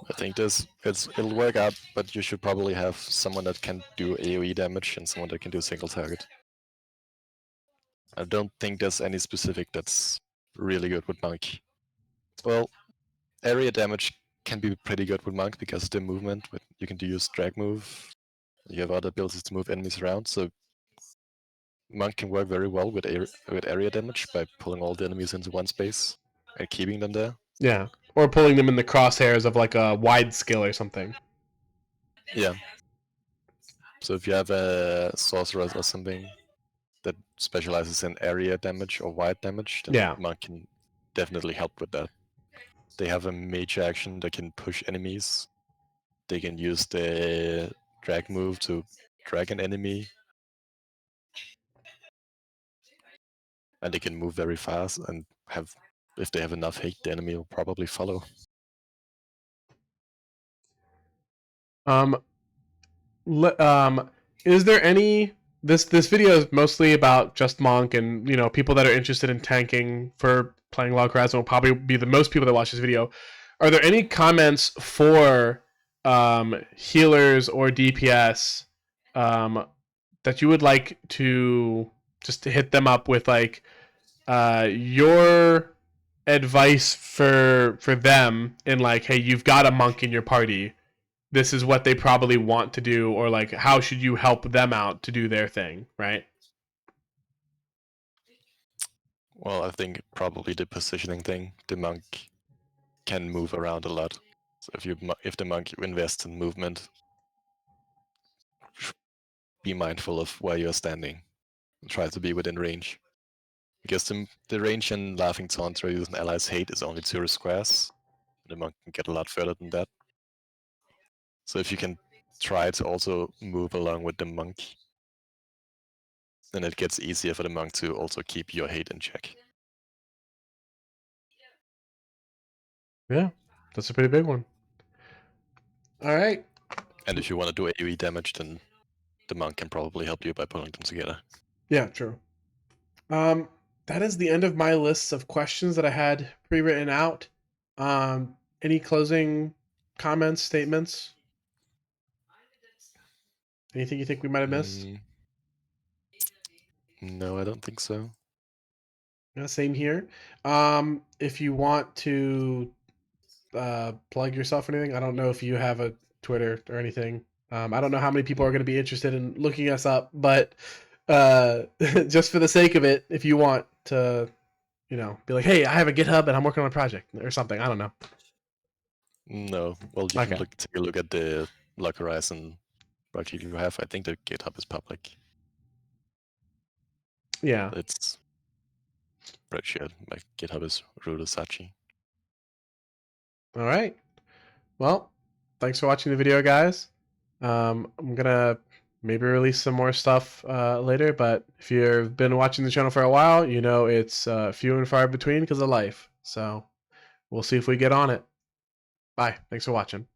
I think it'll work out, but you should probably have someone that can do AoE damage and someone that can do single target. I don't think there's any specific that's really good with monk. Well, area damage can be pretty good with monk because of the movement. You can use drag move. You have other abilities to move enemies around, so monk can work very well with area damage by pulling all the enemies into one space and keeping them there. Yeah, or pulling them in the crosshairs of like a wide skill or something. Yeah. So if you have a sorcerer or something that specializes in area damage or wide damage, then Yeah. monk can definitely help with that. They have a major action that can push enemies. They can use the drag move to drag an enemy. And they can move very fast and if they have enough hate, the enemy will probably follow. Um, is there any this video is mostly about just Monk and people that are interested in tanking for playing Log Horizon will probably be the most people that watch this video. Are there any comments for healers or DPS that you would like to just to hit them up with like your advice for them in like, hey, you've got a monk in your party, this is what they probably want to do, or like how should you help them out to do their thing, right? Well, I think probably the positioning thing. The monk can move around a lot. So if the monk invests in movement, be mindful of where you're standing and try to be within range. Because the range in Laughing Taunt where an allies hate is only 0 squares. The monk can get a lot further than that. So if you can try to also move along with the monk, then it gets easier for the monk to also keep your hate in check. Yeah, that's a pretty big one. All right. And if you want to do AoE damage, then the monk can probably help you by pulling them together. Yeah, true. That is the end of my list of questions that I had pre-written out. Any closing comments, statements? Anything you think we might have missed? No, I don't think so. Yeah, same here. If you want to plug yourself or anything, I don't know if you have a Twitter or anything. I don't know how many people are going to be interested in looking us up, but just for the sake of it, if you want to, be like, hey, I have a GitHub and I'm working on a project or something. I don't know. No. Well, you can take a look at the LogHorizon project you have. I think the GitHub is public. Yeah. It's spreadsheet. My GitHub is Rurusachi. All right. Well, thanks for watching the video, guys. I'm gonna maybe release some more stuff later, but if you've been watching the channel for a while, you know it's few and far between because of life. So we'll see if we get on it. Bye. Thanks for watching.